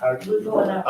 We're going up.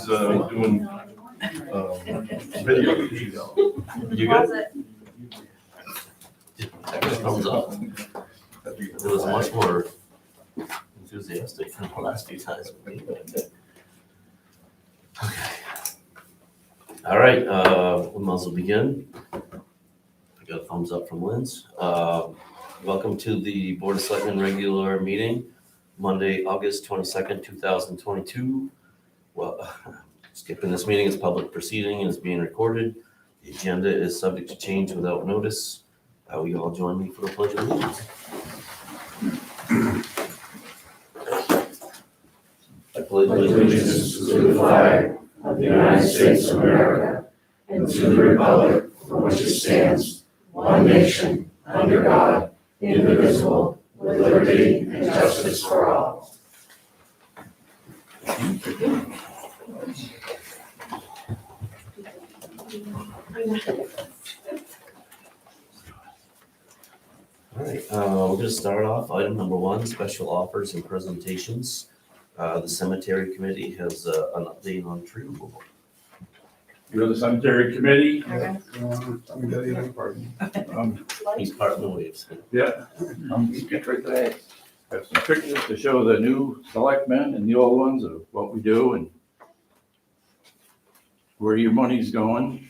Doing video. You good? Thumbs up. It was much more enthusiastic than the last few times. Okay. All right, we might as well begin. I got a thumbs up from Linz. Welcome to the Board of Selectmen regular meeting, Monday, August 22nd, 2022. Well, skipping this meeting is public proceeding and is being recorded. The agenda is subject to change without notice. Will you all join me for the pledge of allegiance? I pledge Allegiance to the flag of the United States of America and to the republic for which it stands, one nation, under God, indivisible, with liberty and justice for all. All right, we're gonna start off, item number 1, special offers and presentations. The cemetery committee has an update on tree removal. You're the cemetery committee. He's part of the waves. Yeah. Have some pictures to show the new selectmen and the old ones of what we do and where your money's going.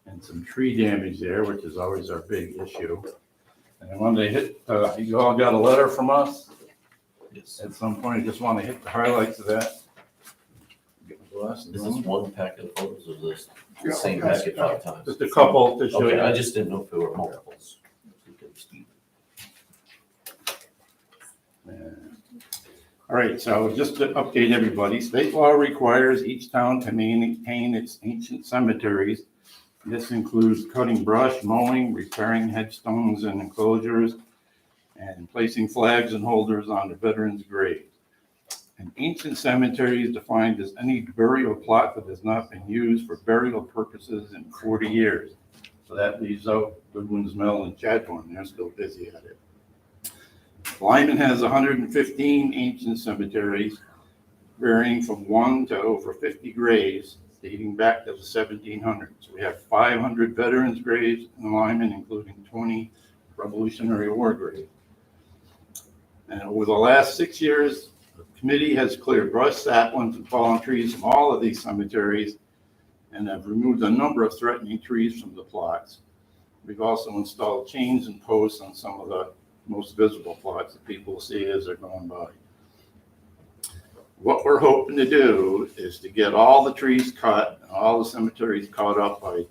And some tree damage there, which is always our big issue. And when they hit, you all got a letter from us Yes. at some point. I just want to hit the highlights of that. Is this one packet of photos or this the same packet 5 times? Just a couple to show Okay, I you. just didn't know if there were multiples. All right, so just to update everybody, state law requires each town to maintain its ancient cemeteries. This includes cutting brush, mowing, repairing headstones and enclosures, and placing flags and holders on the veterans' graves. An ancient cemetery is defined as any burial plot that has not been used for burial purposes in 40 years. So that leaves out Goodwin's Mill and Chadbourne. They're still busy at it. Lyman has 115 ancient cemeteries, varying from 1 to over 50 graves dating back to the 1700s. We have 500 veterans' graves in Lyman, including 20 Revolutionary War graves. And over the last 6 years, the committee has cleared brush, saplings, and fallen trees from all of these cemeteries and have removed a number of threatening trees from the plots. We've also installed chains and posts on some of the most visible plots that people see as they're going by. What we're hoping to do is to get all the trees cut and all the cemeteries caught up by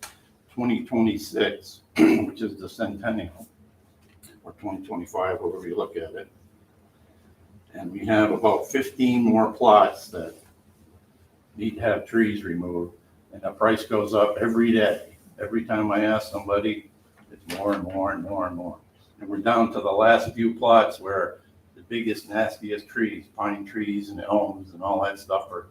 2026, which is the centennial, or 2025, however you look at it. And we have about 15 more plots that need to have trees removed, and the price goes up every day. Every time I ask somebody, it's more and more and more and more. And we're down to the last few plots where the biggest, nastiest trees, pine trees and elms and all that stuff are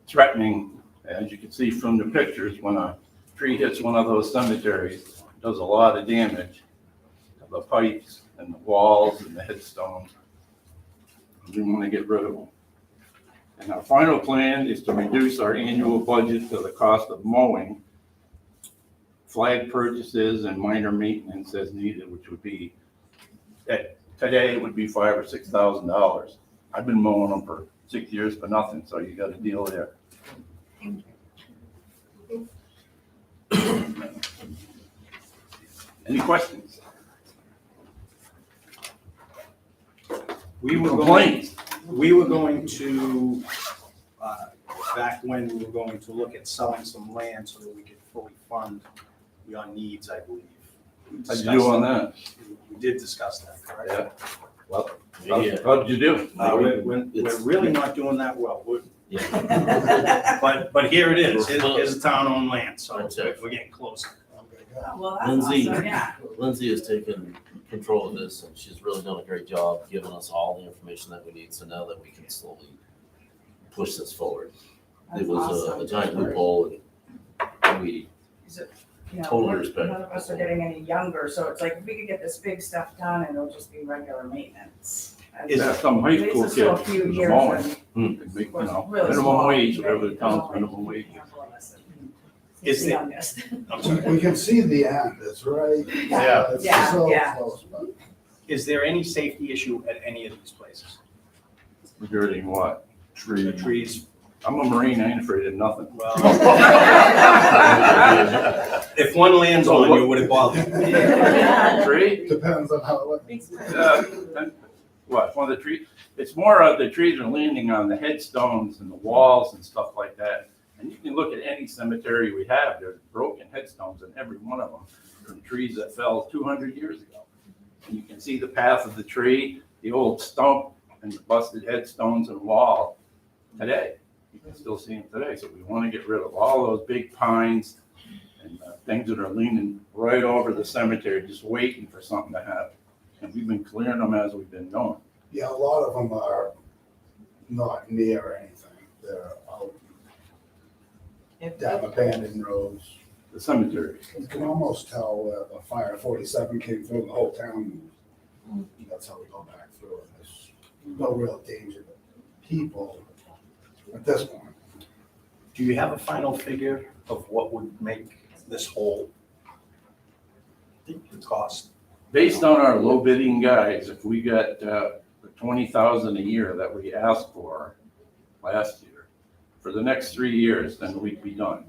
threatening. As you can see from the pictures, when a tree hits one of those cemeteries, it does a lot of damage to the pipes and the walls and the headstones. We want to get rid of them. And our final plan is to reduce our annual budget to the cost of mowing, flag purchases, and minor maintenance as needed, which would be, today it would be $5,000 or $6,000. I've been mowing them for 6 years for nothing, so you got a deal there. Any questions? We were Complaints? going to, back when we were going to look at selling some land so that we could fully fund your needs, I believe. How'd you do on that? We did discuss that, correct? Yeah. Well, Yeah. how'd you do? We're really not doing that well. Yeah. But here it is. Here's a town-owned land, so That's it. we're getting closer. Well, that's Lindsay, awesome, yeah. Lindsay has taken control of this and she's really done a great job giving us all the information that we need. So now that we can slowly push this forward. That's It was awesome. a giant loophole and we You know, Totally respect. None of us are getting any younger, so it's like if we could get this big stuff done and it'll just be regular maintenance. Is Yeah, some high school It's still a kid few was years mowing, and and make, we're you know, really minimum small. wage, whatever the There's town's only minimum a wage. handful of us. Is The the- youngest. I'm sorry. We can see the end, it's right. Yeah. It's Yeah, so yeah. close, but Is there any safety issue at any of these places? Regarding what? The trees, I'm a Marine, I ain't afraid of nothing. well. If one lands on you, would it bother you? Tree? depends on how it looks. What, one of the trees? It's more of the trees are landing on the headstones and the walls and stuff like that. And you can look at any cemetery we have, there's broken headstones in every one of them from trees that fell 200 years ago. And you can see the path of the tree, the old stump and the busted headstones and wall today. You can still see them today. So we want to get rid of all those big pines and things that are leaning right over the cemetery, just waiting for something to happen. And we've been clearing them as we've been going. Yeah, a lot of them are not near anything, they're out down abandoned roads. The cemetery. You can almost tell where the fire 47 came through the whole town. That's how we go back through it. There's no real danger to people at this point. Do you have a final figure of what would make this whole cost? Based on our low bidding guys, if we got the 20,000 a year that we asked for last year, for the next 3 years, then we'd be done.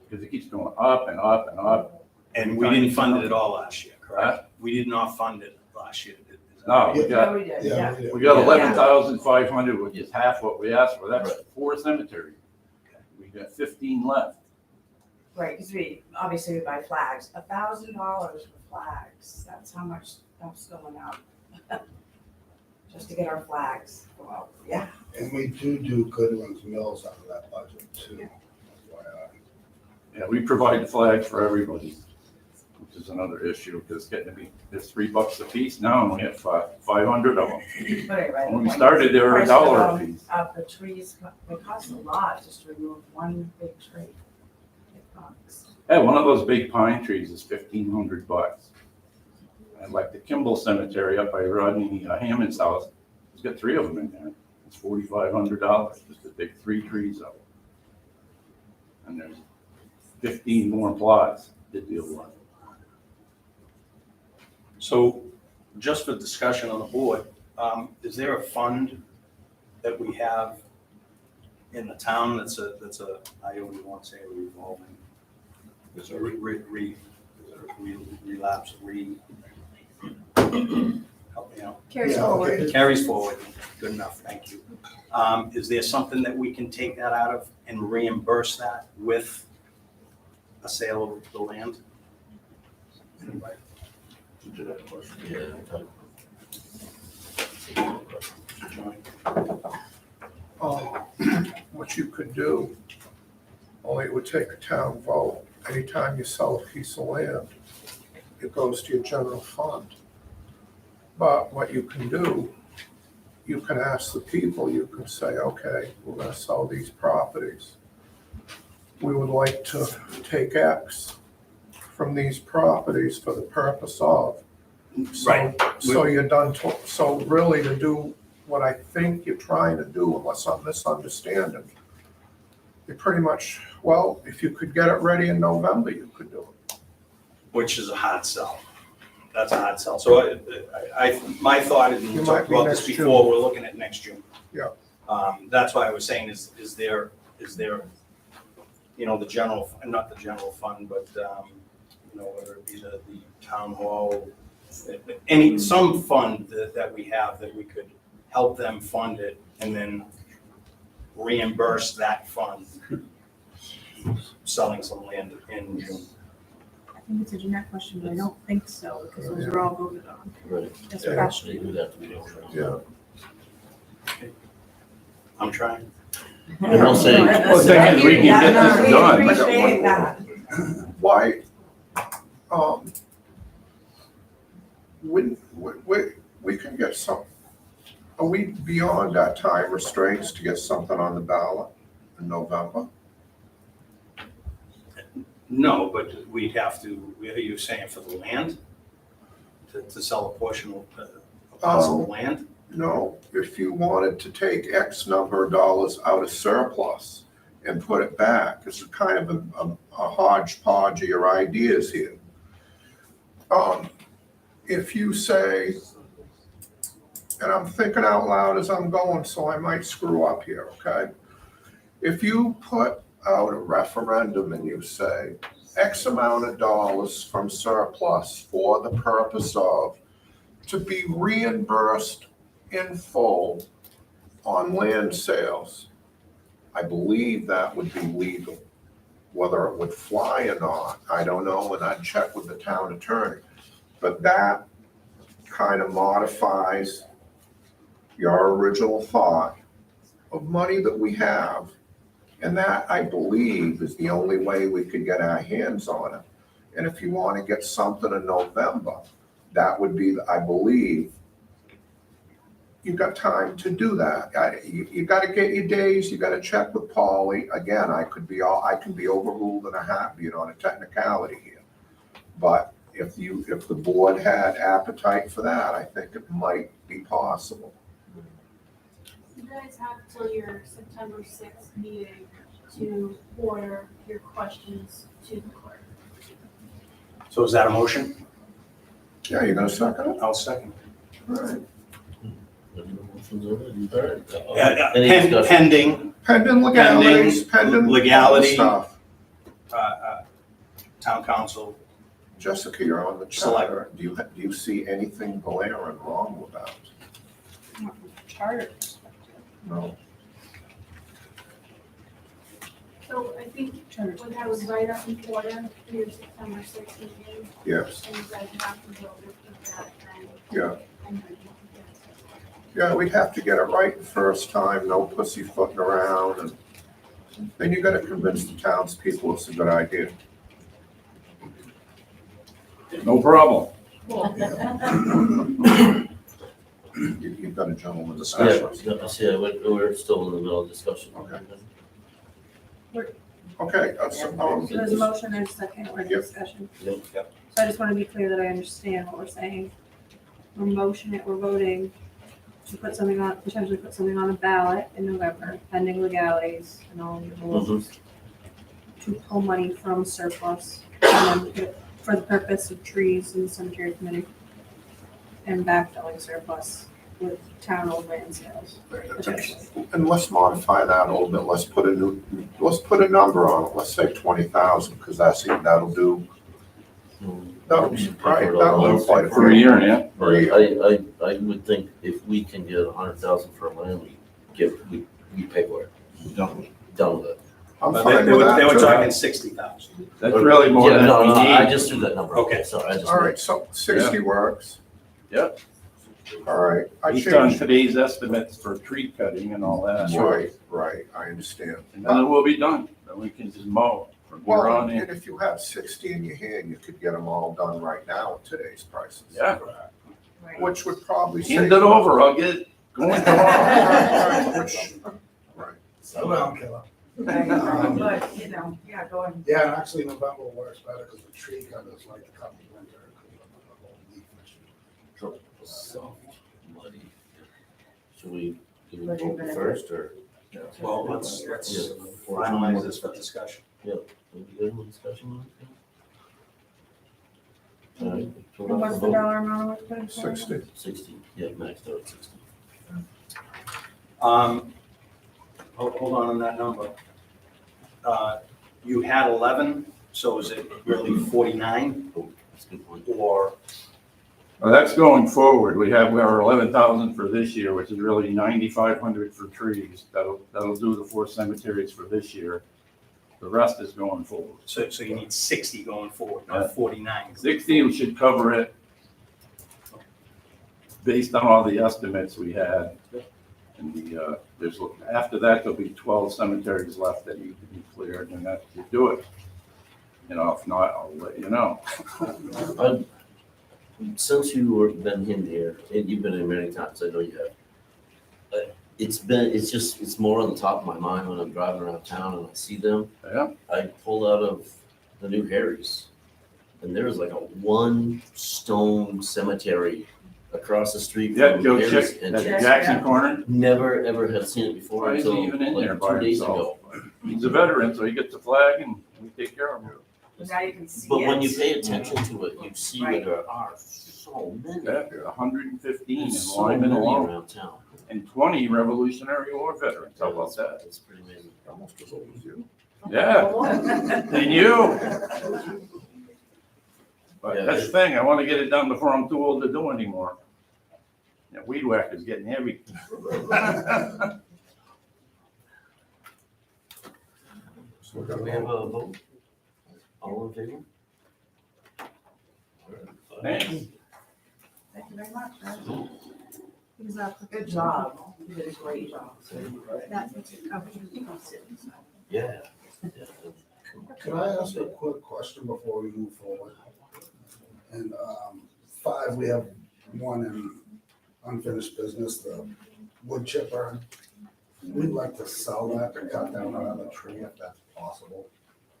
Because it keeps going up and up and up. And we didn't fund it at all last year, correct? We did not fund it last year. Is that No, right? we Yeah, got, we did, Yeah, yeah. we do. we got 11,500, which is half what we asked for. That's Right. 4 cemeteries. We got 15 left. Right, because obviously we buy flags, $1,000 for flags, that's how much stuff's going out. Just to get our flags, well, yeah. And we do Goodwin's Mills out of that budget too. FYI. Yeah, we provide the flags for everybody, which is another issue, because getting to be, it's $3 a piece now, and we have 500 of them. But anyway. When we started, they were Price $1 a piece. Of the trees, it costs a lot just to remove one big tree. $8. Yeah, one of those big pine trees is $1,500. And like the Kimball Cemetery up by Rodney Hammond's house, it's got 3 of them in there. It's $4,500, just the big 3 trees up. And there's 15 more plots to deal with. So just for discussion on the board, is there a fund that we have in the town that's a, I don't want to say a revolving, it's a relapse, help me out. Carries Yeah, forward. okay. Carries forward, good enough, thank you. Is there something that we can take that out of and reimburse that with a sale of the land? Anybody? Yeah. What you could do, only it would take a town vote, anytime you sell a piece of land, it goes to your general fund. But what you can do, you can ask the people, you can say, okay, we're gonna sell these properties. We would like to take X from these properties for the purpose of. So- Right. So you're done, so really to do what I think you're trying to do, unless I'm misunderstanding, you pretty much, well, if you could get it ready in November, you could do it. Which is a hard sell. That's a hard sell. So my thought is, and we It talked might be about this next before, June. we're looking at next June. Yeah. That's why I was saying is there, you know, the general, not the general fund, but, you know, whether it be the town hall, some fund that we have that we could help them fund it and then reimburse that fund selling some land in June. I think it's a Jeanette question, but I don't think so, because those were all voted on. Right. That's Yeah, correct. actually, we'd have to be over. Yeah. I'm trying. And I'll say- Well, the thing is, we can get this We done. appreciate that. Why, we can get some, are we beyond our time restraints to get something on the ballot in November? No, but we'd have to, are you saying for the land? To sell a portion of? Parcel of land? No, if you wanted to take X number of dollars out of surplus and put it back, it's a kind of a hodgepodge of your ideas here. If you say, and I'm thinking out loud as I'm going, so I might screw up here, okay? If you put out a referendum and you say X amount of dollars from surplus for the purpose of to be reimbursed in full on land sales, I believe that would be legal. Whether it would fly or not, I don't know, and I'd check with the town attorney. But that kind of modifies your original thought of money that we have. And that, I believe, is the only way we could get our hands on it. And if you want to get something in November, that would be, I believe, you've got time to do that. You got to get your days, you got to check with Paulie. Again, I can be overruled in a heartbeat on a technicality here. But if the board had appetite for that, I think it might be possible. You guys have till your September 6th meeting to order your questions to the clerk. So is that a motion? Yeah, you're gonna second it? I'll second. All right. Any discussion? Pending, Pending legalities, pending all the legality. stuff. Town council. Jessica, you're on the charter. Do you see anything glaring wrong with that? Not from a charter perspective. No. So I think what I was right up in order for your September 6th meeting, Yes. and you guys have to vote with that then. Yeah. And then you Yeah, we'd have to get it right the first time, no pussyfooting around, and then you gotta convince the townspeople it's a good idea. No problem. You've got a gentleman Yeah, specialist. yeah, we're still in the middle of discussion. Okay. Okay, So there's a motion and a second, we're in Yep. discussion. Yep. So I just want to be clear that I understand what we're saying. We're voting to put something on, potentially put something on a ballot in November, pending legalities and all the rules. To pull money from surplus and then put it for the purpose of trees in the cemetery committee. And backfilling surplus with town-owned land sales, potentially. and let's modify that a little bit, let's put a number on it, let's say 20,000, because that'll do, that'll be, right, that'll do quite a For a year, yeah. For a year. I would think if we can get 100,000 for land, we pay for it. Done with it. I'm But fine they with were that talking too. 60,000. That's really more Yeah, than no, we I need. just threw that number. Okay. Sorry, I just. All right, so 60 works. Yep. All right, I Based on changed, today's estimates for tree cutting and all that. right, I understand. And then it will be done, then we can just mow from here Well, on in. and if you have 60 in your hand, you could get them all done right now at today's prices. Yeah. Right. Which would probably save. Hand it over, I'll get it going tomorrow. Which- Right. Slow down, killer. But, you know, yeah, go ahead. Yeah, and actually November works better because the tree cutters like to cut in winter. So muddy. Should we do What do you vote gonna first or? Well, let's Yeah. finalize this for discussion. We good with discussion on it? All right. so And what's the dollar amount we're putting forward? 60. 60, yeah, maxed out at 60. Hold on that number. You had 11, so is it really 49 That's a good point. or? Well, that's going forward. We have our 11,000 for this year, which is really 9,500 for trees. That'll do the 4 cemeteries for this year. The rest is going forward. So you need 60 going forward, Yeah. not 49. 60 should cover it based on all the estimates we had. And after that, there'll be 12 cemeteries left that need to be cleared, and that should do it. You know, if not, I'll let you know. Since been in here, and you've been in many times, I know you have. It's more on the top of my mind when I'm driving around town and I see them. Yeah. I pulled out of the new Harry's, and there's like a one stone cemetery across the street Yeah, from Joe his Chick, and that's Jack's. Jackson Corner. Never, ever had seen it before Why is he until even in there like by 2 days himself? ago. He's a veteran, so he gets a flag and we take care of him. Now you can see But when you it. pay attention to it, you see that Right. there are so many. Yeah, 115 in There's so Lyman many alone, around town. and 20 Revolutionary War veterans. How about that? It's pretty amazing. Almost as old as you. Yeah, and you. But Yeah, that's the thing, I want to get it done before I'm too old to do anymore. Yeah, weed whacker's getting heavy. So we're Do we gonna have a vote? All in favor? Thanks. Thank you very much, guys. Exactly. Good job. You did a great job. That's what's covered. Yeah. Can I ask a quick question before we move forward? And 5, we have one in unfinished business, the wood chipper. We'd like to sell that to cut down another tree if that's possible.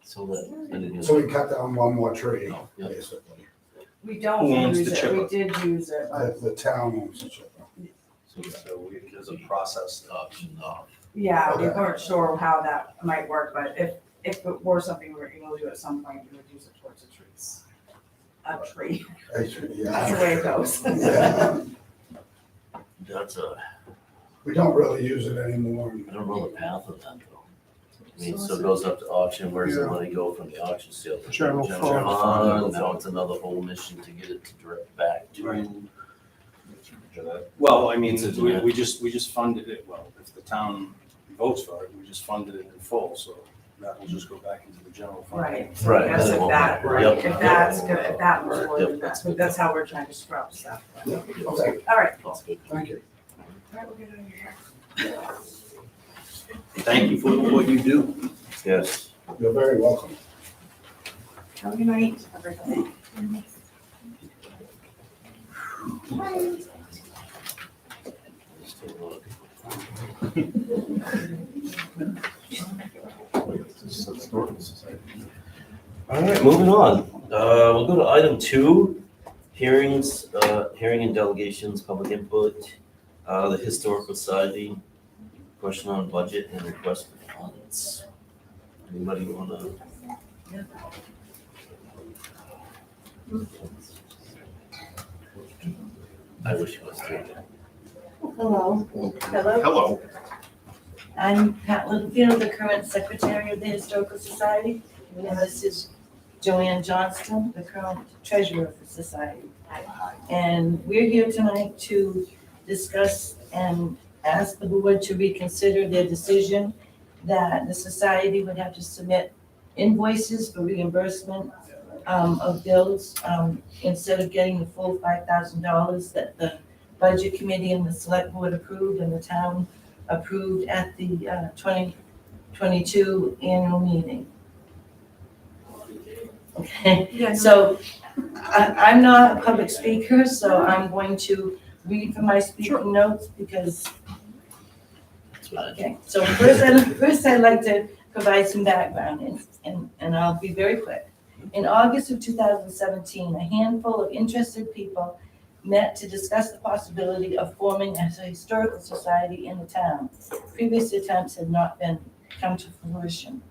So that, I didn't So we cut down one more tree, Yeah. basically. We don't Who owns use the it, we chipper? did use it, but The town owns the chipper. So there's a process. option off. yeah, we Okay. weren't sure how that might work, but if it were something we were able to do at some point, we would use it towards the trees. A tree, Actually, that's the yeah. way it goes. Yeah. That's a, We don't really use it anymore. I don't know the path of that though. I mean, so it goes up to auction, where's the Yeah. money go from the auction sale? General fund. Now it's another whole mission to get it to direct back Right. to. Well, I mean, It's a we demand. we just funded it, well, if the town votes for it, we just funded it in full, so that will just go back into the general fund. Right. Right. Yes, if that, right, Yep. if that's good, if that was Yep. good, that's how we're trying to scrub stuff. Yeah, okay, All right. That's good. thank you. All right, we'll get it over here. Thank you for what you do. Yes. You're very welcome. Have a good night, everybody. Just take a look. All right, moving on. We'll go to item 2, hearings, hearing and delegations, public input, the Historical Society, question on budget and request for funds. Anybody wanna? I wish it was here. Hello. Hello. Hello. I'm Pat Littlefield, the current secretary of the Historical Society. And this is Joanne Johnston, the current treasurer of the society. And we're here tonight to discuss and ask the board to reconsider their decision that the society would have to submit invoices for reimbursement of bills instead of getting the full $5,000 that the budget committee and the select board approved and the town approved at the 2022 annual meeting. Okay, Yeah, no, so I'm not a public speaker, so I'm going to read from my speaking notes because, That's what I do. okay. So first I'd like to provide some background and I'll be very quick. In August of 2017, a handful of interested people met to discuss the possibility of forming a historical society in the town. Previous attempts had not come to fruition.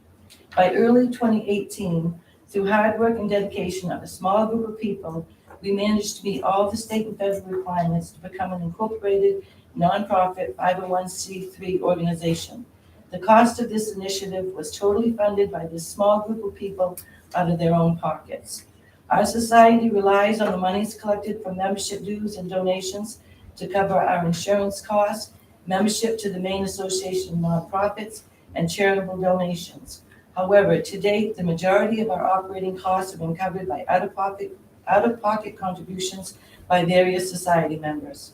By early 2018, through hard work and dedication of a small group of people, we managed to meet all the state and federal requirements to become an incorporated, nonprofit 501c3 organization. The cost of this initiative was totally funded by this small group of people out of their own pockets. Our society relies on the monies collected from membership dues and donations to cover our insurance costs, membership to the Maine Association of Nonprofits, and charitable donations. However, to date, the majority of our operating costs have been covered by out-of-pocket contributions by various society members.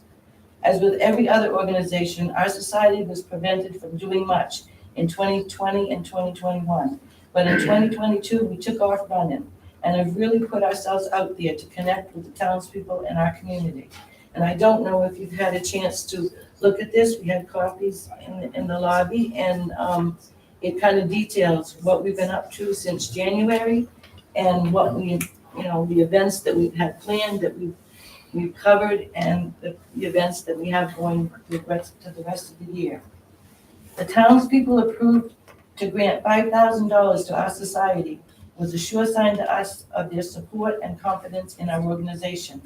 As with every other organization, our society was prevented from doing much in 2020 and 2021. But in 2022, we took off running and have really put ourselves out there to connect with the townspeople in our community. And I don't know if you've had a chance to look at this. We had copies in the lobby, and it kind of details what we've been up to since January and what we, the events that we've had planned, that we've we've covered and the events that we have going to the rest of the year. The townspeople approved to grant $5,000 to our society was a sure sign to us of their support and confidence in our organization.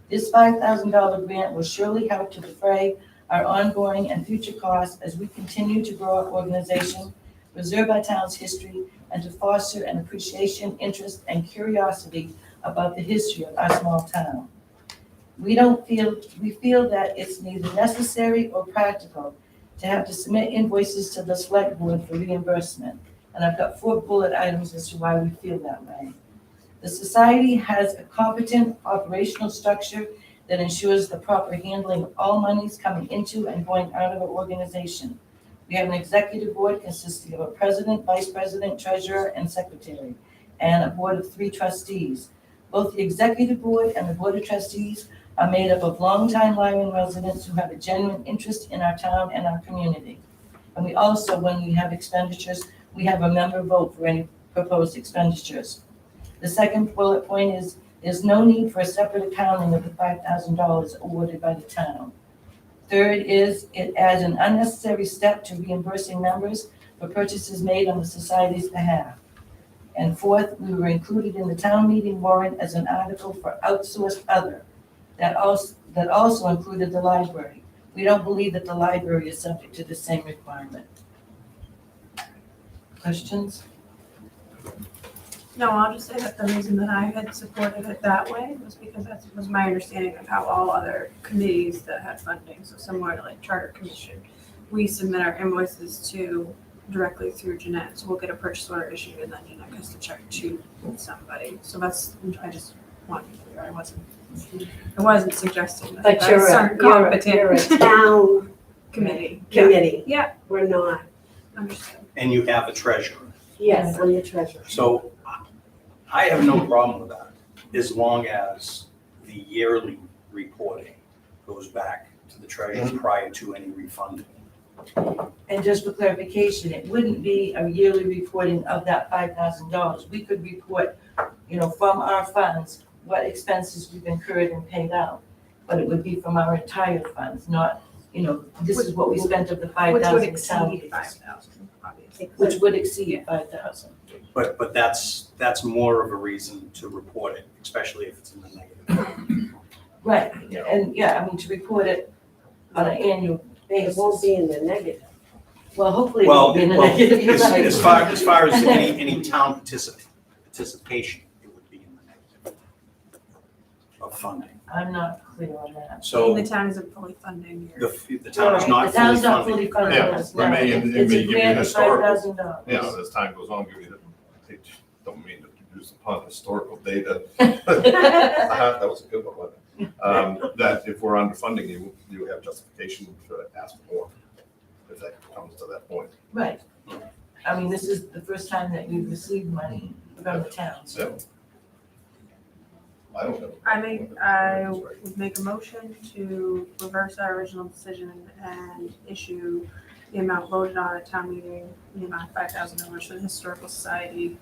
This $5,000 grant will surely help to defray our ongoing and future costs as we continue to grow our organization, preserve our town's history, and to foster an appreciation, interest, and curiosity about the history of our small town. We feel that it's neither necessary or practical to have to submit invoices to the select board for reimbursement. And I've got 4 bullet items as to why we feel that way. The society has a competent operational structure that ensures the proper handling of all monies coming into and going out of our organization. We have an executive board consisting of a president, vice president, treasurer, and secretary, and a board of 3 trustees. Both the executive board and the board of trustees are made up of longtime Lyman residents who have a genuine interest in our town and our community. And we also, when we have expenditures, we have a member vote for any proposed expenditures. The second bullet point is there's no need for a separate accounting of the $5,000 awarded by the town. Third is it adds an unnecessary step to reimbursing members for purchases made on the society's behalf. And fourth, we were included in the town meeting warrant as an article for outsourced other that also included the library. We don't believe that the library is subject to the same requirement. Questions? No, I'll just say that the reason that I had supported it that way was because that was my understanding of how all other committees that had funding, so similar to like Charter Commission, we submit our invoices to directly through Jeanette, so we'll get a purchase order issued and then Jeanette has to check to somebody. So that's, I just wanted to be clear, I wasn't suggesting that But that's you're certain you're a competent town committee. committee. Yeah, We're not. understood. And you have a treasurer. Yes, I'm the treasurer. So I have no problem with that, as long as the yearly reporting goes back to the treasurer prior to any refunding. And just for clarification, it wouldn't be a yearly reporting of that $5,000. We could report, from our funds, what expenses we've incurred and paid out. But it would be from our entire funds, not, this is what we spent of the Which $5,000. would exceed 5,000, obviously. Which would exceed 5,000. But that's more of a reason to report it, especially if it's in the negative. Right, and to report it on an annual It basis. won't be in the negative. Well, hopefully it Well, won't be in the negative. You're right. as far as any town participation, it would be in the negative of funding. I'm not clear on that. So The town isn't fully funding your. the town is not The town's fully not funding. fully funded. Yeah, yes, let no. me- and It's me a give you grant of historical. $5,000. Yeah, as time goes on, give you, don't mean to use upon historical data. That was a good one, wasn't it? That if we're underfunding you, you have justification to ask for more, if that comes to that point. Right. I mean, this is the first time that we've received money from the town, so. I don't know. I would make a motion to reverse our original decision and issue the amount voted on at town meeting, the amount of $5,000 for the Historical Society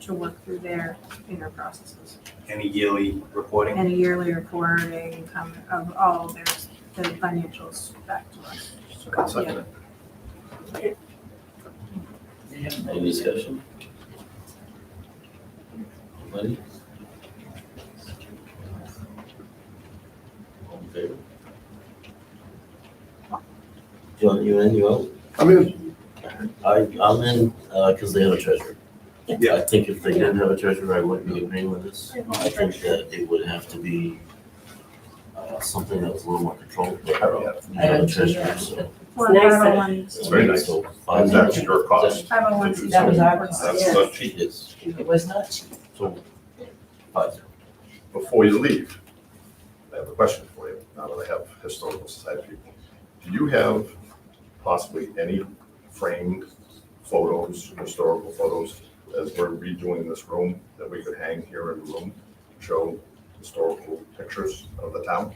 to work through their inner processes. Any yearly reporting. And a yearly reporting of all of the financials back to us. So second it. Any discussion? Anybody? All in favor? John, you in, you out? I mean, I'm in, because they have a treasurer. Yeah. I think if they didn't have a treasurer, I wouldn't be agreeing with this. I think that it would have to be something that was a little more controlled. But we have a treasurer, so. Well, nice 501c. It's very nice. So And that's your cost. 501c. That was our cost. That's not cheap. It's, It was not cheap. so, 5. Before you leave, I have a question for you, now that I have historical society people. Do you have possibly any framed photos, historical photos, as we're redoing this room, that we could hang here in the room, show historical pictures of the town?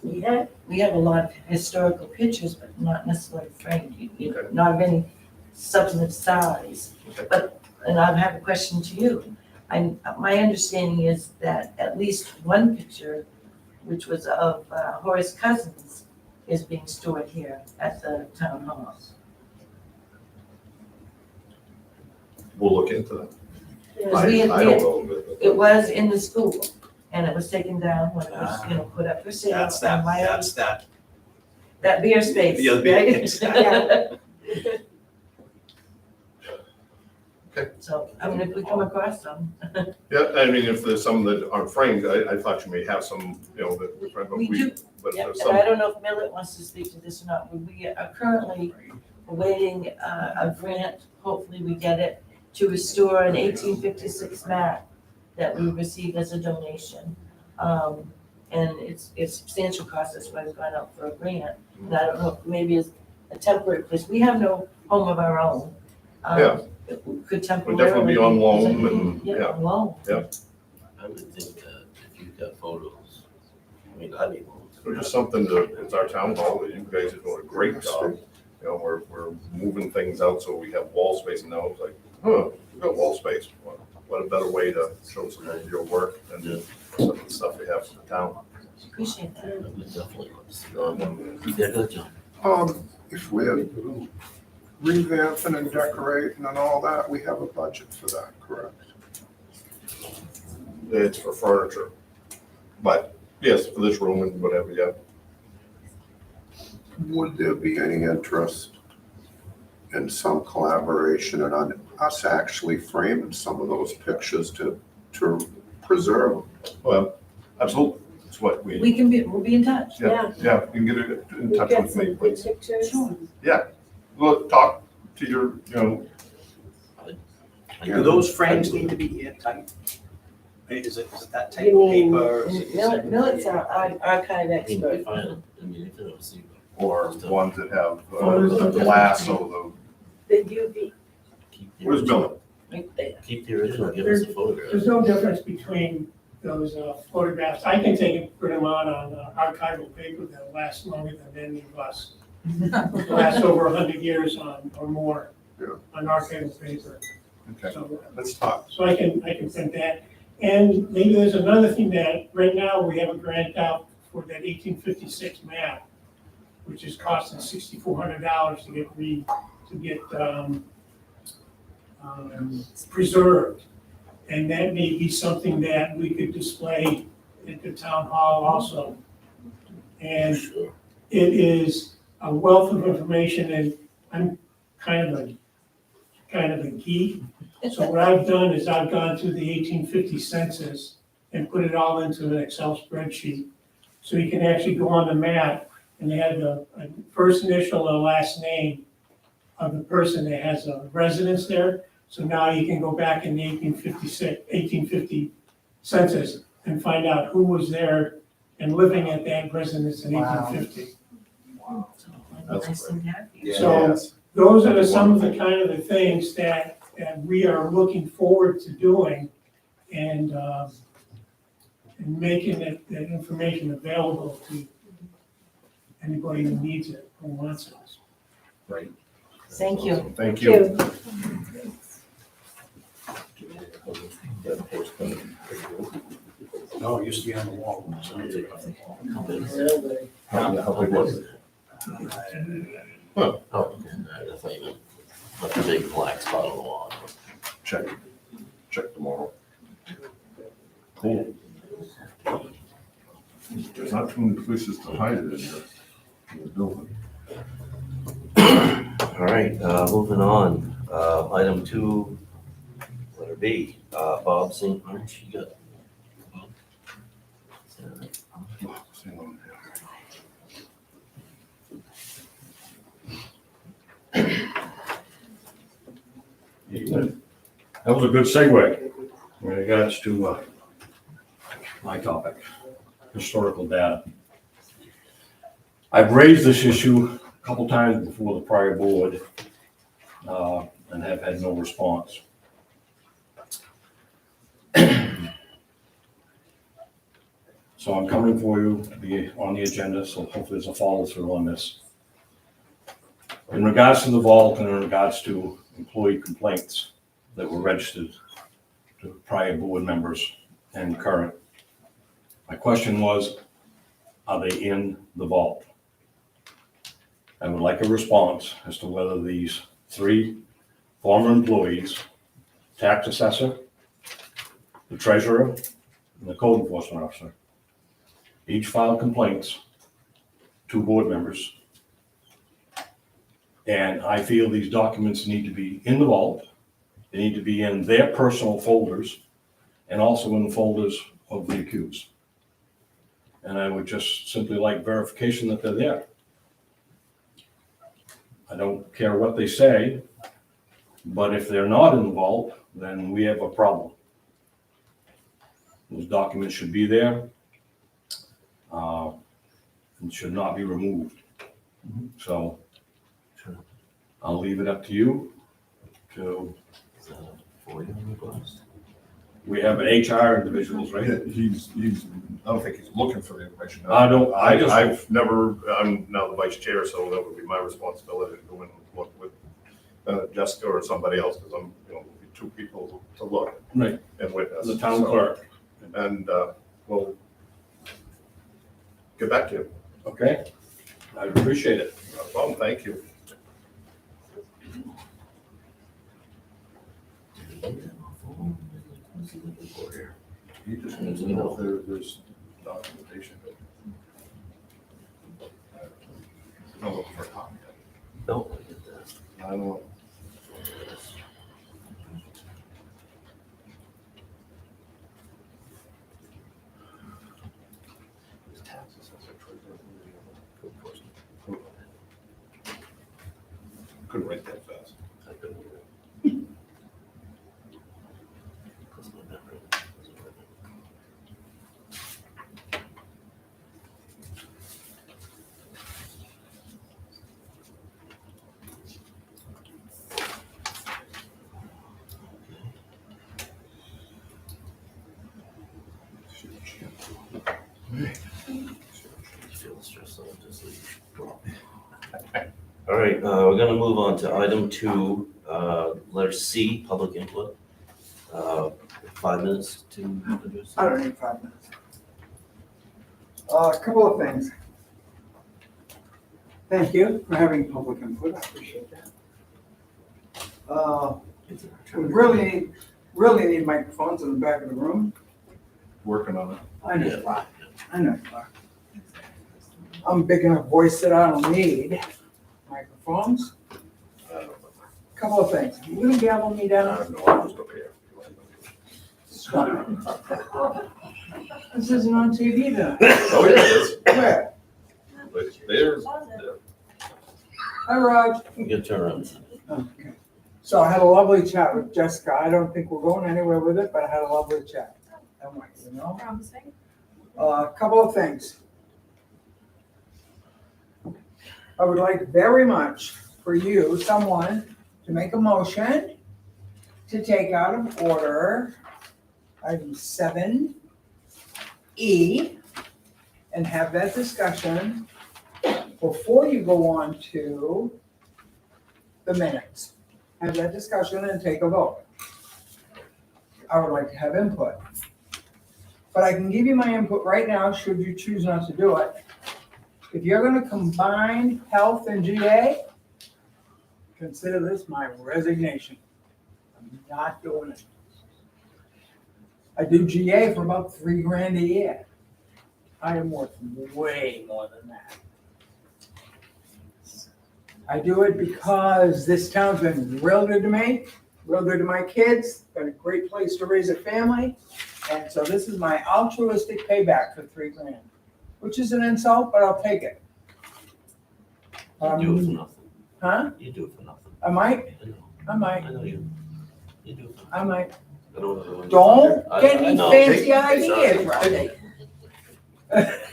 Yeah, we have a lot of historical pictures, but not necessarily framed, Okay. not of any substantive size. Okay. And I have a question to you. My understanding is that at least one picture which was of Horace Cousins, is being stored here at the town hall. We'll look into that. Because I we- don't know. but- It was in the school, and it was taken down when it was, put up for sale. That's that, and my- that's that. That beer space, Yeah, the beer- right? exactly. Okay. So, I mean, if we come across them, Yeah, I mean, if there's some that aren't framed, I thought you may have some, that we framed, but We do. but if yeah, there's and I some, don't know if Millet wants to speak to this or not, but we are currently awaiting a grant, hopefully we get it, to restore an 1856 map that we received as a donation. And it's substantial cost, that's why it's gone out for a grant. And I don't know, if maybe it's a temporary place, we have no home of our own. Yeah. We could temporarily. Would definitely be on loan and, Yeah, yeah. on loan. I would think that if you've got photos, I mean, I need one. so just something to, it's our town hall, that you guys are doing a great job. We're moving things out so we have wall space, and now it's like, we've got wall space. What a better way to show some of your work and some of the stuff we have for the town. Appreciate that. I would definitely want to see that. You did a good job. If we're revamping and decorating and all that, we have a budget for that, correct? It's for furniture, but yes, for this room and whatever, yeah. Would there be any interest in some collaboration and on us actually framing some of those pictures to preserve them? Well, absolutely, it's what We'll be in touch. yeah, you can get in touch with me, please. Sure. Look, talk to your, Do those frames need to be airtight? Is it that type You of mean, paper? Is it- Millet's our archive I mean, expert. if I don't see. or ones that have glass or The UV, Keep the, the where's original. Bill? right there. Keep the original, give us a photograph. There's no difference between those photographs. I can take and print them out on archival paper that lasts longer than any of us. Lasts over 100 years or more on archival paper. Okay, So let's talk. I can print that. And maybe there's another thing that, right now, we have a grant out for that 1856 map, which is costing $6,400 to get preserved. And that may be something that we could display at the town hall also. And it is a wealth of information, and I'm kind of a geek. So what I've done is I've gone through the 1850 census and put it all into an Excel spreadsheet. So you can actually go on the map and they have the first initial and last name of the person that has a residence there. So now you can go back in the 1850 census and find out who was there and living at that residence in 1850. That's Nice and happy. Yeah. So Yes. those are some of the kind of the things that we are looking forward to doing and making that information available to anybody who needs it, who wants it. Right. Thank you. Thank you. No, it used to be on the wall. How big was it? Oh, okay, I thought you meant like a big black spot on the wall. Check tomorrow. Cool. There's not too many places to hide it in the building. All right, moving on, item 2, letter B, Bob St. March, you got. That was a good segue in regards to my topic, historical data. I've raised this issue a couple times before the prior board and have had no response. So I'm coming for you to be on the agenda, so hopefully there's a follow through on this. In regards to the vault and in regards to employee complaints that were registered to prior board members and current, my question was, are they in the vault? I would like a response as to whether these 3 former employees, tax assessor, the treasurer, and the code enforcement officer, each filed complaints to board members. And I feel these documents need to be in the vault. They need to be in their personal folders and also in the folders of the accused. And I would just simply like verification that they're there. I don't care what they say, but if they're not in the vault, then we have a problem. Those documents should be there, and should not be removed. So Sure. I'll leave it up to you to, Is that a FOIA request? we have an HR individuals, right? He's, I don't think he's looking for the information. I've never, I'm now the vice chair, so that would be my responsibility to go in and look with Jessica or somebody else, because I'm, 2 people to look Right, and witness. the town So, clerk, And, we'll get back to you. okay? I appreciate it. No problem, thank you. He just wants to know if there's documentation. I'm looking for a copy. No, I get that. I don't know. Couldn't write that fast. I couldn't hear it. That's my memory. Feel stressed out, just leave. All right, we're gonna move on to item 2, letter C, public input. 5 minutes to introduce. I don't need 5 minutes. A couple of things. Thank you for having public input, I appreciate that. We really need microphones in the back of the room. Working on it. I know, I know. I'm a big enough voice that I don't need microphones. Couple of things. You gonna gavel me I down? don't know, I'm just up here. Stop. This isn't on TV then. Oh, yeah, it is. Where? There's, Hi, Raj. You can turn around. Okay. So I had a lovely chat with Jessica. I don't think we're going anywhere with it, but I had a lovely chat. I want you to know. Promising. A couple of things. I would like very much for you, someone, to make a motion to take out of order item 7E and have that discussion before you go on to the minutes. Have that discussion and take a vote. I would like to have input. But I can give you my input right now, should you choose not to do it. If you're gonna combine health and GA, consider this my resignation. I'm not doing it. I do GA for about $3,000 a year. I am worth way more than that. I do it because this town's been real good to me, real good to my kids, been a great place to raise a family. And so this is my altruistic payback for $3,000, which is an insult, but I'll take it. You do it for nothing. Huh? You do it for nothing. I might, I know. I might, I know you. You do it for I might. I don't know. Don't get I any know. fancy Take- ideas, sorry. Rodney.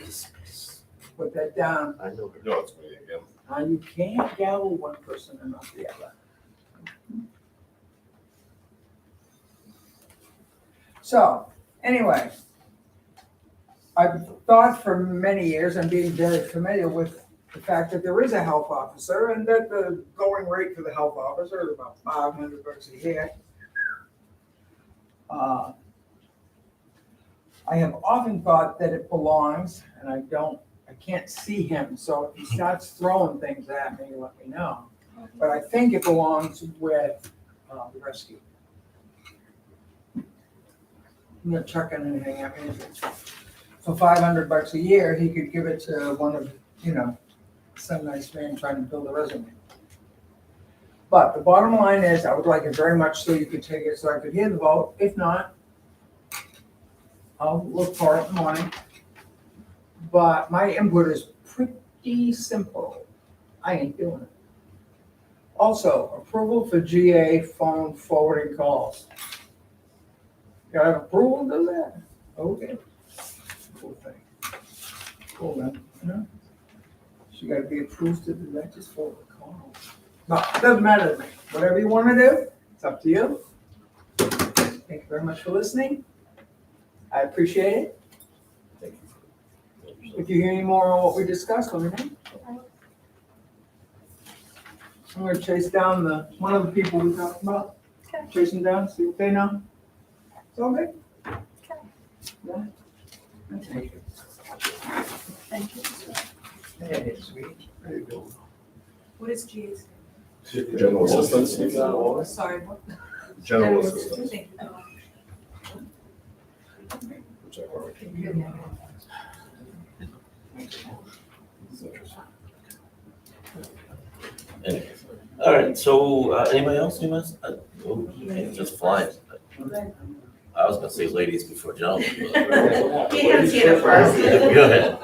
Just- Put that down. I know. no, it's me again. You can't gavel one person and not the other. So, anyway, I've thought for many years, I'm being very familiar with the fact that there is a health officer and that the going rate for the health officer is about $500 a year. I have often thought that it belongs, and I don't I can't see him, so if he starts throwing things at me, let me know. But I think it belongs with, the rescue. I'm not chucking anything at me. For $500 a year, he could give it to one of, some nice man trying to build a resume. But the bottom line is, I would like it very much so you could take it, so I could hear the vote. If not, I'll look for it in the morning. But my input is pretty simple. I ain't doing it. Also, approval for GA phone forwarding calls. Got an approval to do that? Okay. Cool thing. Cool then, She gotta be approved to do that, just forward the call. No, it doesn't matter to me. Whatever you wanna do, it's up to you. Thank you very much for listening. I appreciate it. If you hear any more on what we discussed, let me know. I'm gonna chase down one of the people we talked about. Chase them down, see what they know. It's all good? Yeah. Thank you. Thank you. Hey, sweet. There you go. What is GA's? General assistance. Sorry, what? General assistance. Which I've already- Anyway. All right, so anybody else? Just flying. I was gonna say ladies before gentlemen. but- You haven't seen it first. Go ahead.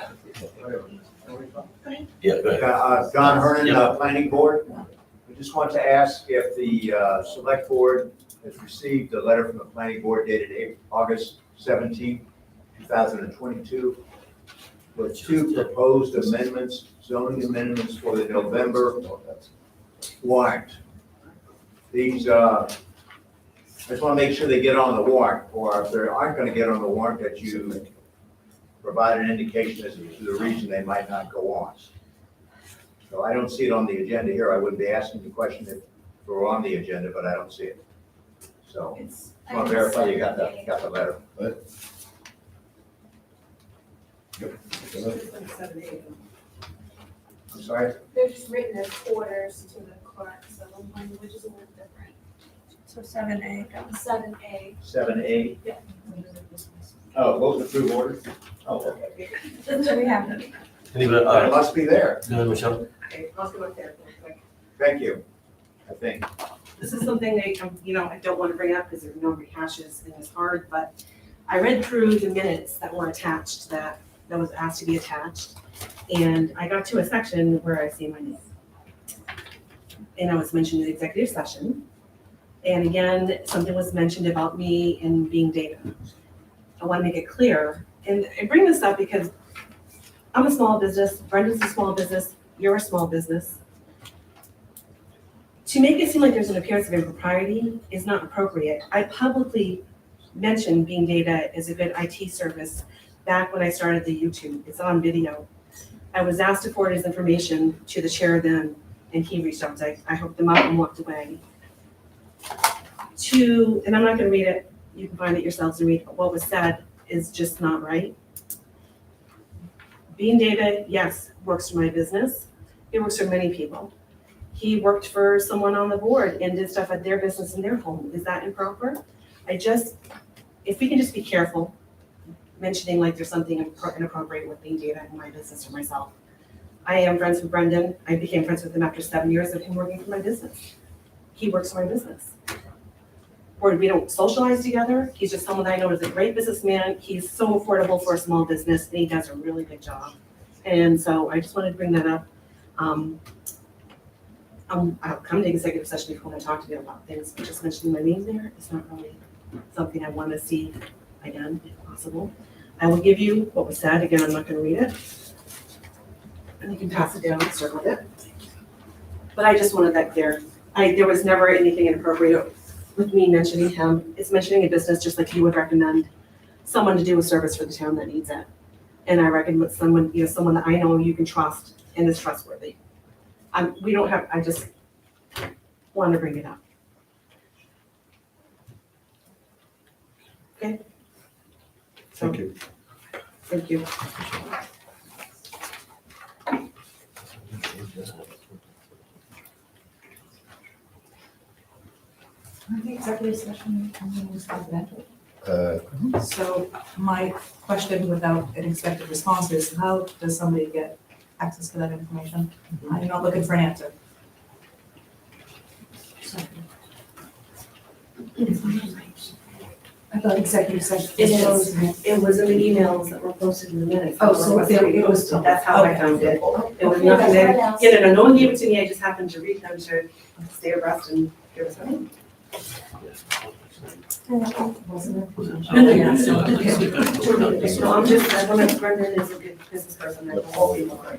Yeah, go ahead. Don Hernan, Yeah. Planning Board. I just want to ask if the Select Board has received a letter from the Planning Board dated August 17, 2022, with two proposed amendments, zoning amendments for the November warrant. These, I just want to make sure they get on the warrant, or if they aren't going to get on the warrant, that you provide an indication as to the reason they might not go on. So I don't see it on the agenda here. I wouldn't be asking the question if it were on the agenda, but I don't see it. So I want to verify you got the letter. I'm sorry? They're just written as orders to the clerk, so the language is a little different. So 7A. 7A. 7A? Yeah. Oh, motion to approve order? Oh, okay. So we have them. Anybody, It must be there. go ahead, Michelle. Okay, I'll go with that real quick. Thank you, I think. This is something that, I don't want to bring up because there's no rehashes and it's hard, but I read through the minutes that were attached, that was asked to be attached. And I got to a section where I see my name. And I was mentioned in the executive session. And again, something was mentioned about me and being data. I want to make it clear. And I bring this up because I'm a small business, Brendan's a small business, you're a small business. To make it seem like there's an appearance of impropriety is not appropriate. I publicly mentioned Being Data is a good IT service back when I started the YouTube. It's on video. I was asked to forward his information to the chair then, and he reached out. I hooked him up and walked away. And I'm not going to read it. You can find it yourselves and read what was said is just not right. Being Data, yes, works for my business. It works for many people. He worked for someone on the board and did stuff at their business in their home. Is that improper? If we can just be careful mentioning like there's something inappropriate with Being Data in my business or myself. I am friends with Brendan. I became friends with him after 7 years of him working for my business. He works for my business. Or we don't socialize together. He's just someone that I know is a great businessman. He's so affordable for a small business and he does a really good job. And so I just wanted to bring that up. I'll come to executive session before I talk to you about things, but just mentioning my name there is not really something I want to see again, if possible. I will give you what was said. Again, I'm not going to read it. And you can pass it down and circle it. But I just wanted that clear. There was never anything inappropriate with me mentioning him. It's mentioning a business just like you would recommend someone to do a service for the town that needs it. And I recommend someone that I know you can trust and is trustworthy. I just want to bring it up. Okay? Thank you. Thank you. executive session and then we start that. So my question without an expected response is, how does somebody get access to that information? I'm not looking for an answer. I thought executive session. It is, it was in the emails that were posted in the minutes. Oh, so it was, that's how I found it. It was nothing that, no one gave it to me, I just happened to read them to stay abreast and give us something. Wasn't it? No, I'm just, I want to, Brendan is a good business person, I will be more.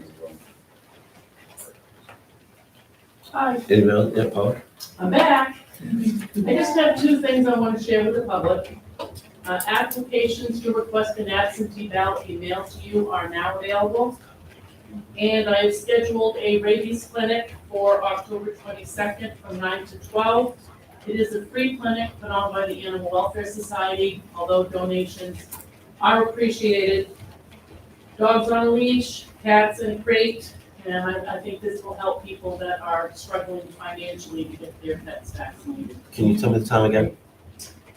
Hi. Anybody, yeah, Paul? I'm back. I just have two things I want to share with the public. Applications to request an absentee ballot be mailed to you are now available. And I've scheduled a rabies clinic for October 22nd from 9 to 12. It is a free clinic put on by the Animal Welfare Society, although donations are appreciated. Dogs on a leash, cats in a crate, and I think this will help people that are struggling financially to get their pets vaccinated. Can you tell me the time again?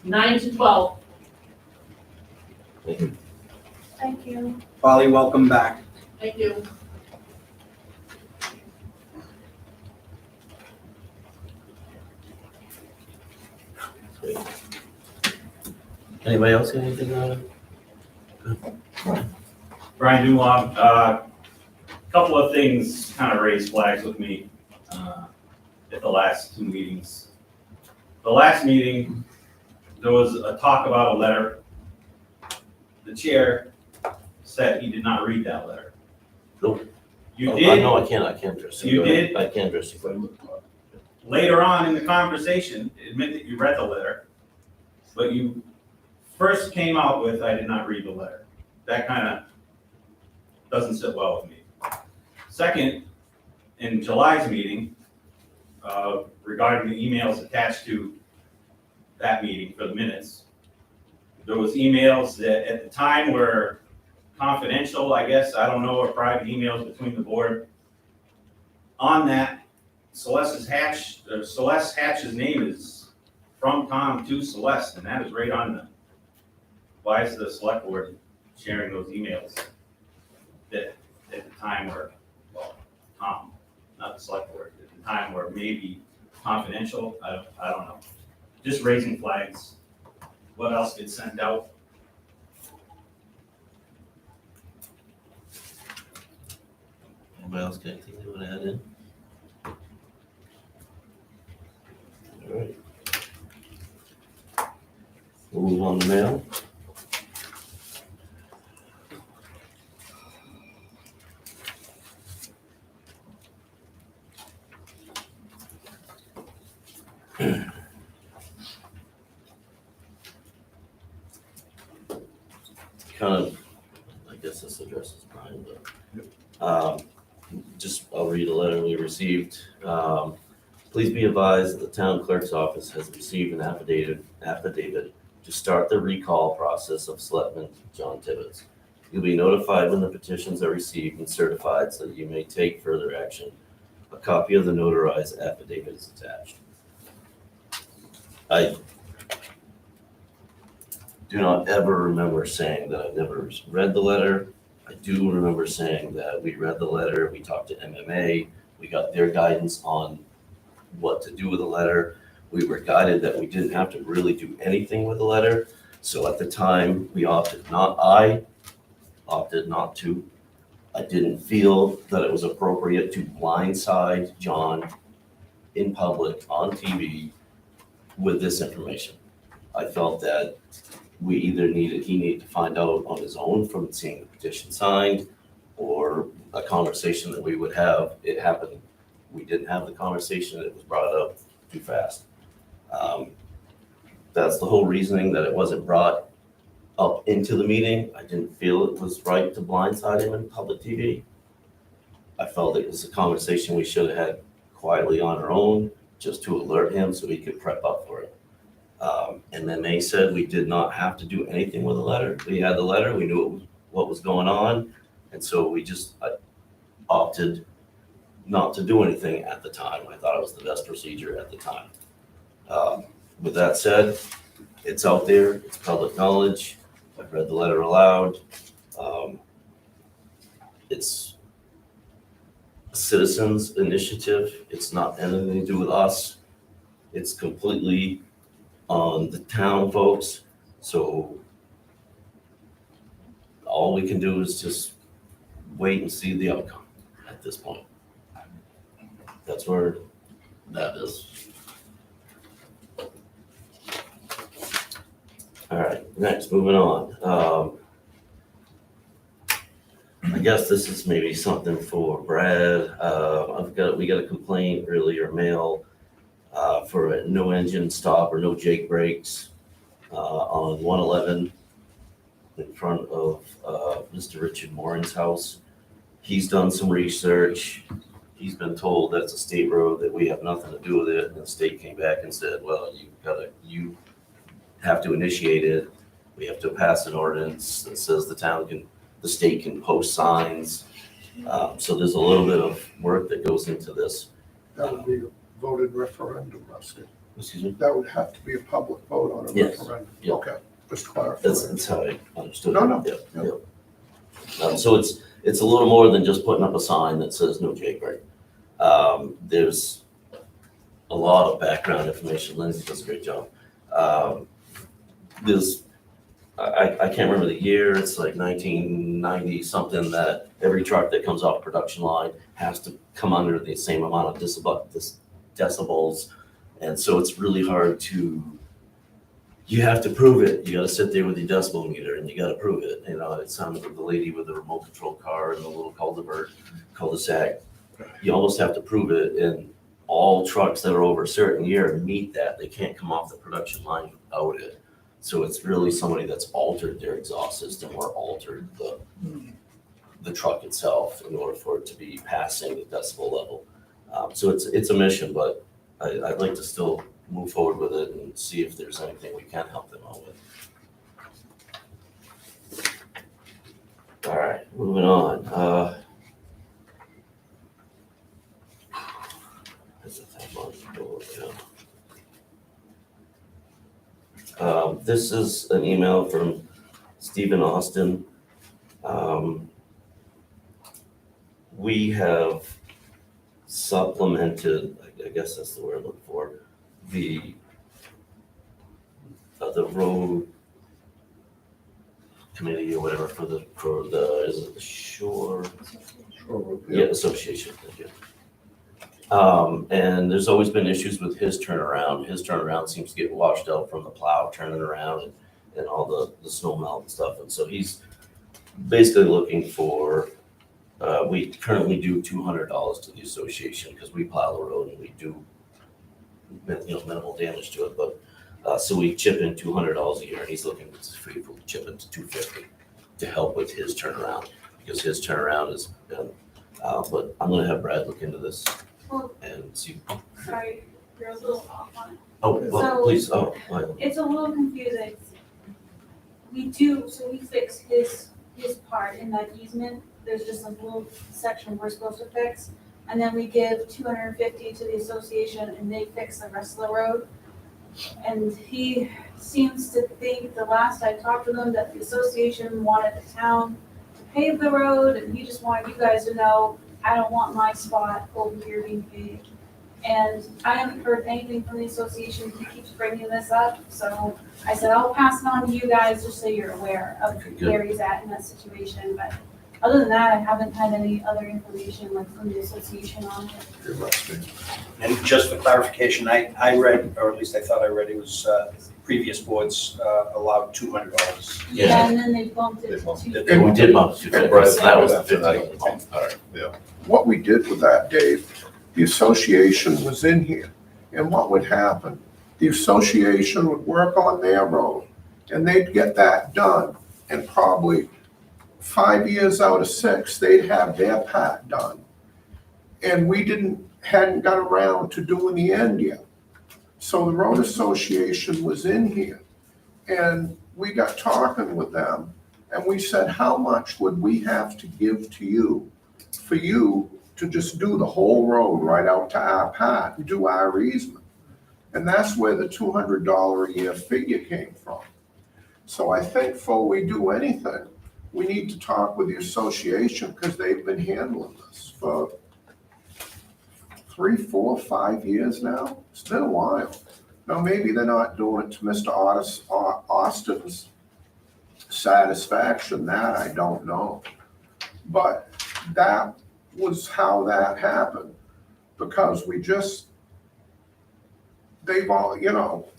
9 to 12. Thank you. Thank you. Polly, welcome back. Thank you. Great. Anybody else got anything on it? Brian Dulong, couple of things kind of raised flags with me at the last two meetings. The last meeting, there was a talk about a letter. The chair said he did not read that letter. Nope. You Oh, did. No, I can't address you. You Go ahead. did? I can't address you. Later on in the conversation, admit that you read the letter, but you first came out with, I did not read the letter. That kind of doesn't sit well with me. Second, in July's meeting, regarding the emails attached to that meeting for the minutes, there was emails that at the time were confidential, I guess, I don't know, or private emails between the board. On that, Celeste Hatch's name is from Tom to Celeste, and that is right on the, why is the select board sharing those emails that at the time were, well, Tom, not the select board, at the time were maybe confidential, I don't know. Just raising flags. What else gets sent out? Anybody else got anything they want to add in? All right. We'll move on to mail. Kind of, I guess this addresses Brian, but just, I'll read a letter we received. Please be advised that the town clerk's office has received an affidavit to start the recall process of Selectman John Tibbetts. You'll be notified when the petitions are received and certified so that you may take further action. A copy of the notarized affidavit is attached. I do not ever remember saying that I've never read the letter. I do remember saying that we read the letter, we talked to MMA, we got their guidance on what to do with the letter. We were guided that we didn't have to really do anything with the letter. So at the time, I opted not to. I didn't feel that it was appropriate to blindside John in public on TV with this information. I felt that he needed to find out on his own from seeing the petition signed, or a conversation that we would have. It happened. We didn't have the conversation. It was brought up too fast. That's the whole reasoning that it wasn't brought up into the meeting. I didn't feel it was right to blindside him in public TV. I felt it was a conversation we should have had quietly on our own, just to alert him so he could prep up for it. And then they said we did not have to do anything with the letter. We had the letter, we knew what was going on, and so I opted not to do anything at the time. I thought it was the best procedure at the time. with that said, it's out there, it's public knowledge. I've read the letter aloud. It's a citizens initiative. It's not anything to do with us. It's completely on the town folks. So all we can do is just wait and see the outcome at this point. That's where that is. All right, next, moving on. I guess this is maybe something for Brad. We got a complaint earlier mail for a no engine stop or no Jake brakes on 111 in front of Mr. Richard Morin's house. He's done some research. He's been told that's a state road, that we have nothing to do with it. And the state came back and said, well, you have to initiate it. We have to pass an ordinance that says the state can post signs. So there's a little bit of work that goes into this. That would be a voted referendum, Rusty. Excuse me? That would have to be a public vote on a Yes. referendum. Yeah. Okay, just clarify. That's how I understood it. No, no. Yeah. So it's a little more than just putting up a sign that says no Jake brake. There's a lot of background information. Lindsay does a great job. I can't remember the year, it's like 1990 something, that every truck that comes off production line has to come under the same amount of decibels. And so it's really hard you have to prove it. You gotta sit there with your decibel meter and you gotta prove it. You know, it sounded like the lady with the remote control car and the little cul-de-sac. You almost have to prove it, and all trucks that are over a certain year meet that. They can't come off the production line without it. So it's really somebody that's altered their exhaust system or altered the truck itself in order for it to be passing the decibel level. So it's a mission, but I'd like to still move forward with it and see if there's anything we can help them out with. All right, moving on. This is an email from Stephen Austin. We have supplemented, I guess that's the word I'm looking for, the road committee or whatever for the is it the shore? Yeah, association, thank you. And there's always been issues with his turnaround. His turnaround seems to get washed out from the plow turning around and all the snow melt and stuff. And so he's basically looking for, we currently do $200 to the association because we plow the road and we do, minimal damage to it. But so we chip in $200 a year, and he's looking for people to chip into $250 to help with his turnaround, because his turnaround is done. But I'm gonna have Brad look into this and see. Sorry, you're a little off on it. Oh, well, So- please, It's a little confusing. We fix his part in that easement. There's just a little section we're supposed to fix. And then we give $250 to the association and they fix the rest of the road. And he seems to think, the last I talked to him, that the association wanted the town to pave the road, and he just wanted you guys to know, I don't want my spot over here being paved. And I haven't heard anything from the association. He keeps bringing this up, so I said, I'll pass it on to you guys just so you're aware of where he's at in that situation. But other than that, I haven't had any other information like from the association on it. And just for clarification, I read, or at least I thought I read, it was previous boards allowed $200. Yeah, and then they bumped it to we did bump to $250. That was the $50 bump. All right, yeah. What we did with that, Dave, the association was in here, and what would happen? The association would work on their road, and they'd get that done, and probably 5 years out of 6, they'd have their part done. And we hadn't got around to doing the end yet. So the road association was in here, and we got talking with them, and we said, how much would we have to give to you for you to just do the whole road right out to our part and do our easement? And that's where the $200 a year figure came from. So I think before we do anything, we need to talk with the association because they've been handling this for 3, 4, 5 years now. It's been a while. Now, maybe they're not doing it to Mr. Austin's satisfaction, that I don't know. But that was how that happened, because they've all,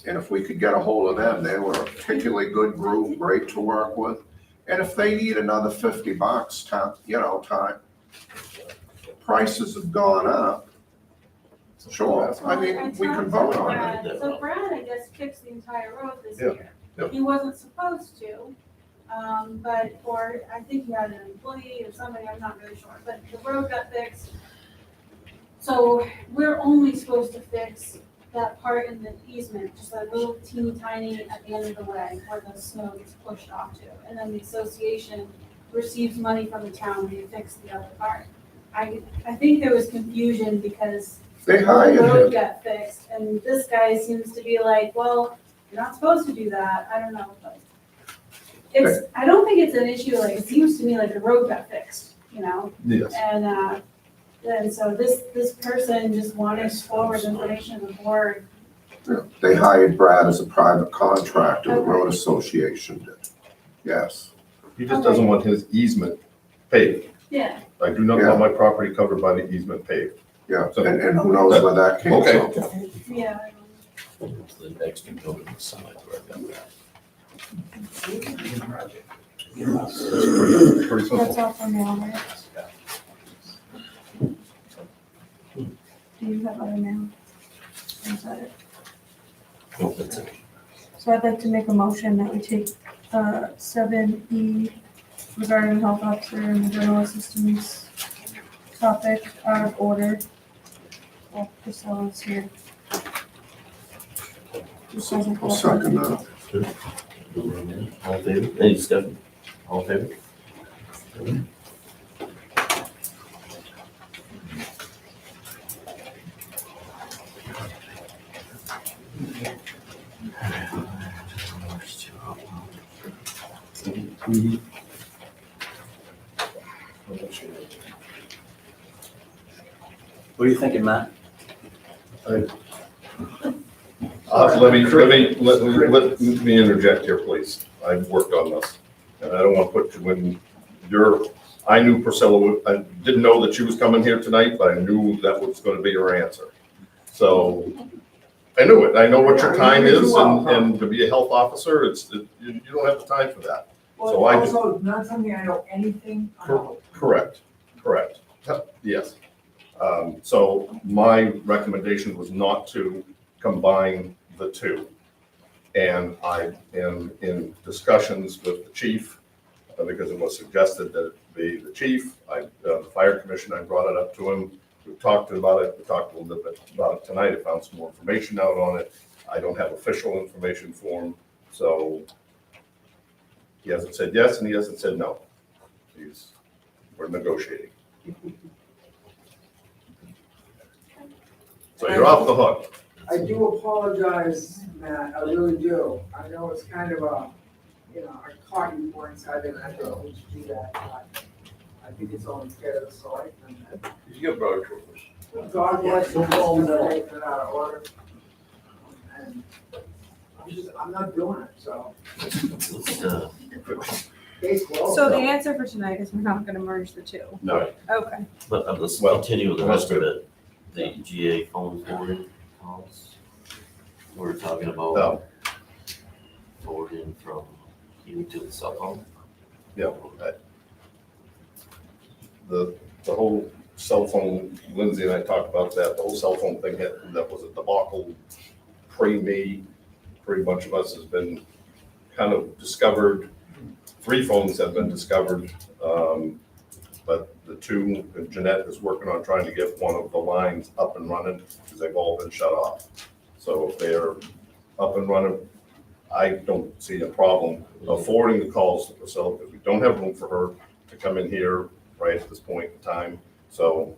and if we could get a hold of them, they were a particularly good group, great to work with. And if they need another $50, time, prices have gone up. Sure, I mean, we can vote on it. So Brad, I guess, fixed the entire road this Yeah, year. yeah. He wasn't supposed to, or I think he had an employee or somebody, I'm not really sure, but the road got fixed. So we're only supposed to fix that part in the easement, just a little teeny tiny at the end of the way where the snow gets pushed off to. And then the association receives money from the town to fix the other part. I think there was confusion because They the hired road him. got fixed, and this guy seems to be like, well, you're not supposed to do that, I don't know, but I don't think it's an issue, like, it seems to me like the road got fixed, Yes. And so this person just wanted forward information to the board. They hired Brad as a private contractor, the road association did. Yes. He just doesn't want his easement paved. Yeah. I do not want my property covered by the easement paved. Yeah, and who knows where that came Okay. from. Yeah. It's the next one over the side where I got that. Pretty simple. That's all for mail, right? Do you have other mail? Is that it? Oh, that's it. So I'd like to make a motion that we take 7E regarding the health officer and the general assistance topic out of order. Well, Priscilla's here. I'll second that. All in favor? Any discussion? All in favor? What are you thinking, Matt? Let me interject here, please. I've worked on this, and I don't want to put you in I knew Priscilla, I didn't know that she was coming here tonight, but I knew that was going to be her answer. So I knew it. I know what your time is, and to be a health officer, you don't have the time for that. So Well, also, not something I know anything about. Correct. Yes. So my recommendation was not to combine the two. And I am in discussions with the chief, because it was suggested that it be the chief. The fire commission, I brought it up to him. We talked about it. We talked a little bit about it tonight. I found some more information out on it. I don't have official information for him. So he hasn't said yes and he hasn't said no. We're negotiating. So you're off the hook. I do apologize, Matt, I really do. I know it's kind of I caught you more inside and I don't need to do that, but I think it's only fair to the selectmen that You got broad shoulders. God bless the homes that take it out of order. And I'm not doing it, so. Case closed. So the answer for tonight is we're not gonna merge the two. No. Okay. But let's Well, continue with the that's rest of good. it. The GA phone forwarding calls. We're talking about No. forwarding from you to the cell phone. Yeah. The whole cell phone, Lindsay and I talked about that, the whole cell phone thing, that was a debacle pre-me. Pretty much of us has been kind of discovered, 3 phones have been discovered. But the 2, Jeanette is working on trying to get one of the lines up and running because they've all been shut off. So if they're up and running, I don't see a problem of forwarding the calls to Priscilla because we don't have room for her to come in here right at this point in time. So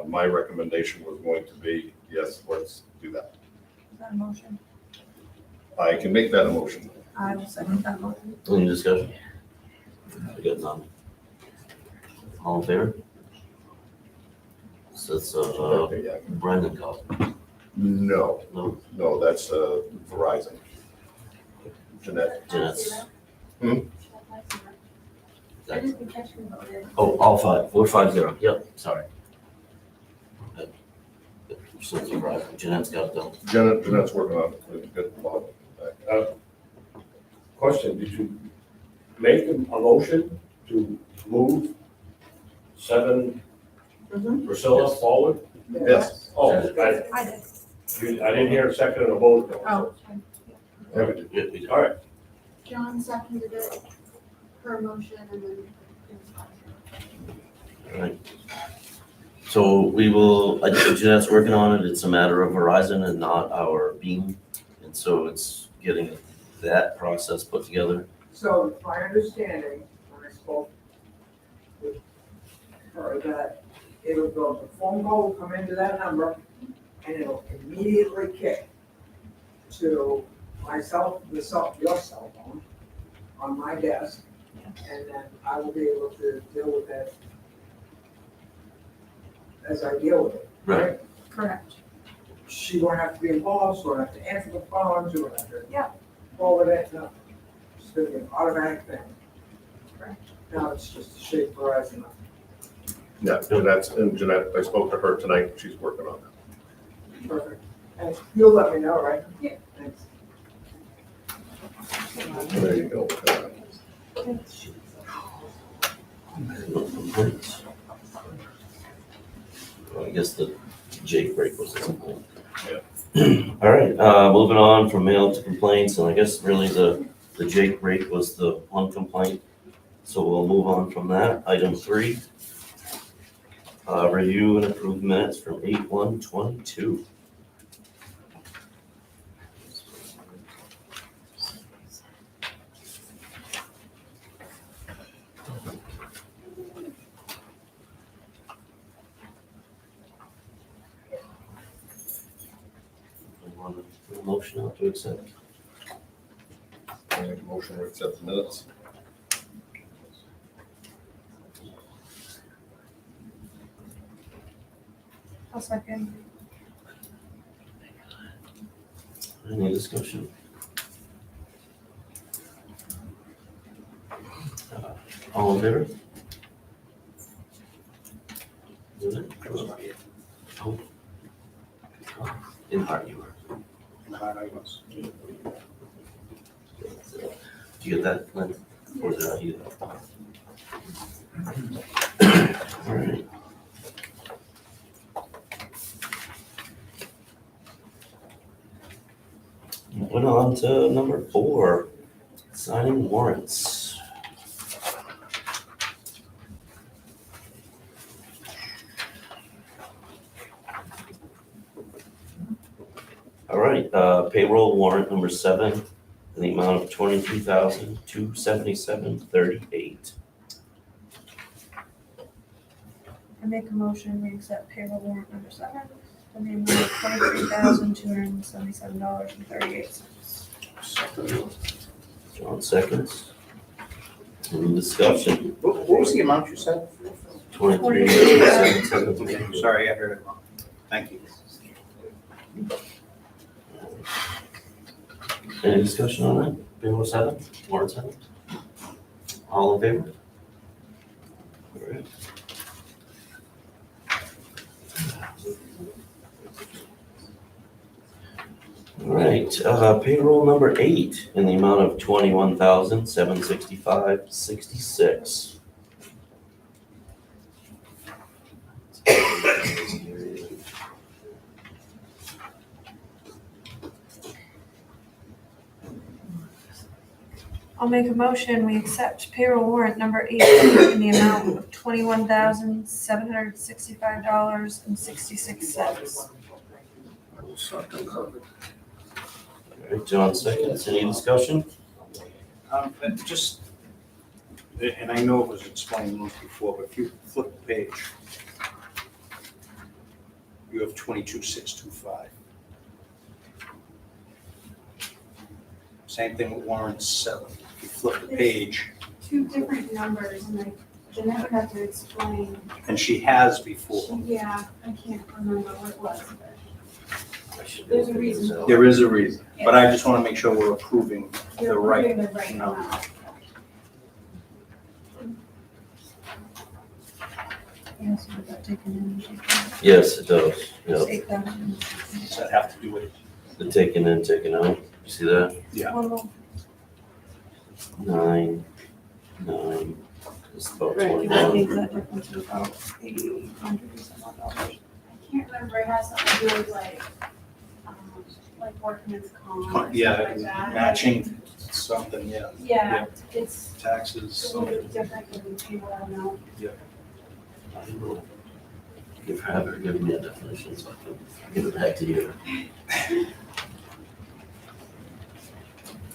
my recommendation was going to be, yes, let's do that. that a motion? I can make that a motion. I will second that motion. Any discussion? I got none. All in favor? So it's, Okay, yeah. Brendan called. No, No, no, that's Verizon. Jeanette. Jeanette's. I didn't catch who voted. Oh, all five, 450, yep, sorry. So it's Verizon. Jeanette's got it done. Jeanette's working on it. Good. Bob. Question, did you make a motion to move 7 Priscilla Yes. forward? Yes. Oh, I did. I didn't hear a second and a vote. though. Oh. Yeah, we did. All right, John seconded it, her motion, and then it was All right. So we will, Jeanette's working on it. It's a matter of Verizon and not our Beam. And so it's getting that process put together. So my understanding, when I spoke with her, that it'll go, the phone call will come into that number and it'll immediately kick to myself, your cell phone on my desk. And then I will be able to deal with it as I deal with it. Right. Correct. She won't have to be involved, she won't have to answer the phone, she won't have to. Yeah. Forward it, no. It's gonna be an automatic thing. Correct. Now it's just a shape Verizon. Yeah, Jeanette, I spoke to her tonight. She's working on that. Perfect. And you'll let me know, right? Yeah. Thanks. There you go. Well, I guess the Jake break was at some point. Yeah. All right, moving on from mail to complaints, and I guess really the Jake break was the one complaint. So we'll move on from that. Item 3, review and approve minutes from 8/1/22. Motion out to accept. I make a motion to accept the minutes. I'll second. Any discussion? All in favor? Is it? Oh. In heart you were. Did you get that, Lynn? Or is it not you? All right. Moving on to number 4, signing warrants. All right, payroll warrant number 7 in the amount of $23,277.38. I make a motion, we accept payroll warrant number 7 in the amount of $23,277.38. John seconds. Any discussion? What was the amount you said? 23,277. Sorry, I heard it wrong. Thank you. Any discussion on that? Payroll 7, warrant 7? All in favor? All right. All right, payroll number 8 in the amount of $21,765.66. I'll make a motion, we accept payroll warrant number 8 in the amount of $21,765.66. All right, John seconds. Any discussion? Just, and I know it was explained once before, but if you flip the page, you have 22,625. Same thing with warrants 7. If you flip the page, Two different numbers, and Jeanette would have to explain. and she has before. Yeah, I can't remember what it was, but I should There's a figure this reason. out. There is a reason, but I just want to make sure we're approving the you're right. putting the right No. amount. Yes, we got taken in. Yes, it does. Yep. 8,000. Does that have to do with? The taken in, taken out. You see that? Yeah. One more. 9. It's about Right, that 21. makes that difference of about 800 or some odd dollars. I can't remember, it has something to do with like workman's comp or something Yeah, like that. matching something, yeah. Yeah, it's Taxes, a little bit different than people don't know. I don't know. Have her give me a definition so I can give it back to you.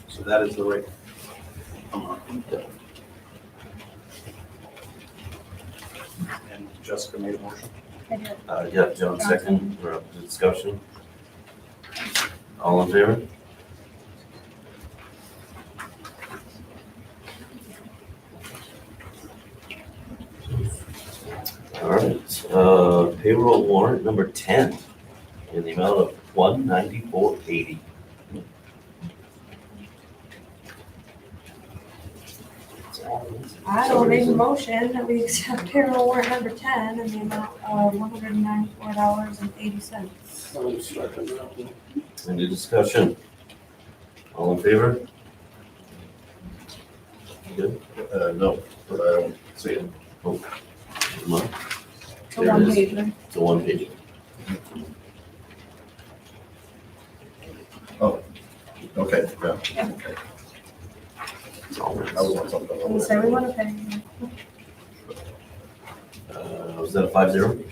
So that is the right amount. And Jessica made a motion. Yeah, John second, we're up to discussion. All in favor? All right, payroll warrant number 10 in the amount of $194.80. I will make a motion that we accept payroll warrant number 10 in the amount of $194.80. Any discussion? All in favor? Good. No, but I don't see it. Come on. It's a one pager. It's a one page. Okay, yeah. Okay. It's all I was on something. We say we want to pay. Was that a 5-0?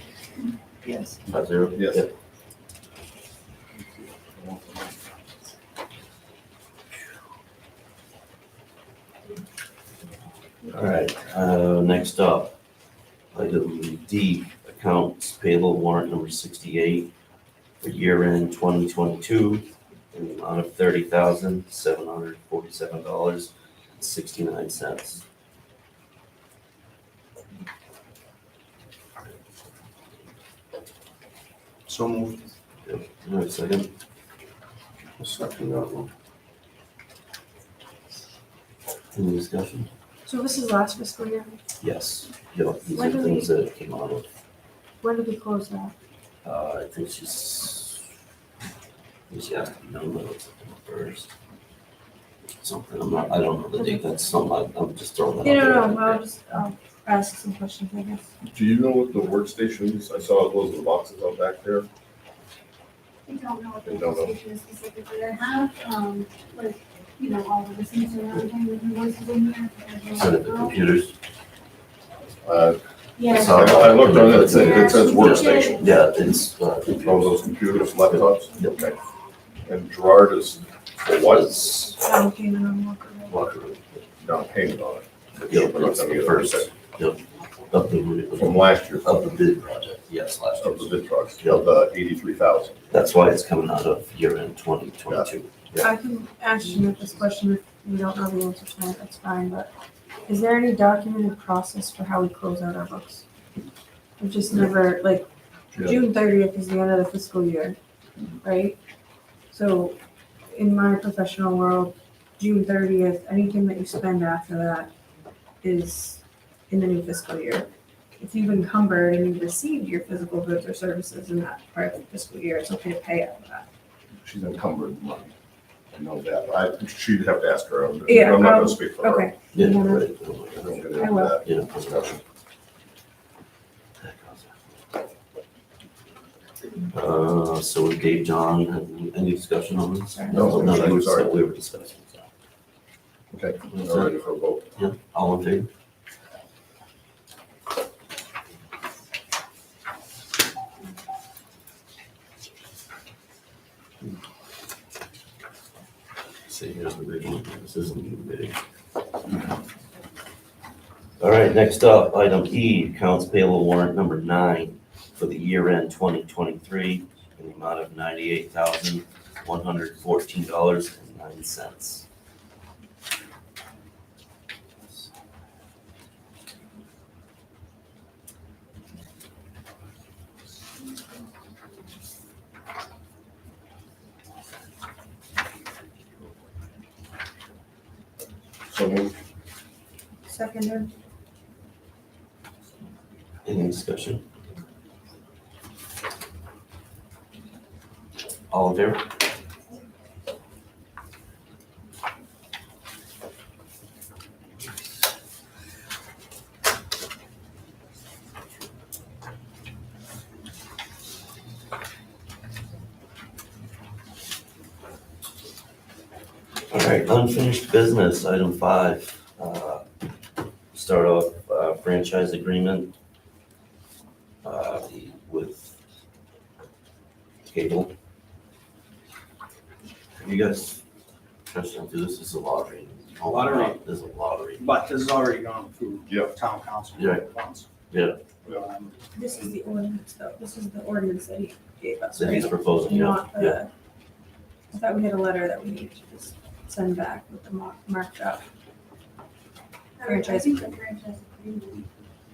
Yes. 5-0? Yes. Yep. All right, next up, item D, accounts payable warrant number 68 for year end 2022 in the amount of $30,747.69. So moved. Yep. All right, second. I'll second that one. Any discussion? So this is last fiscal year. Yes. Yep, these When are do things that came out of, When did we close that? I think she has to be done by September 1st. Something, I don't know the date, that's something, I'm just throwing that out Yeah, there. no, I'll just ask some questions, I guess. Do you know what the workstations, I saw those in the boxes out back there? I don't know what the You don't know? station is specifically. I have, like, all the receipts and everything, the invoices in here. Set up the computers. Yeah. So- I looked on it, it says workstation. Yeah, it's, Oh, those computers, laptops? Yep. Okay. And Gerard is, for what? was Down payment on Walker Road. Walker Road. Down payment on it. Yep, it's the first, yep, of From last year, the bid project, yes, last year. of the bid trucks, of the 83,000. That's why it's coming out of year end 2022. I can ask you this question if you don't know the answer to that, that's fine, but is there any documented process for how we close out our books? We just never, like, Yeah. June 30th is the end of the fiscal year, right? So in my professional world, June 30th, anything that you spend after that is in the new fiscal year. If you've encumbered and you've received your physical goods or services in that part of the fiscal year, it's okay to pay out of that. She's encumbered money. I know that. She'd have to ask her. I'm Yeah, not gonna speak for her. Okay. Yeah, Mhm. right. I don't get I into will. that Yeah. discussion. So we gave John, any discussion on this? No, that was sorry. what we were discussing. So. Okay, all ready for a vote? Yeah, all in favor? See, here's the big one. This isn't even big. All right, next up, item E, accounts payable warrant number 9 for the year end 2023 in the amount of $98,114.09. So moved. Seconded. Any discussion? All in favor? All right, unfinished business, item 5. Start off franchise agreement with cable. Have you guys touched on this? This is a lottery. Lottery. This is a lottery. But this has already gone through Yeah. town council Yeah. once. Yeah. This is the ordinance, though. This is the ordinance that he gave us, That he's right? proposing, yeah. Not Yeah. the, I thought we had a letter that we needed to just send back with the marked up. I think the franchise agreement,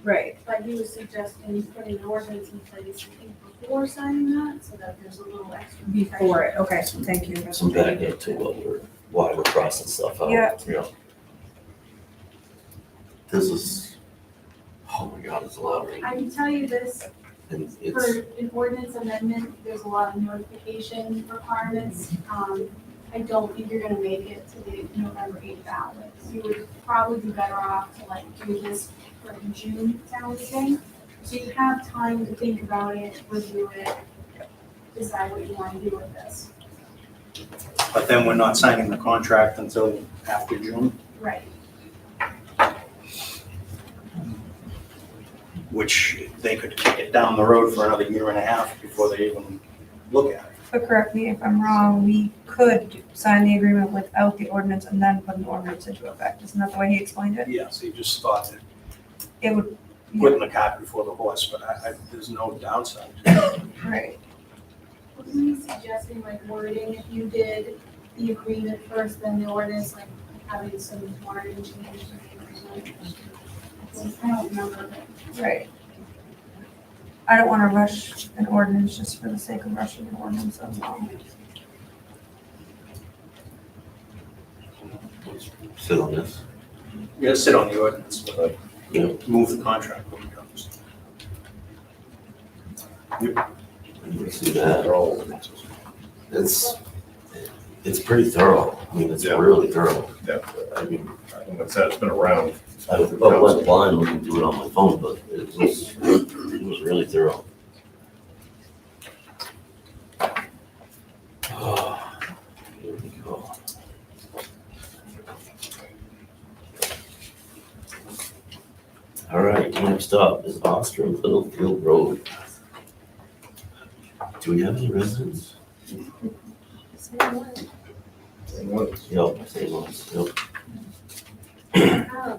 Right. but he was suggesting putting an ordinance in place, I think, before signing that, so that there's a little extra. Before it, okay, thank you. Some background to why we're crossing stuff out. Yeah. This is, oh my God, it's a lottery. I can tell you this, And for it's, an ordinance amendment, there's a lot of notification requirements. I don't think you're gonna make it to the November 8th ballot. You would probably be better off to like do this for the June town meeting. So you have time to think about it, review it, decide what you wanna do with this. But then we're not signing the contract until after June, Right. which they could kick it down the road for another year and a half before they even look at it. But correct me if I'm wrong, we could sign the agreement without the ordinance and then put an ordinance into effect. Isn't that the way he explained it? Yes, he just thought that It would, putting the cart before the horse, but there's no downside to it. right. Wasn't he suggesting like wording, if you did the agreement first, then the ordinance, like having some wording changes or something? I don't remember, but Right. I don't want to rush an ordinance just for the sake of rushing an ordinance, that's all. sit on this. You gotta sit on the ordinance, but Yeah. move the contract when it comes. You see that. It's pretty thorough. I mean, it's Yeah. really thorough. Yeah. I mean, Like I said, it's been around. I went blind looking through it on my phone, but it was really thorough. Oh, here we go. All right, next up is Ostrom Littlefield Road. Do we have any residents? Yep, same ones, yep.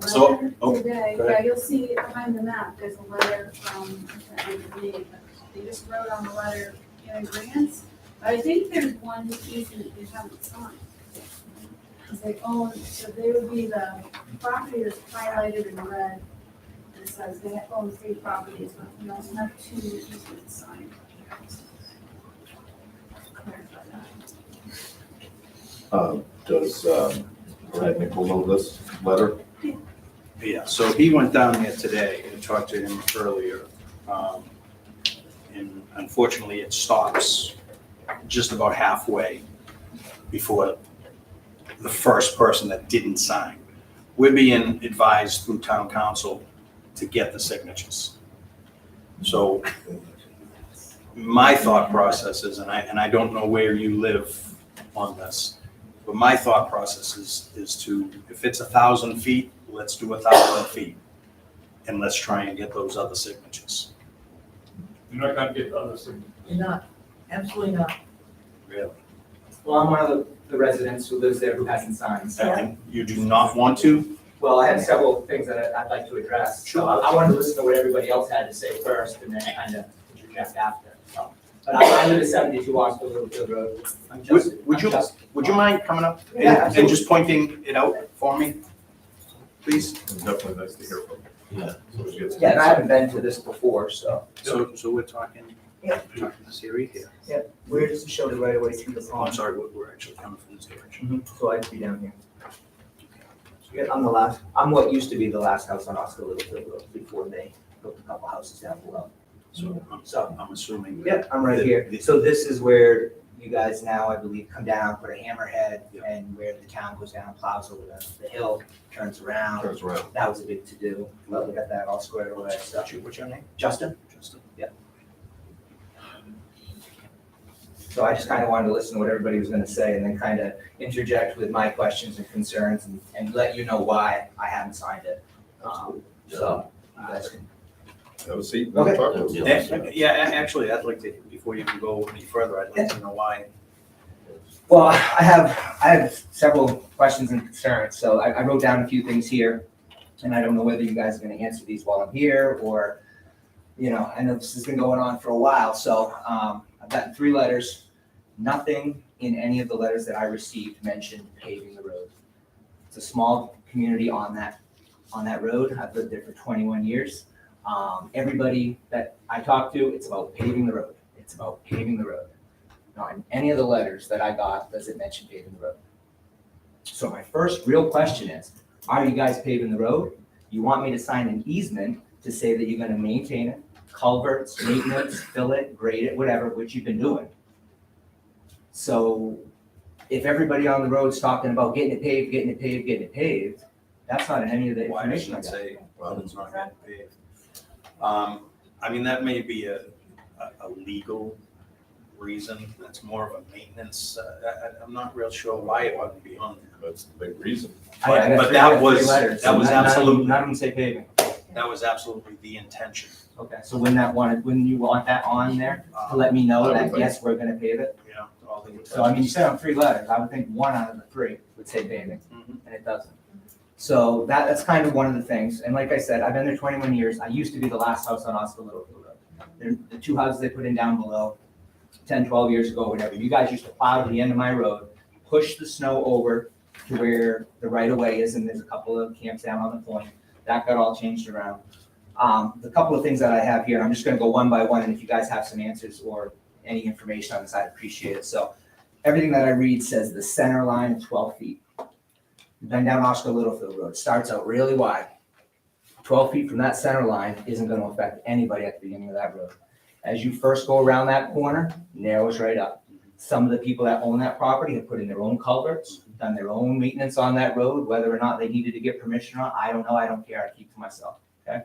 So- Today, go ahead. yeah, you'll see behind the map, there's a letter from, I can't remember the name, but they just wrote on the letter in agreement. I think there's one easement they haven't signed. Because they own, so they would be the property that's highlighted in red. And it says they own 3 properties, but we also have 2 easements signed. Clarify that. Does Brad Nichol know this letter? Yeah, so he went down there today and talked to him earlier. And unfortunately, it stops just about halfway before the first person that didn't sign. We're being advised through town council to get the signatures. So my thought process is, and I don't know where you live on this, but my thought process is to, if it's 1,000 feet, let's do 1,000 feet. And let's try and get those other signatures. You're not gonna get the other signatures. You're not, absolutely not. Really? Well, I'm one of the residents who lives there who hasn't signed. And you do not want to? Well, I have several things that I'd like to address. So I wanted to listen to what everybody else had to say first and then kind of interject after. So, but I live at 72 Oxford Littlefield Road. Would you mind coming up Yeah, and just pointing it out for me, please? It's definitely nice to hear from you. Yeah. So we get- Yeah, and I haven't been to this before, so. So we're talking, Yeah. talking this area here. Yeah, we're just showed it right away through the Oh, I'm pond. sorry, we're actually coming from this direction. So I'd be down here. So Yeah, I'm what used to be the last house on Oscar Littlefield Road before they built a couple houses down below. So I'm assuming. that- Yep, I'm right here. So this is where you guys now, I believe, come down, put a hammerhead, and where the town goes down, plows over the hill, turns around. Turns around. That was a big to-do. Well, we got that all squared away, so. What's your name? Justin? Justin. So I just kind of wanted to listen to what everybody was gonna say and then kind of interject with my questions and concerns and let you know why I haven't signed it. So you guys can. Have a seat. Okay. Talk to us. Yeah, actually, I'd like to, before you even go any further, I'd like to know why. Well, I have several questions and concerns, so I wrote down a few things here. And I don't know whether you guys are gonna answer these while I'm here, or, you know, I know this has been going on for a while, so, I've gotten 3 letters. Nothing in any of the letters that I received mentioned paving the road. It's a small community on that road. I've lived there for 21 years. Everybody that I talk to, it's about paving the road. It's about paving the road. Not in any of the letters that I got does it mention paving the road. So my first real question is, are you guys paving the road? You want me to sign an easement to say that you're gonna maintain it, culverts, maintenance, fill it, grade it, whatever, which you've been doing. So if everybody on the road's talking about getting it paved, getting it paved, getting it paved, that's not in any of the Why does information I it got. say, well, it's not getting paved? I mean, that may be a legal reason, that's more of a maintenance, I'm not real sure why it wouldn't be on there. That's the big reason. I got But three- that I got three was- letters, that was none of them- absolutely- None of them say paving. That was absolutely the intention. Okay, so wouldn't you want that on there to let me know I would that, think- yes, we're gonna pave it? Yeah, all the. So I mean, you said on 3 letters, I would think 1 out of the 3 would say paving, Mhm. and it doesn't. So that's kind of one of the things, and like I said, I've been there 21 years, I used to be the last house on Oscar Littlefield Road. The 2 houses they put in down below, 10, 12 years ago, whatever, you guys used to plow to the end of my road, push the snow over to where the right of way is, and there's a couple of camps down on the point, that got all changed around. The couple of things that I have here, I'm just gonna go one by one, and if you guys have some answers or any information on this, I'd appreciate it. So everything that I read says the center line is 12 feet. Then down Oscar Littlefield Road, starts out really wide. 12 feet from that center line isn't gonna affect anybody at the beginning of that road. As you first go around that corner, narrows right up. Some of the people that own that property have put in their own culverts, done their own maintenance on that road, whether or not they needed to get permission on, I don't know, I don't care, I keep to myself, okay?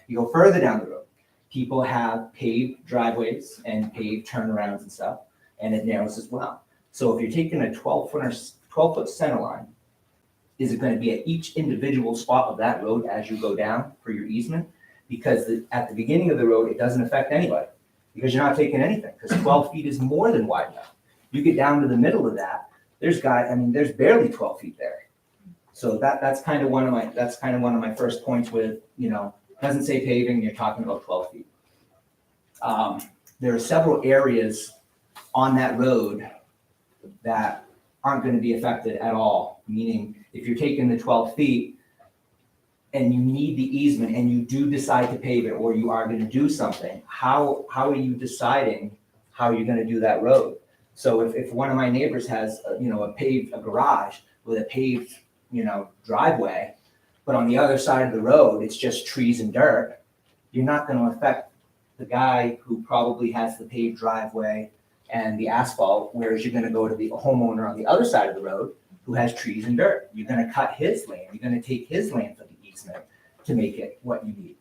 You go further down the road, people have paved driveways and paved turnarounds and stuff, and it narrows as well. So if you're taking a 12-foot center line, is it gonna be at each individual spot of that road as you go down for your easement? Because at the beginning of the road, it doesn't affect anybody, because you're not taking anything, because 12 feet is more than wide enough. You get down to the middle of that, there's barely 12 feet there. So that's kind of one of my first points with, you know, doesn't say paving, you're talking about 12 feet. There are several areas on that road that aren't gonna be affected at all, meaning if you're taking the 12 feet and you need the easement and you do decide to pave it, or you are gonna do something, how are you deciding how you're gonna do that road? So if one of my neighbors has, a garage with a paved, driveway, but on the other side of the road, it's just trees and dirt, you're not gonna affect the guy who probably has the paved driveway and the asphalt, whereas you're gonna go to the homeowner on the other side of the road who has trees and dirt. You're gonna cut his land, you're gonna take his land for the easement to make it what you need.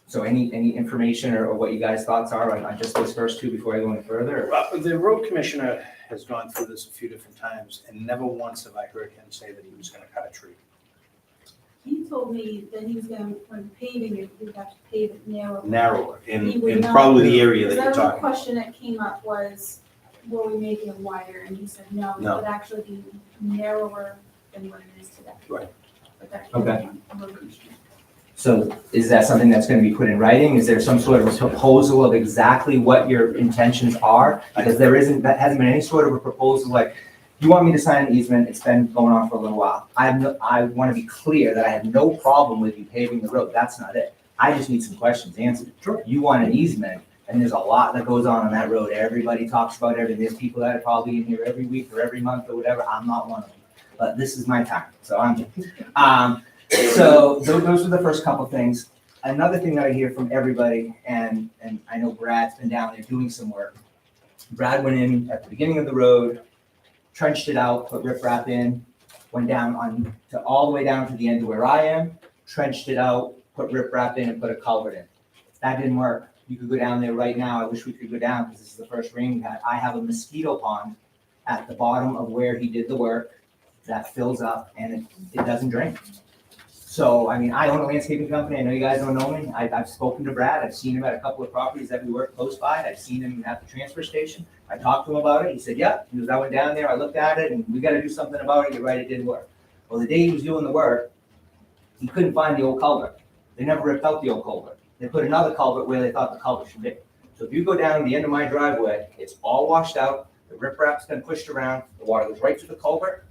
So any information or what you guys' thoughts are on just those first 2 before I go any further? Well, the road commissioner has gone through this a few different times, and never once have I heard him say that he was gonna cut a tree. He told me that he was gonna, when paving it, we'd have to pave it narrow. Narrower, in He would not- probably the area that Because you're that was a talking. question that came up was, were we making it wider? And he said, no, it No. would actually be narrower than what it is today. Right. But that came Okay. from a road commissioner. So is that something that's gonna be put in writing? Is there some sort of a proposal of exactly what your intentions are? Because that hasn't been any sort of a proposal, like, you want me to sign an easement, it's been going on for a little while. I wanna be clear that I have no problem with you paving the road, that's not it. I just need some questions answered. Sure. You want an easement, and there's a lot that goes on that road, everybody talks about everything, there's people that are probably in here every week or every month or whatever, I'm not one of them. but this is my time, so so those are the first couple things. Another thing that I hear from everybody, and I know Brad's been down there doing some work. Brad went in at the beginning of the road, trenched it out, put riprap in, went down to all the way down to the end of where I am, trenched it out, put riprap in and put a culvert in. That didn't work. You could go down there right now. I wish we could go down because this is the first rain we had. I have a mosquito pond at the bottom of where he did the work that fills up and it doesn't drain. So, I mean, I own a landscaping company. I know you guys don't know me. I've spoken to Brad. I've seen him at a couple of properties that we work close by. I've seen him at the transfer station. I talked to him about it. He said, yeah. He goes, I went down there, I looked at it, and we got to do something about it. You're right, it didn't work. Well, the day he was doing the work, he couldn't find the old culvert. They never ripped out the old culvert. They put another culvert where they thought the culvert should be. So if you go down the end of my driveway, it's all washed out. The riprap's been pushed around. The water goes right to the culvert,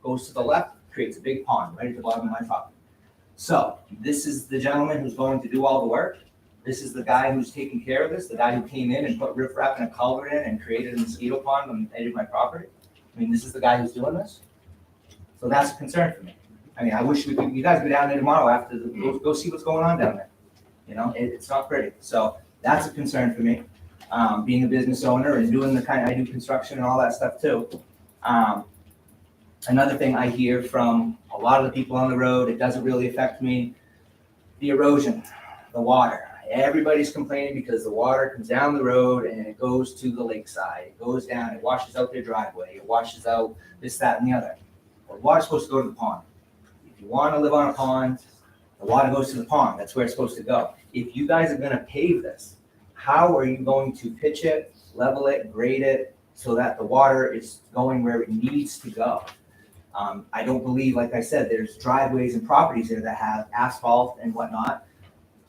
goes to the left, creates a big pond right at the bottom of my property. So this is the gentleman who's going to do all the work. This is the guy who's taking care of this, the guy who came in and put riprap and a culvert in and created a mosquito pond on the edge of my property. I mean, this is the guy who's doing this. So that's a concern for me. I mean, I wish you guys go down there tomorrow after go see what's going on down there. You know, it's not pretty. So that's a concern for me. Being a business owner and doing the kind, I do construction and all that stuff too. Another thing I hear from a lot of the people on the road, it doesn't really affect me, the erosion, the water. Everybody's complaining because the water comes down the road and it goes to the lakeside. It goes down, it washes out their driveway, it washes out this, that, and the other. Well, the water's supposed to go to the pond. If you want to live on a pond, the water goes to the pond. That's where it's supposed to go. If you guys are going to pave this, how are you going to pitch it, level it, grade it, so that the water is going where it needs to go? I don't believe, like I said, there's driveways and properties there that have asphalt and whatnot.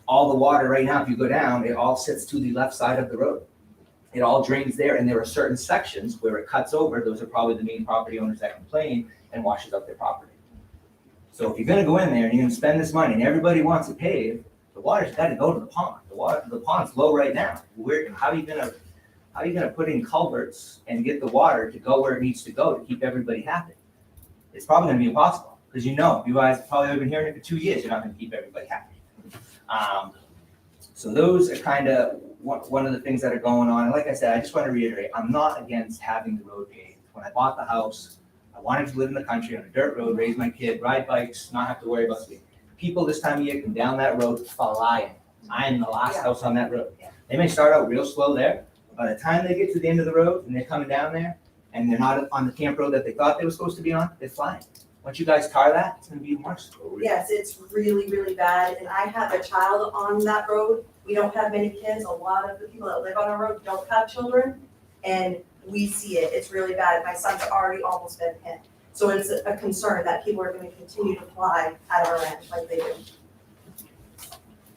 All the water right now, if you go down, it all sits to the left side of the road. It all drains there, and there are certain sections where it cuts over. Those are probably the main property owners that complain and washes out their property. So if you're gonna go in there and you're gonna spend this money and everybody wants it paved, the water's gotta go to the pond. The pond's low right now. How are you gonna put in culverts and get the water to go where it needs to go to keep everybody happy? It's probably gonna be impossible, because you guys probably have been hearing it for 2 years, you're not gonna keep everybody happy. So those are kind of one of the things that are going on. And like I said, I just want to reiterate, I'm not against having the road paved. When I bought the house, I wanted to live in the country on a dirt road, raise my kid, ride bikes, not have to worry about speed. People this time of year come down that road flying. I am the last house on that road. They may start out real slow there, but by the time they get to the end of the road and they're coming down there and they're not on the camp road that they thought they were supposed to be on, they're flying. Once you guys tar that, it's gonna be worse. Yes, it's really, really bad, and I have a child on that road. We don't have many kids. A lot of the people that live on our road don't have children, and we see it. It's really bad. My son's already almost been hit. So it's a concern that people are gonna continue to fly at our end like they do.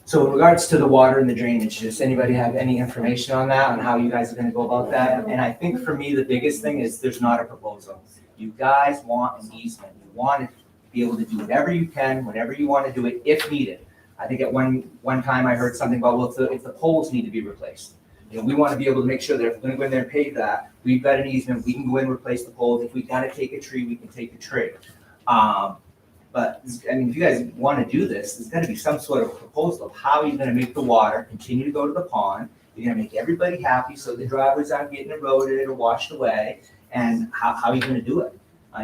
So in regards to the water and the drainage, does anybody have any information on that, on how you guys are gonna go about that? And I think for me, the biggest thing is there's not a proposal. You guys want an easement. You want to be able to do whatever you can, whenever you want to do it, if needed. I think at one time I heard something about, well, if the poles need to be replaced. We want to be able to make sure that if we're going to go in there and pave that, we've got an easement, we can go in and replace the poles. If we've got to take a tree, we can take a tree. But I mean, if you guys want to do this, there's got to be some sort of proposal of how you're going to make the water continue to go to the pond. You're going to make everybody happy so the driveways aren't getting eroded or washed away. And how are you gonna do it?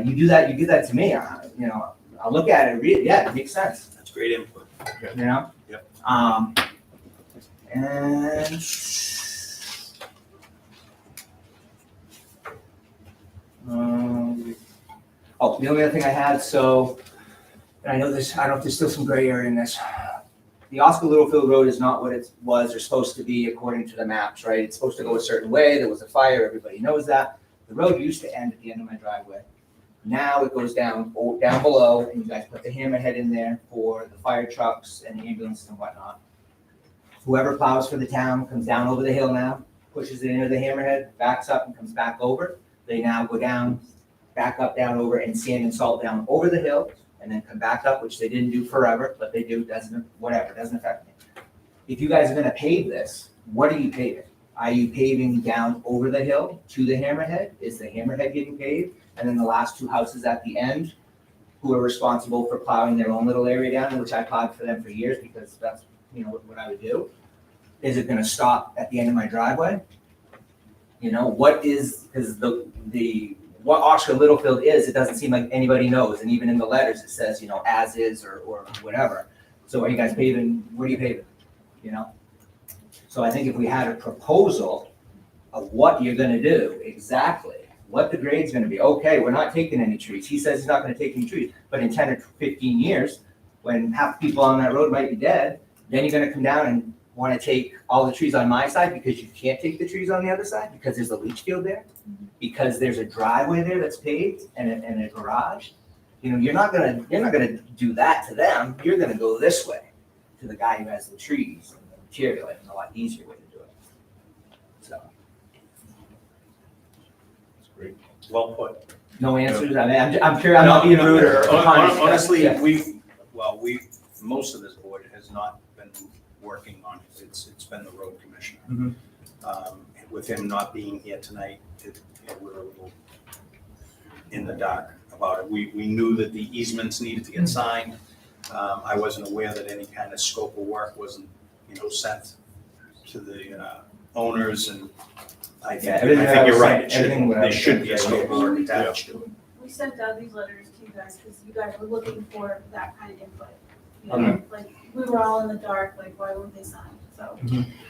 You do that, you give that to me, I'll look at it, read it, yeah, it makes sense, That's great input. you know? Yep. And the only other thing I had, so, and I know this, I don't know if there's still some gray area in this. The Oscar Littlefield Road is not what it was or supposed to be according to the maps, right? It's supposed to go a certain way, there was a fire, everybody knows that. The road used to end at the end of my driveway. Now it goes down below, and you guys put the hammerhead in there for the fire trucks and the ambulances and whatnot. Whoever plows for the town comes down over the hill now, pushes it into the hammerhead, backs up and comes back over. They now go down, back up, down over, and sand and salt down over the hill, and then come back up, which they didn't do forever, but they do, doesn't affect me. If you guys are gonna pave this, what are you paving? Are you paving down over the hill to the hammerhead? Is the hammerhead getting paved? And then the last two houses at the end who are responsible for plowing their own little area down, which I plowed for them for years because that's, what I would do. Is it gonna stop at the end of my driveway? What is, because what Oscar Littlefield is, it doesn't seem like anybody knows, and even in the letters, it says, as is or whatever. So are you guys paving, what are you paving, So I think if we had a proposal of what you're gonna do exactly, what the grade's gonna be, okay, we're not taking any trees, he says he's not gonna take any trees, but in 10 or 15 years, when half the people on that road might be dead, then you're gonna come down and wanna take all the trees on my side because you can't take the trees on the other side, because there's a leach field there, because there's a driveway there that's paved and a garage. You're not gonna do that to them, you're gonna go this way to the guy who has the trees and the material, and a lot easier way to do it. So, That's great. Well put. no answers, I mean, I'm sure I'm not being rude or. Honestly, Yeah. most of this board has not been working on it. It's been the road commissioner. Mhm. With him not being here tonight, we're a little in the dark about it. We knew that the easements needed to get signed. I wasn't aware that any kind of scope of work wasn't, sent to the owners, and I think you're right. There should be a scope of work attached to it. We sent out these letters to you guys because you guys were looking for that kind of input. Like, we were all in the dark, like, why won't they sign? So.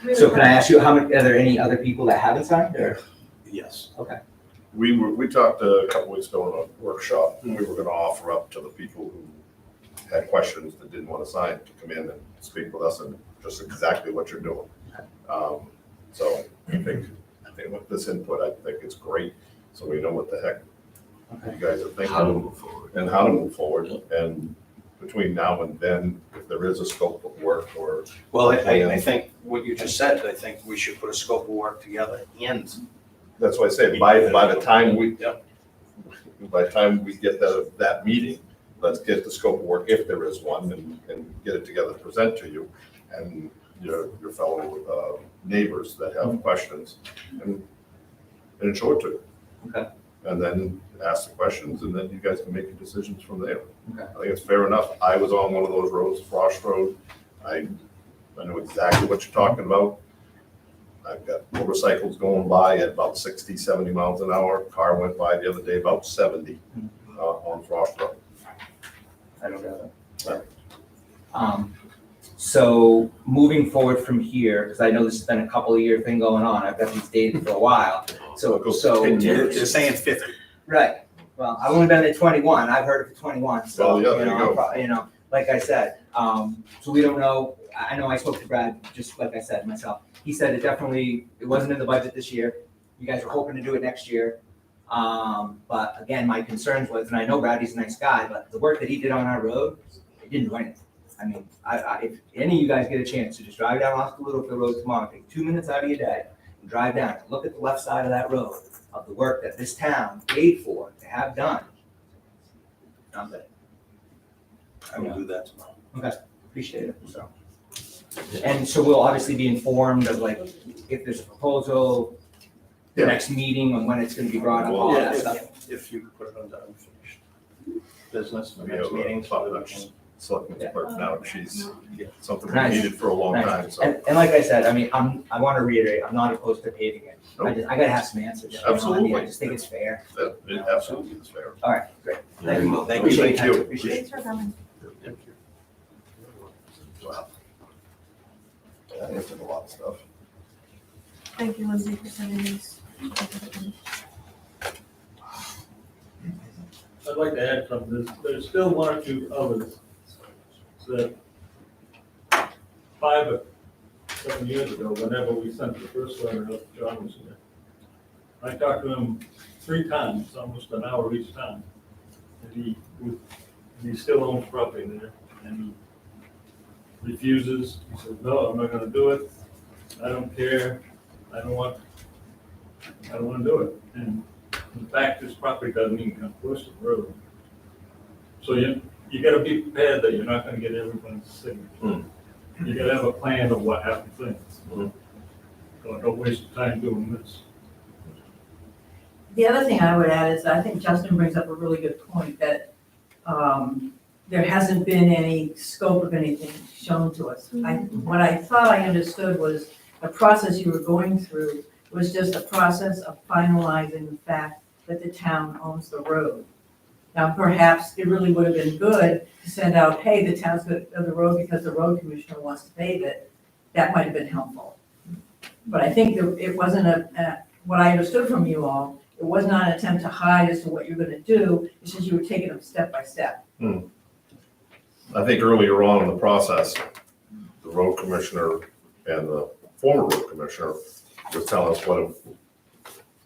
really So can I ask you, are there any other people that haven't signed, or? Yes. Okay. We talked a couple weeks ago in a workshop, and we were gonna offer up to the people who had questions that didn't want to sign to come in and speak with us and just exactly what you're doing. So I think with this input, I think it's great, so we know what the heck you guys are thinking. How to move forward. And how to move forward, and between now and then, if there is a scope of work or. Well, I think what you just said, I think we should put a scope of work together, and That's why I say, by the time we get that meeting, let's get the scope of work, if there is one, and get it together, present to you, and your fellow neighbors that have questions, and show it to you. Okay. And then ask the questions, and then you guys can make your decisions from there. Okay. I think it's fair enough. I was on one of those roads, Frost Road. I know exactly what you're talking about. I've got motorcycles going by at about 60, 70 miles an hour. Car went by the other day about 70 on Frost Road. I don't know that. So moving forward from here, because I know this has been a couple of year thing going on, I've got these dated for a while, so. they're saying 50. Right, well, I've only been at 21, I've heard it for 21, so, Well, yeah, there you go. Like I said, so we don't know, I know I spoke to Brad, just like I said myself, he said it wasn't in the budget this year, you guys were hoping to do it next year. But again, my concerns was, and I know Brad, he's a nice guy, but the work that he did on our road, it didn't do anything. I mean, if any of you guys get a chance to just drive down Oscar Littlefield Road tomorrow, take 2 minutes out of your day, and drive down, and look at the left side of that road, of the work that this town paid for to have done. Nothing. I will do that tomorrow. Okay, appreciate it, so. And so we'll obviously be informed of like, if there's a proposal, the next meeting, on when it's gonna be brought up, all that stuff. If you could put it under unfinished business, the We next have meeting. Selectmen's clerk now, and she's something we Nice. needed for a long Nice. time, so. And like I said, I mean, I wanna reiterate, I'm not opposed to paving it. I gotta have some answers. you know what I mean? Absolutely. I just think it's fair. It absolutely is fair. All right, great. Thank you. Thank Appreciate you. your time. Thank you. Appreciate it. Thanks for coming. Thank you. Wow. I answered a lot of stuff. Thank you, Lindsay, for sending these. I'd like to add something. There's still one or two others that 5 or 7 years ago, whenever we sent the first letter up, John was here. I talked to him 3 times, almost an hour each time. And he still owns property there, and he refuses. He says, no, I'm not gonna do it. I don't care. I don't want to do it. And in fact, this property doesn't even come close to the road. So you gotta be prepared that you're not gonna get everyone's signature. You gotta have a plan of what happens next. So don't waste your time doing this. The other thing I would add is I think Justin brings up a really good point, that there hasn't been any scope of anything shown to us. What I thought I understood was the process you were going through was just a process of finalizing the fact that the town owns the road. Now, perhaps it really would have been good to send out, hey, the town's gonna own the road because the road commissioner wants to pave it. That might have been helpful. But I think that it wasn't what I understood from you all, it was not an attempt to hide as to what you're gonna do, it's just you were taking them step by step. I think earlier on in the process, the road commissioner and the former road commissioner was telling us what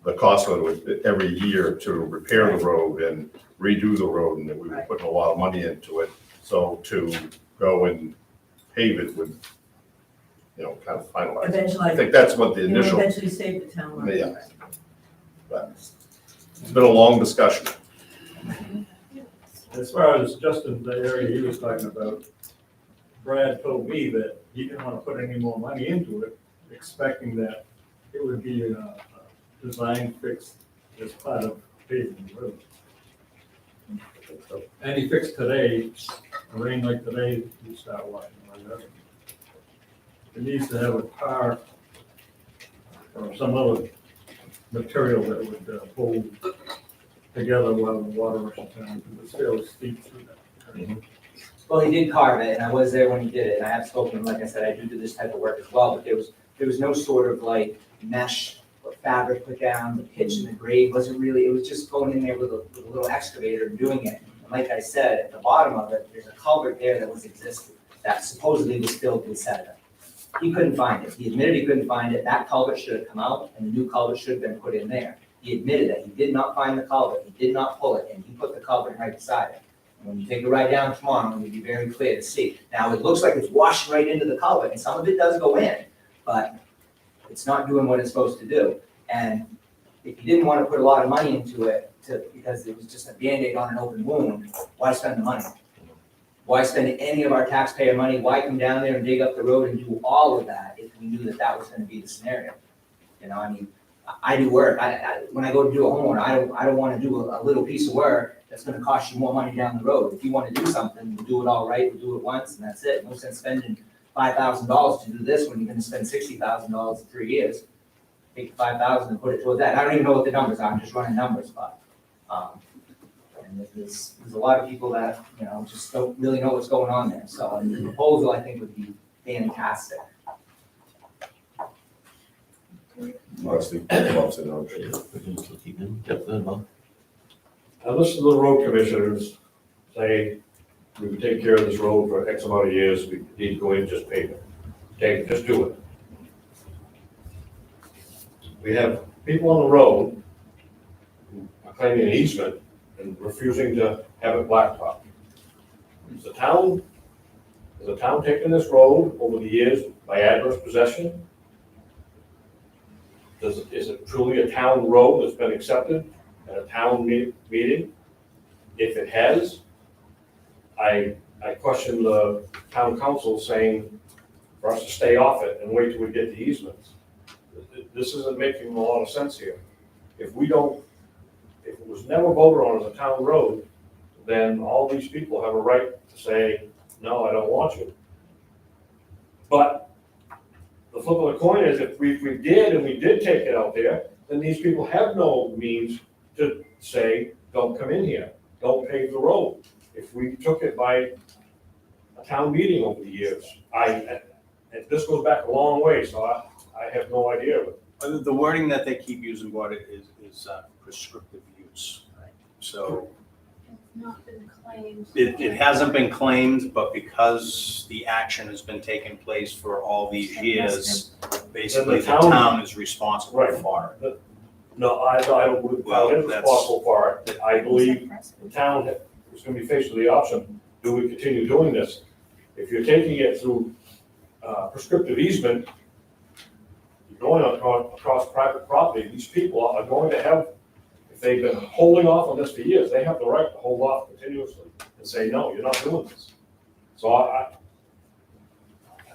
the cost of it was every year to repair the road and redo the road, and that we were putting a lot of money into it. So to go and pave it would, kind of finalize it. Eventually. I think that's what the It will initial, eventually save the town money. yeah. But it's been a long discussion. As far as Justin, the area he was talking about, Brad told me that he didn't want to put any more money into it, expecting that it would be a design fix as part of paving the road. Any fix today, a rain like today, you start washing like that. It needs to have a tar or some other material that would hold together while the water rushes down, because it's fairly steep through that. Well, he did carve it, and I was there when he did it, and I have spoken, like I said, I do this type of work as well, but there was no sort of like mesh or fabric put down, the pitch and the grade wasn't really, it was just going in there with a little excavator and doing it. And like I said, at the bottom of it, there's a culvert there that was existing, that supposedly was filled with sediment. He couldn't find it, he admitted he couldn't find it, that culvert should have come out, and the new culvert should have been put in there. He admitted that he did not find the culvert, he did not pull it, and he put the culvert right beside it. And when you take a ride down tomorrow, it'll be very clear to see. Now, it looks like it's washing right into the culvert, and some of it does go in, but it's not doing what it's supposed to do. And if you didn't want to put a lot of money into it, because it was just a Band-Aid on an open wound, why spend the money? Why spend any of our taxpayer money? Why come down there and dig up the road and do all of that if we knew that that was going to be the scenario? I do work. When I go to do a homeowner, I don't want to do a little piece of work that's going to cost you more money down the road. If you want to do something, we'll do it all right. We'll do it once, and that's it. No sense spending $5,000 to do this when you're going to spend $60,000 in 3 years. Take the $5,000 and put it toward that. I don't even know what the numbers are. I'm just running numbers, but and there's a lot of people that just don't really know what's going on there. So the proposal, I think, would be fantastic. Honestly, loves it, no. Yep, good, Bob. I listened to the road commissioners say, we would take care of this road for X amount of years, we need to go in and just pave it. Okay, just do it. We have people on the road who are claiming an easement and refusing to have it blacktop. Is the town taking this road over the years by adverse possession? Is it truly a town road that's been accepted at a town meeting? If it has, I question the town council saying for us to stay off it and wait till we get the easements. This isn't making a lot of sense here. If it was never voted on as a town road, then all these people have a right to say, no, I don't want you. But the flip of the coin is if we did take it out there, then these people have no means to say, don't come in here, don't pave the road. If we took it by a town meeting over the years, this goes back a long way, so I have no idea. The wording that they keep using about it is prescriptive use. So It's not been claimed. it hasn't been claimed, but because the action has been taking place for all these years, basically the town is responsible for it. No, I don't believe the town is responsible for it. I believe the town is going to be faced with the option, do we continue doing this? If you're taking it through prescriptive easement, you're going across private property, these people are going to have, if they've been holding off on this for years, they have the right to hold off continuously and say, no, you're not doing this. So I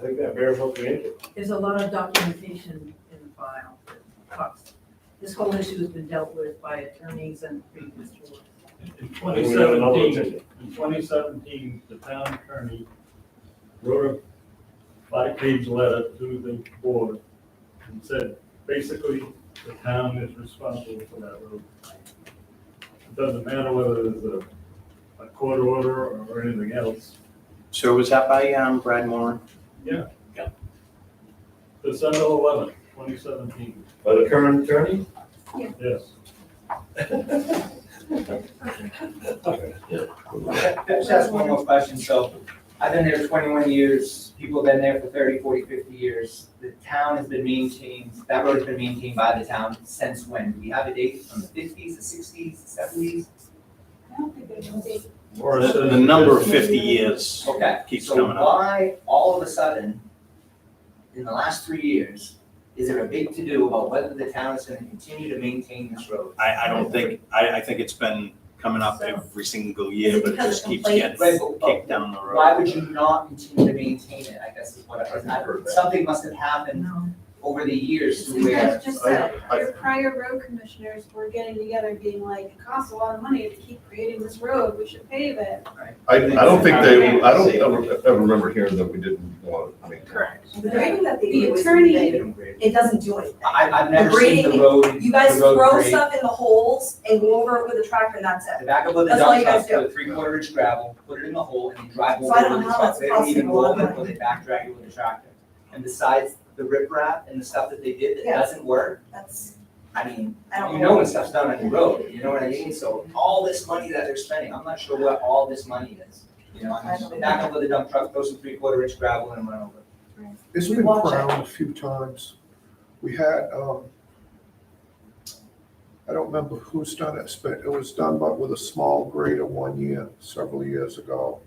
think that bears looking into. There's a lot of documentation in the file that talks. This whole issue has been dealt with by attorneys and previous boards. In We have another 2017, the town attorney wrote a 5-page letter to the board and said, basically, the town is responsible for that road. It doesn't matter whether there's a court order or anything else. So was that by, Brad Moore? Yeah. December 11th, 2017. By the current attorney? Yes. Just ask one more question. So I've been there 21 years. People have been there for 30, 40, 50 years. The town has been maintained, that road has been maintained by the town since when? Do we have a date from the 50s, the 60s, the 70s? I don't think there's a date. Or the number of 50 years Okay. keeps So coming up. why all of a sudden, in the last 3 years, is there a big to-do about whether the town is gonna continue to maintain this road? I don't think, I think it's been coming up every single year, Is it but it because just of keeps complaints? getting kicked down the road. Why would you not continue to maintain it, I guess is what something must have happened over the years to You where. guys just said, your prior road commissioners were getting together being like, it costs a lot of money to keep creating this road, we should pave it. I don't think they, I don't ever remember hearing that we didn't want to maintain. Correct. The grading that they The do is attorney- it doesn't do anything. I've never The seen the grading- road. You guys the road throw grade. stuff in the holes and go over it with a tractor and that's The it. back of the That's all dump you guys truck, put a 3/4 inch gravel, put it in the hole, and then drive So over I it don't with know the how truck. that's They don't even costing a lot go of over it, money. but they back drag it with the tractor. And besides the riprap and the stuff that they did that Yeah. doesn't work, That's, I mean, I don't you know. know when stuff's done on your road, you know what I mean? So all this money that they're spending, I'm not sure what all this money is. You know, I mean, they back up with a dump truck, throw some 3/4 inch gravel and run over it. It's We been watch it. crowned a few times. We had, I don't remember who's done it, but it was done but with a small grader one year, several years ago.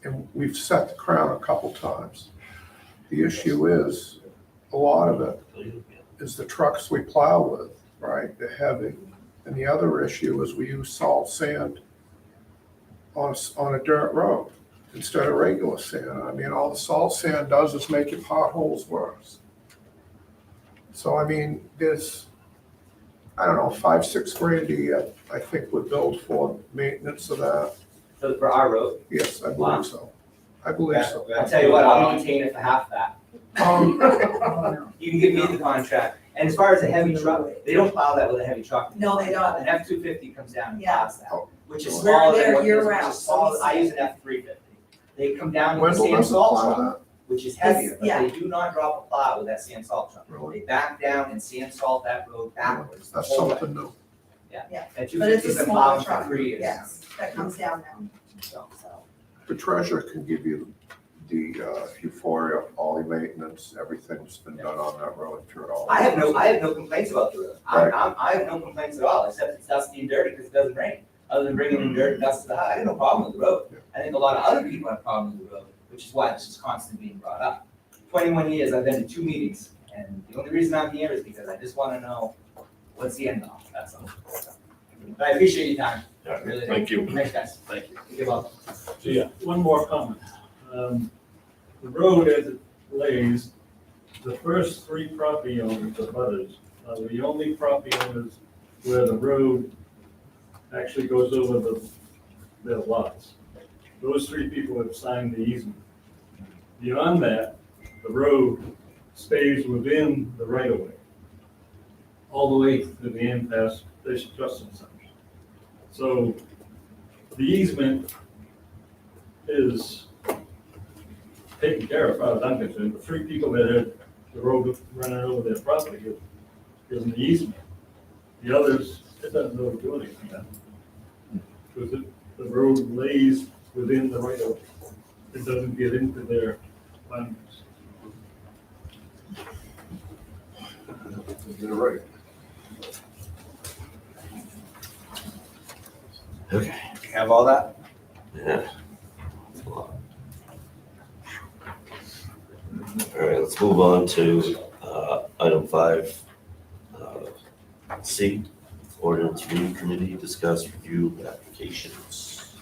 And we've set the crown a couple times. The issue is, a lot of it is the trucks we plow with, right? They're heavy. And the other issue is we use salt sand on a dirt road instead of regular sand. I mean, all the salt sand does is make your potholes worse. So, I mean, there's, I don't know, $5-6 grand a year, I think would build for maintenance of that. For our road. Yes, I Wow. believe so. I believe so. I'll tell you what, I'll maintain it for half that. Um, You can give me the contract. And as far as a heavy truck, they don't plow that with a heavy truck. No, they don't. An F-250 comes down and Yeah. plows that, which is We're smaller there than what this, year-round, which is so we smaller. I see use an F-350. They come down with the Wendell sand doesn't salt plow truck, that? which is heavier, but yeah. they do not drop a plow with that sand salt truck. Really? They back down and sand salt that road backwards. the That's whole way. something new. That But it's 250's a been smaller plowing for truck, 3 years. yes, that comes down now. So, The treasurer can give you the euphoria, all the maintenance, everything's been done on that road through it all. I have no complaints about the road. I have no complaints at all, except it's dusty and dirty because it doesn't rain. Other than bringing in dirt and dust to the house, I have no problem with the road. I think a lot of other people have problems with the road, which is why this is constantly being brought up. 21 years, I've been to 2 meetings, and the only reason I'm here is because I just want to know what's the end goal, that's all. But I appreciate your time. Yeah, Really. thank you. Thanks, guys. Thank you. You're welcome. So yeah, one more comment. The road as it lays, the first 3 property owners, the butters, are the only property owners where the road actually goes over their lots. Those 3 people have signed the easement. Beyond that, the road stays within the right of way, all the way to the impasse, Bishop Justin Center. So the easement is taken care of, as far as I'm concerned. The 3 people that had the road running over their property is in the easement. The others, it doesn't really do anything then. Because the road lays within the right of way. It doesn't get into their boundaries. You're right. Okay. You have all that? Yeah. All right, let's move on to item 5, C, Ordinance Review Committee, discuss review applications.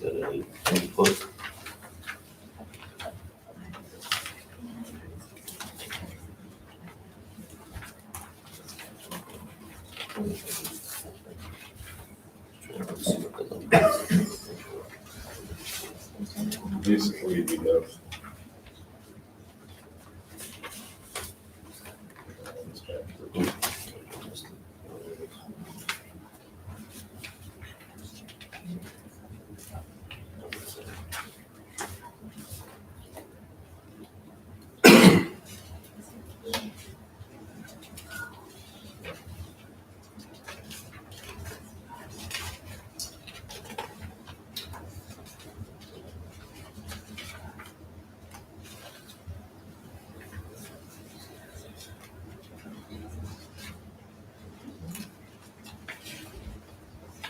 got any input? Basically, we have.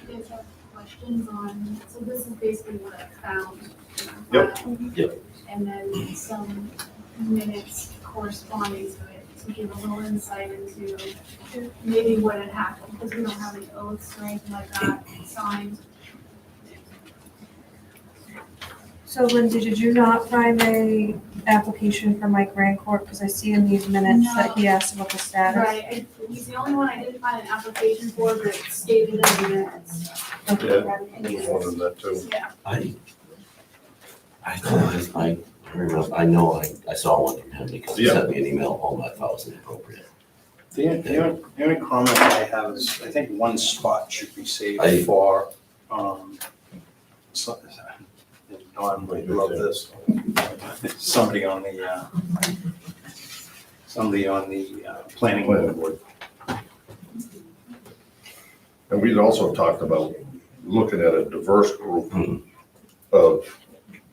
You guys have questions on, so this is basically what I found. Yep. Yep. And then some minutes corresponding to it, to give a little insight into maybe what had happened, because we don't have any oaths or anything like that signed. So Lindsay, did you not find a application for Mike Rancourt? Because I see in these minutes that he asked about the status. Right, he's the only one I didn't find an application for, but it's stated in the minutes. Yeah, I was wondering that too. Yeah. I know I saw one from him because he Yeah. sent me an email home I thought was inappropriate. The only comment I have is, I think one spot should be saved for, Don might love this. Somebody on the planning board. And we'd also talked about looking at a diverse group of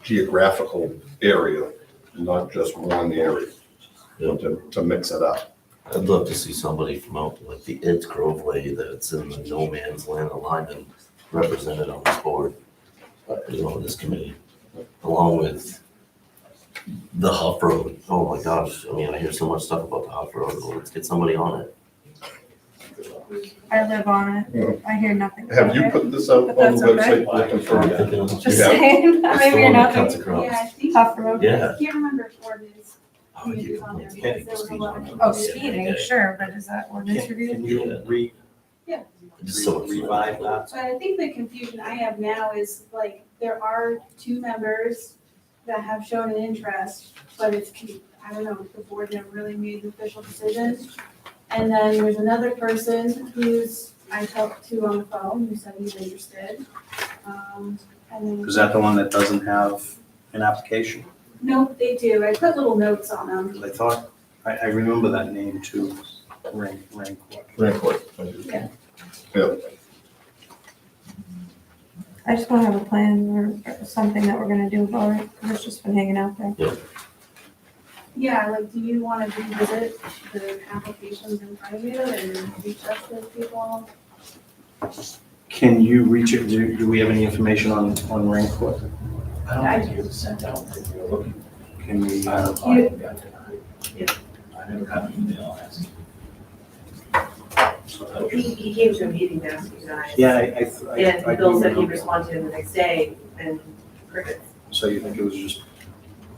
geographical area, not just one area, to mix it up. I'd love to see somebody from out like the Eds Grove way that's in the no man's land alignment represented on this board, in this committee, along with the Huff Road. Oh my gosh, I mean, I hear so much stuff about the Huff Road. Well, let's get somebody on it. I live on it. I hear nothing about Have you it. put this out But on the that's okay. website looking for? Just You have? saying, It's maybe the you're one that not. cuts across. Yeah, I think. Tough road. Yeah. I can't remember if ordinance Oh, you is on there, can't because there was a speed lot on of. it. Oh, speeding, sure, but is that ordinance Can review? you Just so much revive that? So I think the confusion I have now is like, there are two members that have shown an interest, but it's, I don't know, the board never really made the official decision. And then there's another person who's, I talked to on the phone, who said he's interested. And then. Is that the one that doesn't have an application? Nope, they do. I put little notes on them. Because I thought, I remember that name too, Rancourt. Rancourt. Yeah. Yeah. I just want to have a plan or something that we're gonna do about it, because it's just been hanging out there. Yeah, like, do you want to revisit the applications in front of you and reach out to people? Can you reach it, do we have any information on Rancourt? I think it was sent out if you're looking. Can we, I never got an email asking. He came to a meeting last week, guys. yeah, And Bill said he'd respond to him the next day, and crickets. So you think it was just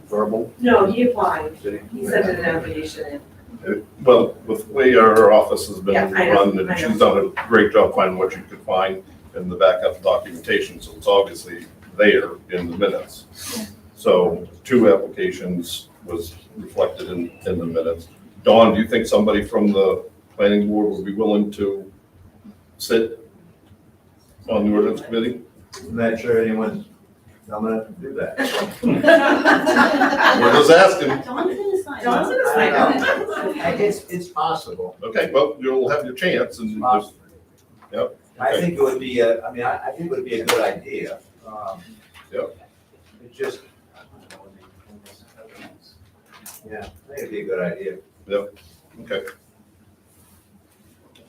verbal? No, he applied. Did He sent an application in. Well, with the way our office has been Yeah, I know, run, and I know. she's done a great job finding what you could find in the backup documentation, so it's obviously there in the minutes. So 2 applications was reflected in the minutes. Dawn, do you think somebody from the planning board would be willing to sit on the ordinance committee? I'm not sure anyone's dumb to do that. We're just asking. John's gonna sign. John's gonna I sign know. It's possible. Okay, well, you'll have your chance and just, yep. I think it would be I think it would be a good idea. Yep. It's just, yeah, I think it'd be a good idea. Yep, okay.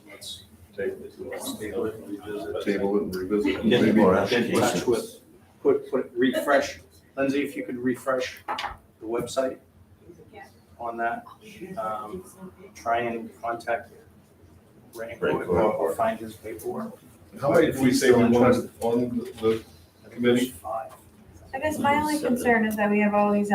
Let's Table table it and revisit. Table it and revisit. Get Maybe- more Get in touch applications. with, put, refresh, Lindsay, if you could refresh the website on that. Try and contact Rancourt or find his paperwork. How about if we say we want it on the committee. I guess my only concern is that we have all these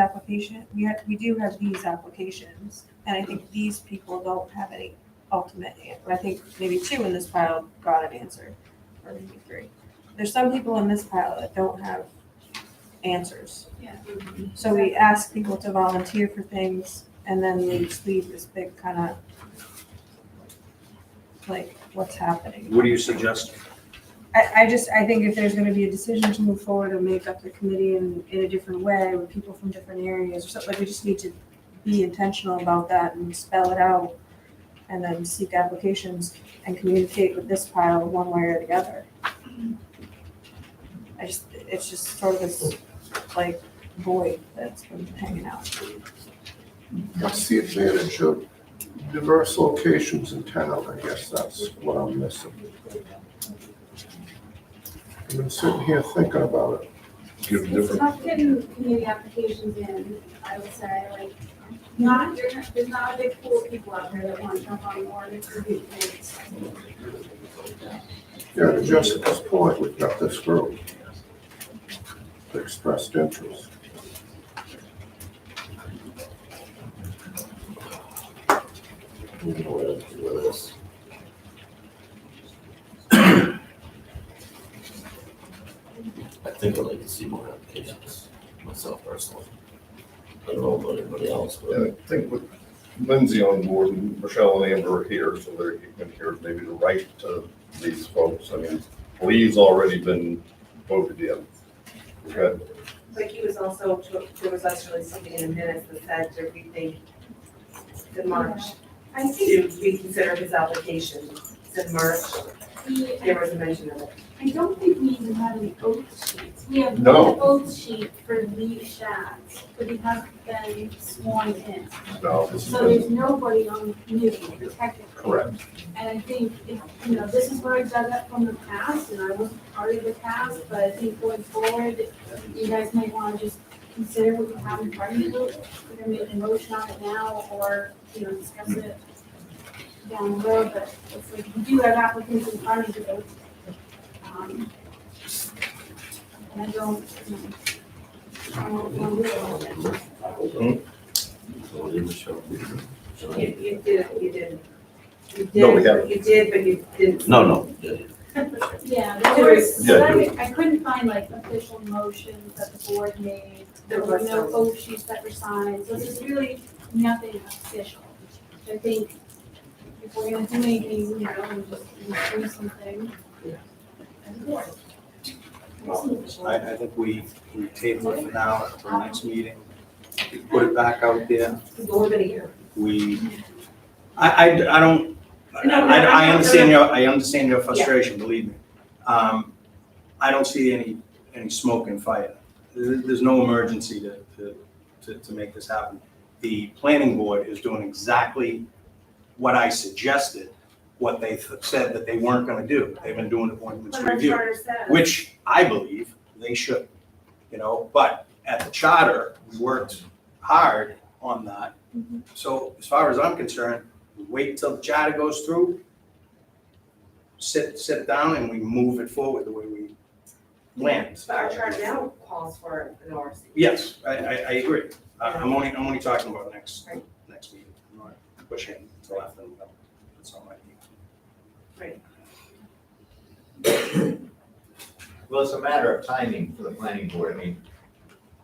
we do have these applications, and I think these people don't have any ultimate answer. I think maybe 2 in this pile got an answer, or maybe 3. There's some people in this pile that don't have answers. Yeah. So we ask people to volunteer for things, and then we just leave this big kind of, like, what's happening? What do you suggest? I think if there's gonna be a decision to move forward and make up the committee in a different way with people from different areas or something, like, we just need to be intentional about that and spell it out, and then seek applications and communicate with this pile one way or the other. It's just sort of this, like, void that's been hanging out. What's the advantage of diverse locations in town? I guess that's what I'm missing. I've been sitting here thinking about it. Give It's different, tough getting community applications in, I would say, like, there's not a big pool of people out there that want to jump on board and review things. Yeah, to Jessica's point, we've got this group that expressed interest. I think I'd like to see more applications myself personally. I don't know about anybody else, but and I think with Lindsay on board and Michelle and Amber are here, so they're even here maybe to write to these folks. I mean, Lee's already been voted in. Okay, But he was also, there was actually something in the minutes that said that we think in March I think to reconsider his application. It's in March, there was a mention of it. I don't think we even have any oath sheets. We have No. one oath sheet for Lee Schatz, but he hasn't been sworn in. no, this So is there's nobody on the committee technically. correct. And I think, this is where I dug up from the past, and I wasn't part of the past, but I think going forward, you guys might want to just consider what you have in front of you. We're gonna make a motion on it now, or, discuss it down the road, but it's like, you do have applicants in front of you. And I don't, I don't want to do it. You did. No, we haven't. You did, but you didn't. no. Yeah, there was, Yeah, I couldn't find like official motions that the board made, there were no oath sheets that were signed, so there's really nothing official. I think if we're gonna do anything, and just do something. I think we table it for now for our next meeting. We put it back out there. It's more than a year. I don't, I understand your frustration, believe me. I don't see any smoke and fire. There's no emergency to make this happen. The planning board is doing exactly what I suggested, what they said that they weren't gonna do. They've been doing appointments But our review, charter says. which I believe they should, but at the charter, we worked hard on that. So as far as I'm concerned, we wait until the charter goes through, sit it down, and we move it forward the way we planned. But our charter now calls for an ORC. Yes, I agree. I'm only talking about next meeting. I'm not pushing until after November. That's all I need. Right. Well, it's a matter of timing for the planning board. I mean,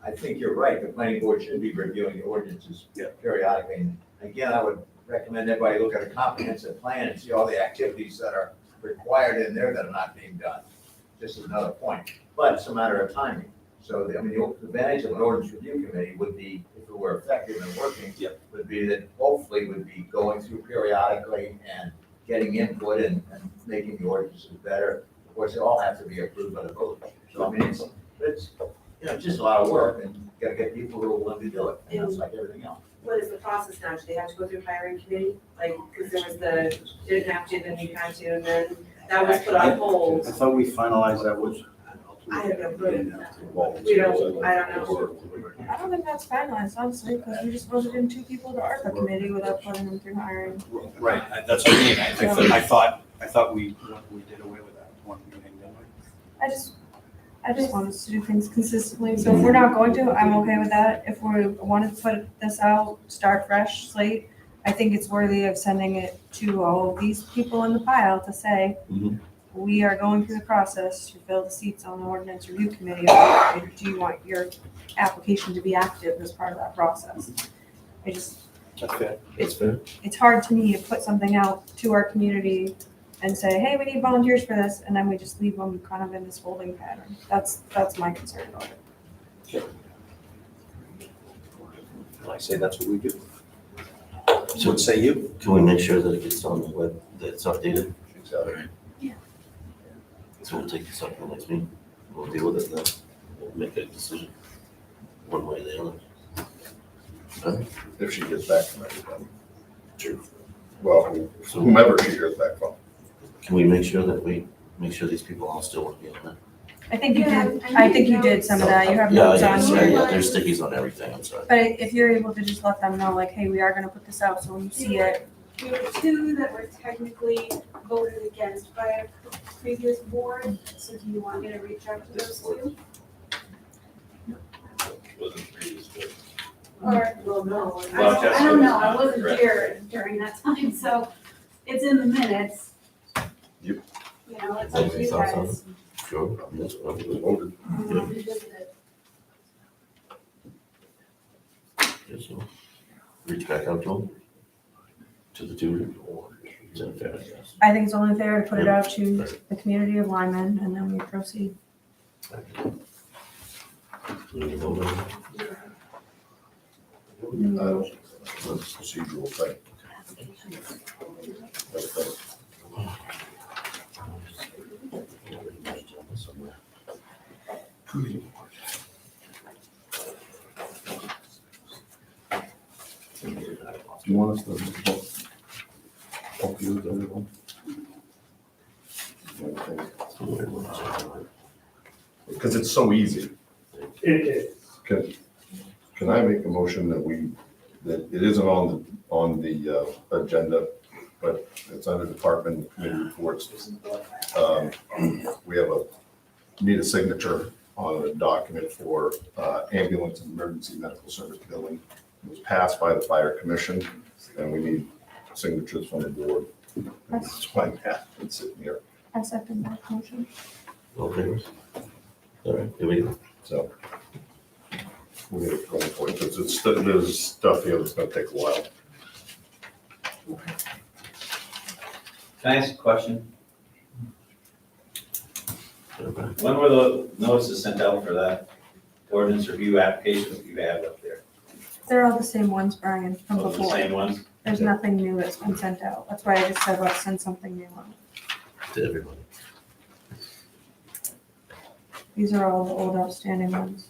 I think you're right. The planning board should be reviewing the ordinances periodically. And again, I would recommend everybody look at a comprehensive plan and see all the activities that are required in there that are not being done. This is another point, but it's a matter of timing. So, the advantage of an ordinance review committee would be, if it were effective and working, would be that hopefully would be going through periodically and getting input and making the ordinances better. Of course, they all have to be approved by the voters. So, I mean, it's just a lot of work, and you gotta get people who are willing to do it, and that's like everything else. What is the process now? Do they have to go through hiring committee? Like, because there was the, didn't have to, then you had to, and then that was put on hold. I thought we finalized that was. I have no clue. We don't, I don't know. I don't think that's finalized, honestly, because we just voted in 2 people to ARPA committee without putting them through hiring. Right, that's what I mean. I thought we did away with that one meeting, didn't we? I just want us to do things consistently, so if we're not going to, I'm okay with that. If we want to put this out, start fresh slate, I think it's worthy of sending it to all of these people in the pile to say, Mhm. we are going through the process to fill the seats on the ordinance review committee. Do you want your application to be active as part of that process? I just, That's fair. That's fair. it's hard to me to put something out to our community and say, hey, we need volunteers for this, and then we just leave them kind of in this holding pattern. That's my concern about it. I say that's what we do. So What say you? can we make sure that it gets on the web, that it's updated? Exactly. So we'll take this up in the next meeting. We'll deal with it then. We'll make a decision, one way or the other. Okay? If she gets back from everybody. True. Well, whomever she hears back from. Can we make sure that these people all still working on that? I think you did, I think you did some of that, you have Yeah, notes yeah, on sorry, here. yeah, there's stickies on everything, I'm sorry. But if you're able to just let them know, like, hey, we are gonna put this out, so when you see it, There were two that were technically voted against by a previous board, so do you want me to reach out to those two? Or, Well, no. I don't know, I wasn't here during that time, so it's in the minutes. Yep. You know, it's up to you guys. Sure. Yes, well, We voted. We'll revisit it. yes, so reach back out to them? To the two? Is that fair, I guess? I think it's only fair to put it out to the community of Lyman, and then we proceed. We need to vote on it? Procedural thing. Do you want us to help you with everyone? Because it's so easy. It is. Can I make a motion that it isn't on the agenda, but it's under department and committee reports? We need a signature on a document for ambulance and emergency medical service billing. It was passed by the fire commission, and we need signatures from the board. That's why Matt's been sitting here, I second that motion. All favors? All right, here we go. so. We'll get it going for you, because there's stuff here that's gonna take a while. Can I ask a question? Okay. When were the notices sent out for that ordinance review application that you have up there? They're all the same ones, Brian, from Those are the before. same ones? There's nothing new that's been sent out. That's why I just said, let's send something new out. To everybody. These are all the old outstanding ones.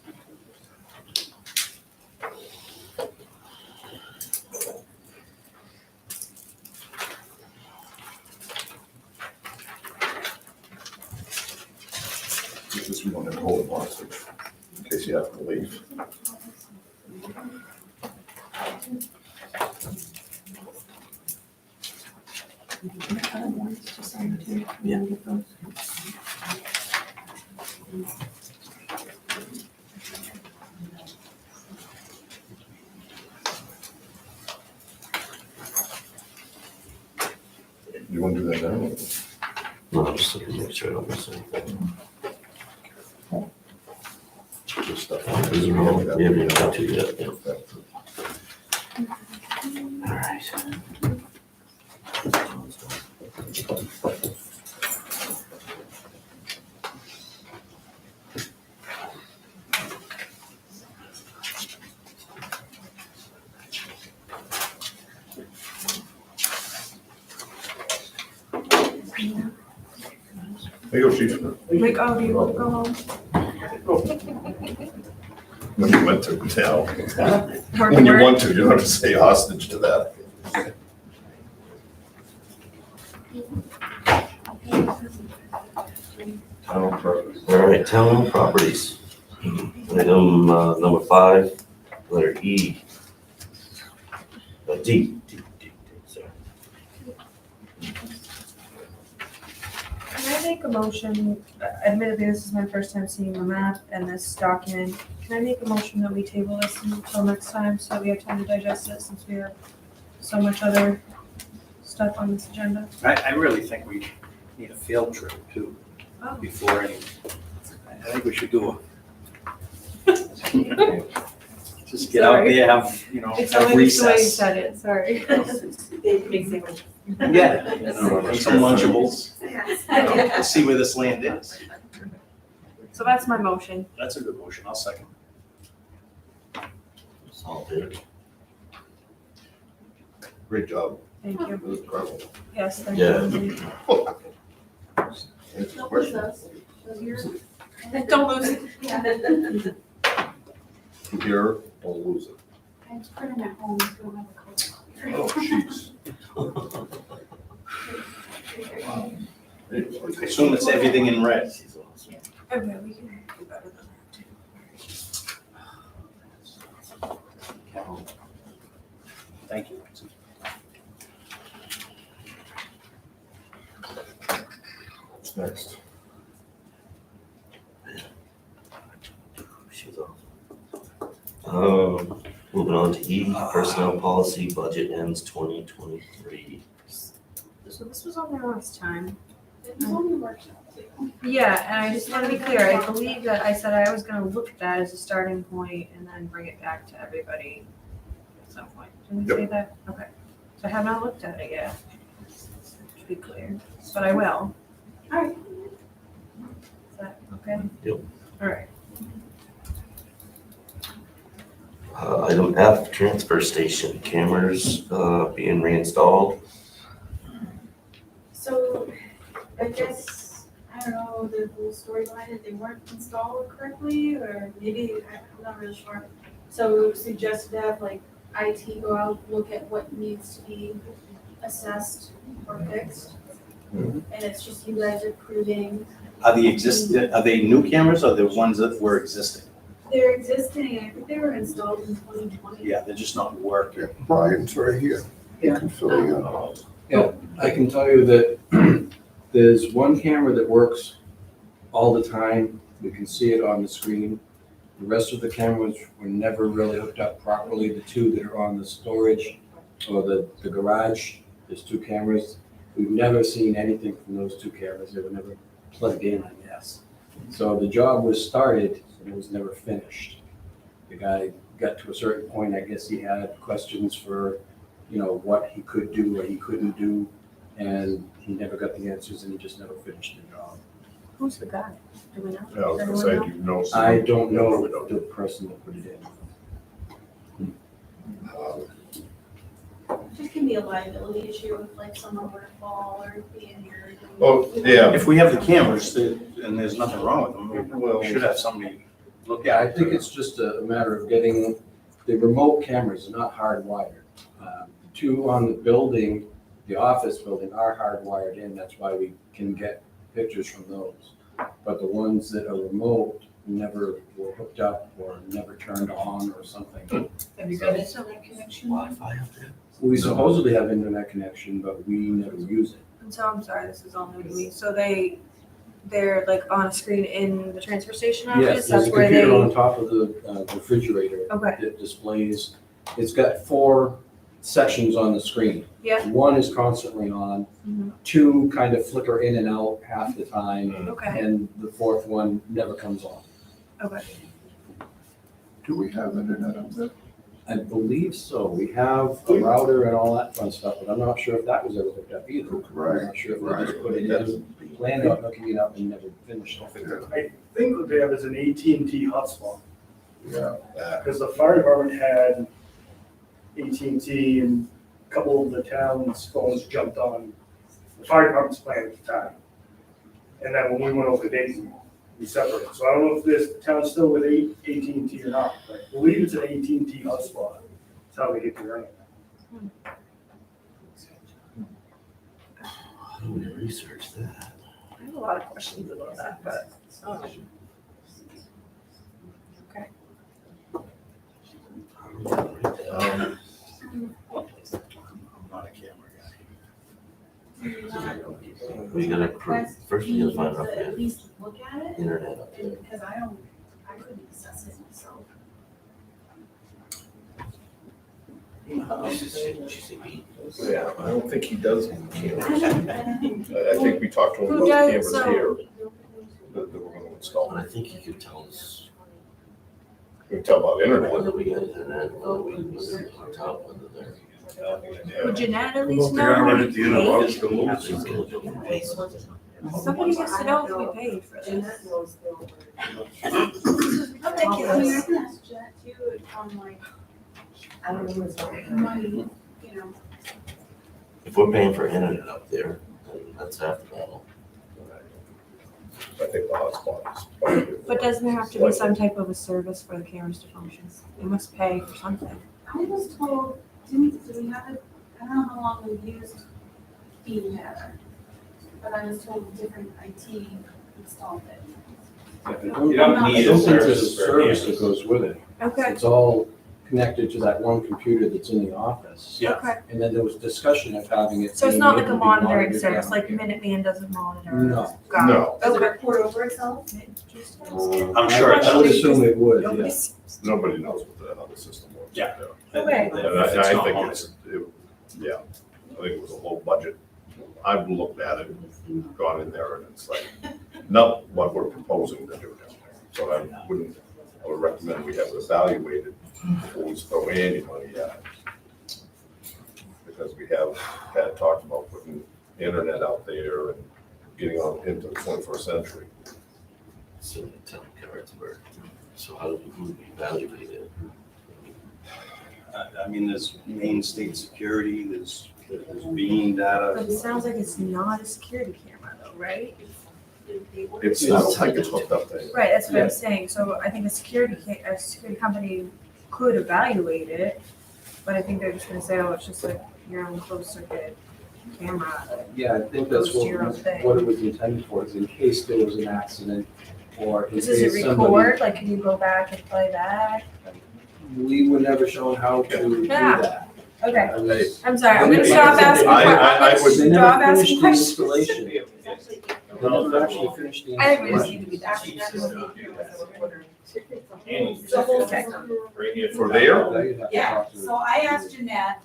This we don't have to hold it hostage, in case you have to leave. Yeah. You want to do that now? No, I'm just looking to make sure I don't miss anything. Just stuff. These are all, we haven't even got to yet, yeah. All right. There you go, chief. Like, oh, do you want to go home? When you went to tell. Work, When you work. want to, you don't have to stay hostage to that. Town property. All right, town properties. Item number 5, letter E. D, sorry. Can I make a motion, admittedly, this is my first time seeing the map and this document. Can I make a motion that we table this until next time so that we have time to digest it since we have so much other stuff on this agenda? I really think we need a field trip too, Oh. before any, I think we should do just get out there, have, It's have only just the way you recess. said it, sorry. Yeah, and some Lunchables, see where this land is. So that's my motion. That's a good motion, I'll second. All good. Great job. Thank It you. was incredible. Yes, thank Yeah. you. Answer the Don't question. lose us. You're- Don't lose it. Yeah. Here, don't lose it. I just put them at home, so don't have a Oh, jeez. I assume it's everything in red. Okay, we can do better than that. Thank you. What's next? She's off. Moving on to E, personnel policy, budget ends 2023. So this was on there last time. It's only a workshop. Yeah, and I just want to be clear, I believe that I said I was gonna look at that as a starting point and then bring it back to everybody at some point. Didn't we say that? Okay. So I have not looked at it yet, to be clear, but I will. All right. Is that okay? Yep. All right. Item F, transfer station cameras being reinstalled. So I guess, I don't know, the whole story behind it, they weren't installed correctly, or maybe, I'm not really sure. So suggested to have like IT go out, look at what needs to be assessed or fixed. And it's just you guys approving. Are they new cameras or the ones that were existing? They're existing, I think they were installed in 2020. Yeah, they're just not working. Brian's right here. He can fill you in. Yeah, I can tell you that there's one camera that works all the time. We can see it on the screen. The rest of the cameras were never really hooked up properly. The two that are on the storage or the garage, there's two cameras. We've never seen anything from those two cameras. They were never plugged in, I guess. So the job was started and it was never finished. The guy got to a certain point, I guess he had questions for, what he could do, what he couldn't do, and he never got the answers and he just never finished the job. Who's the guy? Do we know? Yeah, I was Does gonna say, anyone do you know? I don't know We don't. the person that put it in. It can be a liability issue if like someone were to fall or be injured. Oh, yeah. If we have the cameras and there's nothing wrong with them, Well- we should have somebody look Yeah, at I it. think it's just a matter of getting, the remote cameras are not hardwired. The two on the building, the office building are hardwired in, that's why we can get pictures from those. But the ones that are remote never were hooked up or never turned on or something. Have you got a internet connection? Wi-Fi up there. We supposedly have internet connection, but we never use it. And so I'm sorry, this is all new to me. So they're like on a screen in the transfer station office? Yes, there's a That's where computer on they, top of the refrigerator. Okay. That displays, it's got 4 sections on the screen. Yeah. One is constantly on, Mhm. 2 kind of flicker in and out half the time, Okay, and the 4th one never comes on. okay. Do we have internet up there? I believe so. We have a router and all that fun stuff, but I'm not sure if that was ever hooked up either. Right, I'm not sure if they just put it in, planned on hooking it up and never finished. I think what they have is an AT&T hotspot, Yeah. because the fire department had AT&T and a couple of the town's phones jumped on the fire department's plan at the time. And then when we went over to Dayton, we separated. So I don't know if this town's still with AT&T or not, but I believe it's an AT&T hotspot. That's how they get their internet. How do we research that? I have a lot of questions about that, but, Okay. I'm not a camera guy. We gotta, first we gotta find out if we At have least look at it, internet up there. and, because I couldn't assess it myself. She said he. Yeah, I don't think he does cameras. I think we talked to him Who about does, cameras so- here that we're gonna install. And I think he could tell us We can tell about internet. whether we got internet, whether we on top, whether they're. Would Jeanette at We'll least figure know out right if at the we end of paid? August, the rules. Somebody has to know if we paid for this. Okay, I kids. mean, I can ask Jeanette too, on like, I don't know what's money, you know. If we're paying for internet up there, then that's half the battle. I think the hotspot is. But doesn't there have to be some type of a service for the cameras to function? They must pay for something. I was told, do we have it, I don't know how long we've used Beam Data, but I was told different IT installed it. I You don't don't need a think there's a service for service cameras. that goes with it. Okay, It's all connected to that one computer that's in the office. Yeah. okay. And then there was discussion of having it. So it's being not like able a to be monitoring monitored service, down like here. Minuteman doesn't monitor. No. Got it. No, Does it Okay. report over itself? I'm sure it I would does. assume it would, yeah. Nobody's- nobody knows what the other system works. Yeah. Okay. And I think it's, yeah, I think it was a low budget. I've looked at it, gone in there, and it's like, not what we're proposing to do down there. So I would recommend we have it evaluated before we throw any money at it. Because we have had talked about putting internet out there and getting on into the 21st century. So the telecards were, so how do we evaluate it? I mean, there's main state security, there's Beam Data. But it sounds like it's not a security camera though, right? It's not like it's hooked up there. Right, that's what I'm saying. So I think a security company could evaluate it, but I think they're just gonna say, oh, it's just like your own closed circuit camera. Yeah, I think that's Goes to your own thing. what it was intended for, is in case there was an accident or in Does it case somebody. record? Like, can you go back and play back? We were never shown how to do Yeah. that. Okay, I mean, I'm sorry, I'm They gonna never- stop asking, I I'm would- They gonna stop never asking finished the questions. installation. They never actually finished the I think we just installation. need to be done. Right here. For there? Now you'd have to Yeah, talk to- so I asked Jeanette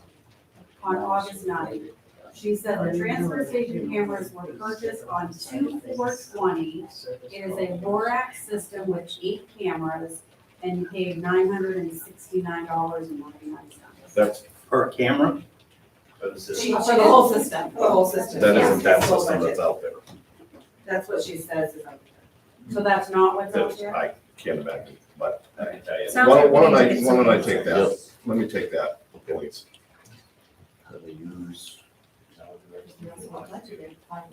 on August 9th. She said the transfer station cameras were purchased on 2/4/20. It is a Warrants system with 8 cameras, and you paid $969.99. That's, Per camera? For the whole system, the whole system. that yeah, isn't that the whole system budget. that's out there. That's what she says is out there. So that's not what's out That's, there? I can't imagine, but I can tell you. Sounds why like we don't need to I, get why don't I some- take that? Let me take that, please. How do we use?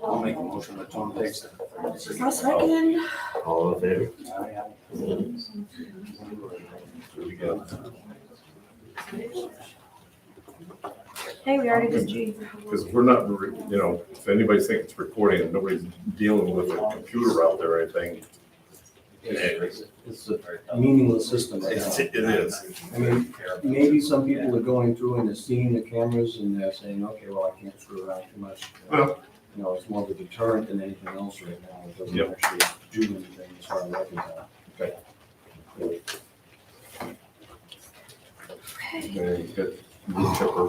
I'll make a motion that Tom takes it. I'll second. All in favor? Do it again. Hey, we already did G. Because if we're not, if anybody's thinking it's recording and nobody's dealing with a computer out there or anything, It's a meaningless system right now. it is. I mean, maybe some people are going through and they're seeing the cameras and they're saying, okay, well, I can't screw around too much. Well- You know, it's more of a deterrent than anything else right now. It doesn't Yep. actually do anything as far as weapons are. Okay, you got wood chipper.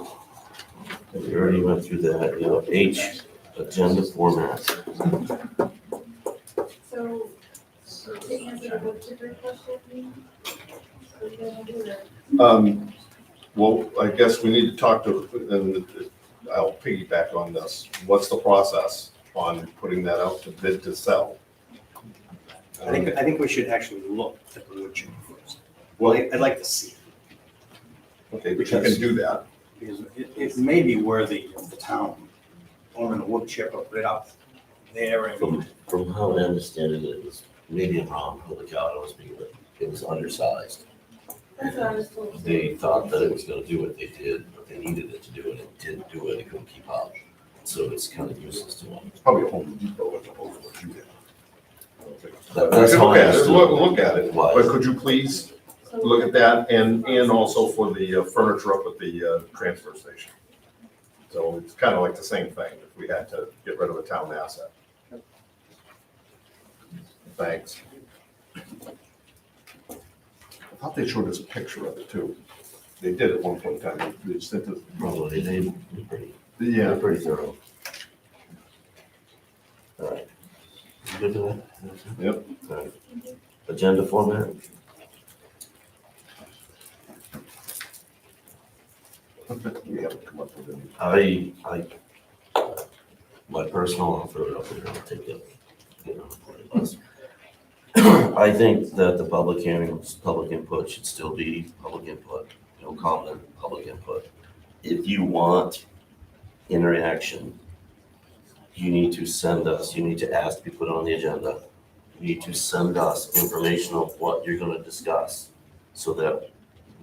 We already went through that, H, agenda format. So, to answer the book chipper question, we're gonna do that. Well, I guess we need to talk to, and I'll piggyback on this. What's the process on putting that out to bid to sell? I think we should actually look at the wood chipper first. Well, I'd like to see it. Okay, but you can do that. Because it may be worthy of the town owning a wood chipper, put it up there and. From how I understand it, it was, maybe I'm wrong, holy cow, I don't speak of it, it was undersized. That's what I was told. They thought that it was gonna do what they did, but they needed it to do it, it didn't do it, it couldn't keep up. So it's kind of useless to them. It's probably a Home Depot as opposed to what you did. That's how I understood. Look at it, Why? but could you please look at that and also for the furniture up at the transfer station? So it's kind of like the same thing, if we had to get rid of a town asset. Thanks. I thought they showed us a picture of it too. They did at one point in time. They sent us. Probably, they're pretty, Yeah. they're pretty thorough. All right. You good with that? Yep. All right. Agenda format? We haven't come up with any. My personal, I'll throw it up there, I'll take it. I think that the public hearings, public input should still be public input, no comment, public input. If you want interaction, you need to send us, you need to ask to be put on the agenda. You need to send us information of what you're gonna discuss so that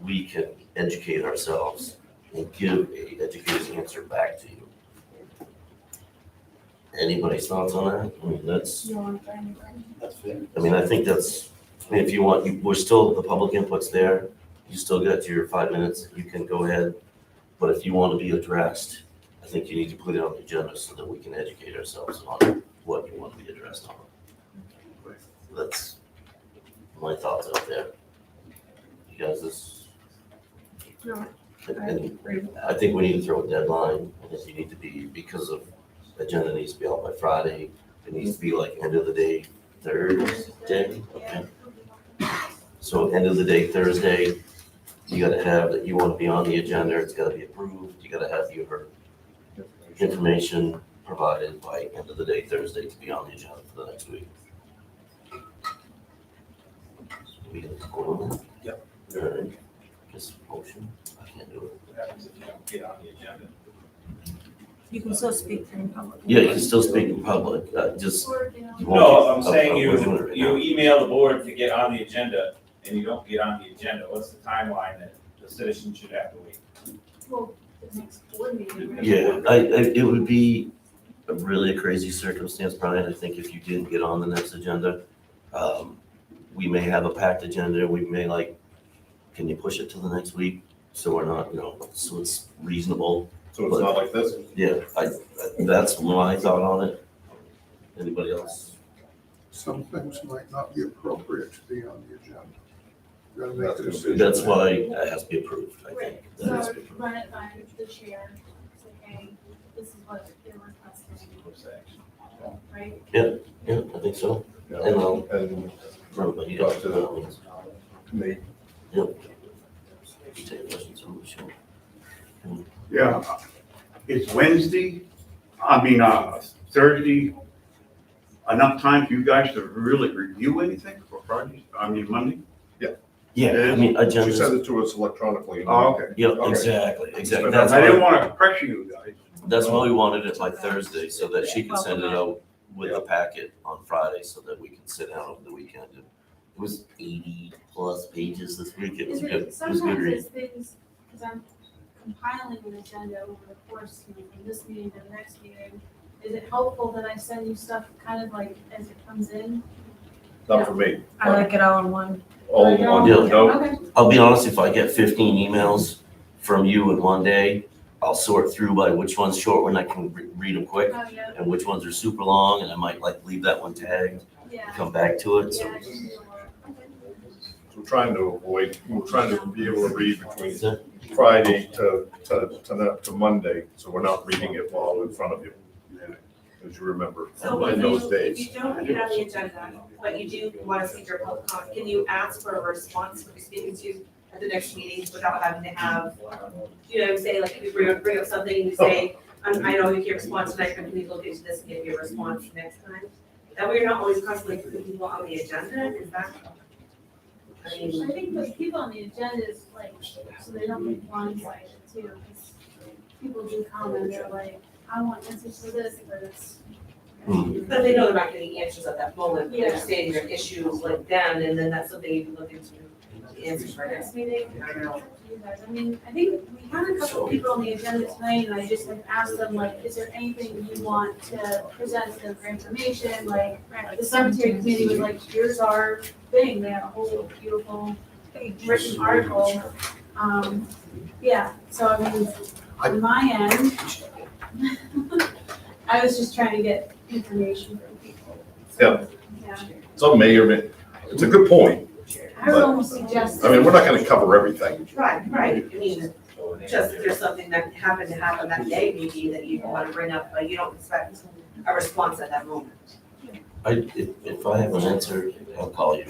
we can educate ourselves and give a educated answer back to you. Anybody's thoughts on that? I mean, that's fair. I mean, I think that's, I mean, if you want, we're still, the public input's there. You still get your 5 minutes, you can go ahead. But if you want to be addressed, I think you need to put it on the agenda so that we can educate ourselves on what you want to be addressed on. That's my thoughts out there. You guys, No, I and agree with that. I think we need to throw a deadline. I think you need to be, because of agenda needs to be out by Friday. It needs to be like end of the day Thursday, okay? So end of the day Thursday, you gotta have that you want to be on the agenda, it's gotta be approved, you gotta have your information provided by end of the day Thursday to be on the agenda for the next week. We gonna go on that? Yep. All right, just motion, I can't do it. What happens if you don't get on the agenda? You can still speak in public. Yeah, you can still speak in public, just. you won't No, I'm get- saying we're doing it right you now. email the board to get on the agenda, and you don't get on the agenda. What's the timeline that the citizen should have to wait? Well, the next board meeting. right? Yeah, it would be really a crazy circumstance, Brian, I think if you didn't get on the next agenda. We may have a packed agenda, we may like, can you push it to the next week? So we're not, so it's reasonable. So it's not like this? Yeah, that's my thought on it. Anybody else? Some things might not be appropriate to be on the agenda. You gotta make the decision. That's why it has to be approved, I think. That has So to be approved. run it by the chair, say, hey, this is what they're requesting, right? Yeah, I think so. Yeah, And I'll- and Everybody talk else. to the committee. Yep. You take questions on the show. Yeah, it's Wednesday, Thursday, enough time for you guys to really review anything for Friday, Monday? Yeah, I mean, She agendas. sent it to us electronically. Oh, okay. Yeah, Okay. exactly. But That's I didn't why, want to pressure you guys. that's why we wanted it by Thursday, so that she could send it out with the packet on Friday, so that we can sit down over the weekend. It was 80+ pages this week. It was Is good. it, It was good sometimes read. it's things, because I'm compiling an agenda over the course, from this meeting to the next meeting. Is it helpful that I send you stuff kind of like as it comes in? Not for me. I like it all in one. All in one, Yeah. no, Okay. I'll be honest, if I get 15 emails from you in one day, I'll sort through by which one's short when I can read them quick, Oh, yeah, and which ones are super long, and I might like leave that one tagged, yeah. come back to it, so. Yeah, I just need to work. Okay. we're trying to avoid, we're trying to be able to read between Is that- Friday to Monday, so we're not reading it while in front of you. As you remember, So in those days. if you don't get on the agenda, but you do want to speak your public comment, can you ask for a response to be speaking to at the next meeting without having to have, say, like, if you bring up something and you say, I know you can't respond tonight, but can you look into this and give you a response next time? That way you're not always constantly putting people on the agenda, is that? I mean, I think putting people on the agenda is like, so they don't get blindsided too, because people do comment, they're like, I want answers to this, but it's. but they know they're not getting answers at that moment, but they're Yeah. stating their issues like then, and then that's something you can look into, the answers for next meeting, I don't know. You guys, I mean, I think we had a couple of people on the agenda tonight, and I just like asked them, like, is there anything you want to present to them for information? Like, the cemetery committee was like, here's our thing, they had a whole beautiful written article. Yeah, so I mean, on my end, I was just trying to get information from people. So, yeah. some may or may, it's a good point. I would almost suggest. I mean, we're not gonna cover everything. Right, right, I mean, just if there's something that happened to happen that day, maybe that you want to bring up, but you don't expect a response at that moment. If I have an answer, I'll call you.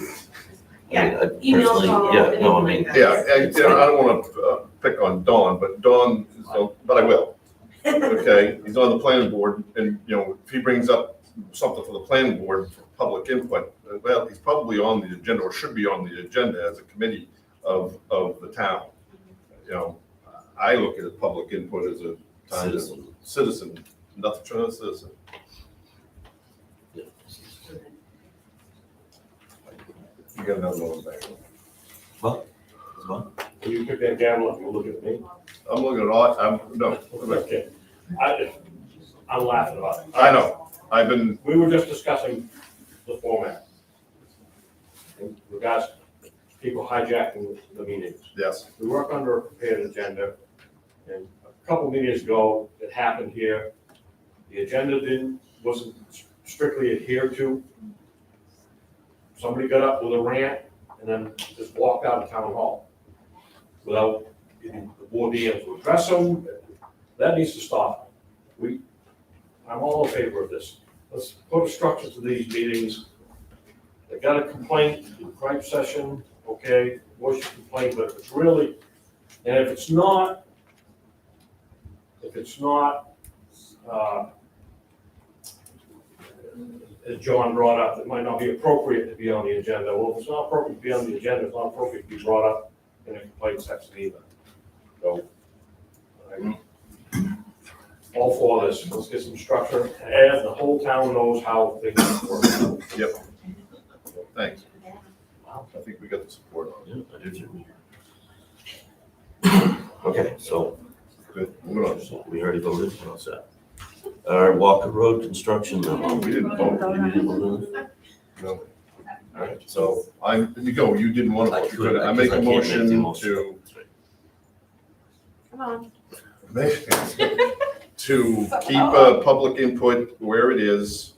Yeah, I email, personally- call, Yeah, anything no, I like mean, that. Yeah, and, you know, I don't wanna pick on Don, but Don, but I will. Okay, he's on the planning board, and, you know, if he brings up something for the planning board for public input, well, he's probably on the agenda, or should be on the agenda as a committee of the town. You know, I look at public input as a time as a citizen, nothing to a citizen. You got another one back. What? Can you pick that gavel up and look at me? I'm looking at all, no. Okay. I'm laughing about it. I know, I've been, We were just discussing the format. In regards to people hijacking the meetings. yes, We work under a prepared agenda, and a couple meetings ago, it happened here. The agenda wasn't strictly adhered to. Somebody got up with a rant and then just walked out of town hall without the board being able to address them. That needs to stop. I'm all in favor of this. Let's put a structure to these meetings. They got a complaint, gripe session, okay, voice your complaint, but if it's really, and if it's not, as John brought up, it might not be appropriate to be on the agenda. Well, if it's not appropriate to be on the agenda, it's not appropriate to be brought up in a complaint section either. So, I'm all for this. Let's get some structure, and the whole town knows how things work. yep. Thanks. I think we got the support on it. Yeah, I do too. Okay, so Good, moving on. so we already voted, what's that? Our Walker Road construction memo. We didn't vote. You didn't vote on it? No. All right, so you didn't want to, I vote. You could, could, I make a I can't make the motion motion. to, Come on. to keep public input where it is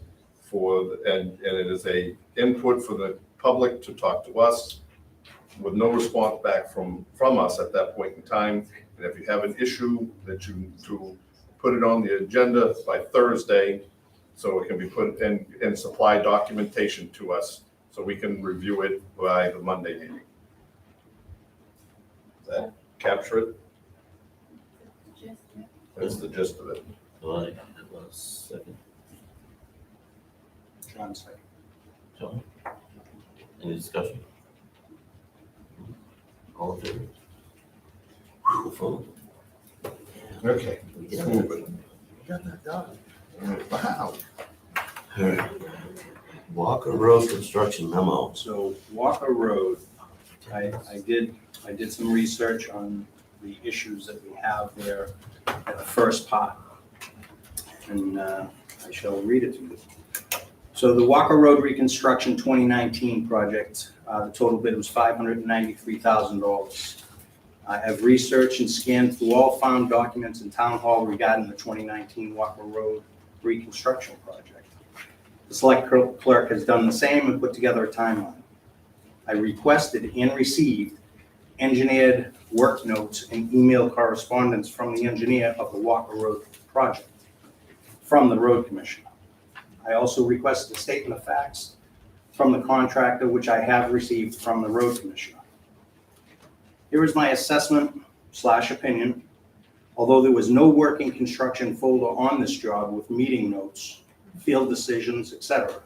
and it is a input for the public to talk to us with no response back from us at that point in time. And if you have an issue to put it on the agenda by Thursday, so it can be put in and supply documentation to us, so we can review it by the Monday meeting. Does that capture it? That's the gist of it. All right, second. John second. John? Any discussion? All in favor? Full. Okay, let's move it. Got that done. Wow. All right. Walker Road construction memo. So Walker Road, I did some research on the issues that we have there in the first part. And I shall read it to you. So the Walker Road Reconstruction 2019 project, the total bid was $593,000. I have researched and scanned through all found documents in Town Hall regarding the 2019 Walker Road reconstruction project. The select clerk has done the same and put together a timeline. I requested and received engineered work notes and email correspondence from the engineer of the Walker Road project from the road commissioner. I also requested a statement of facts from the contractor, which I have received from the road commissioner. Here is my assessment/opinion. Although there was no working construction folder on this job with meeting notes, field decisions, etc.,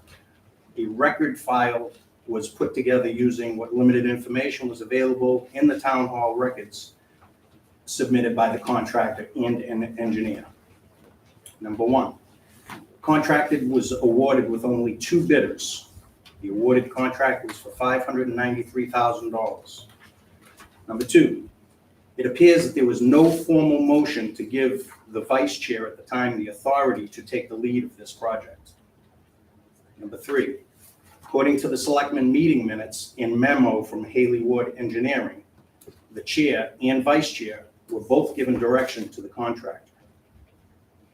a record file was put together using what limited information was available in the town hall records submitted by the contractor and an engineer. Number one, contractor was awarded with only 2 bidders. The awarded contract was for $593,000. Number 2, it appears that there was no formal motion to give the vice chair at the time the authority to take the lead of this project. Number 3, according to the Selectmen meeting minutes and memo from Haley Wood Engineering, the chair and vice chair were both given direction to the contractor.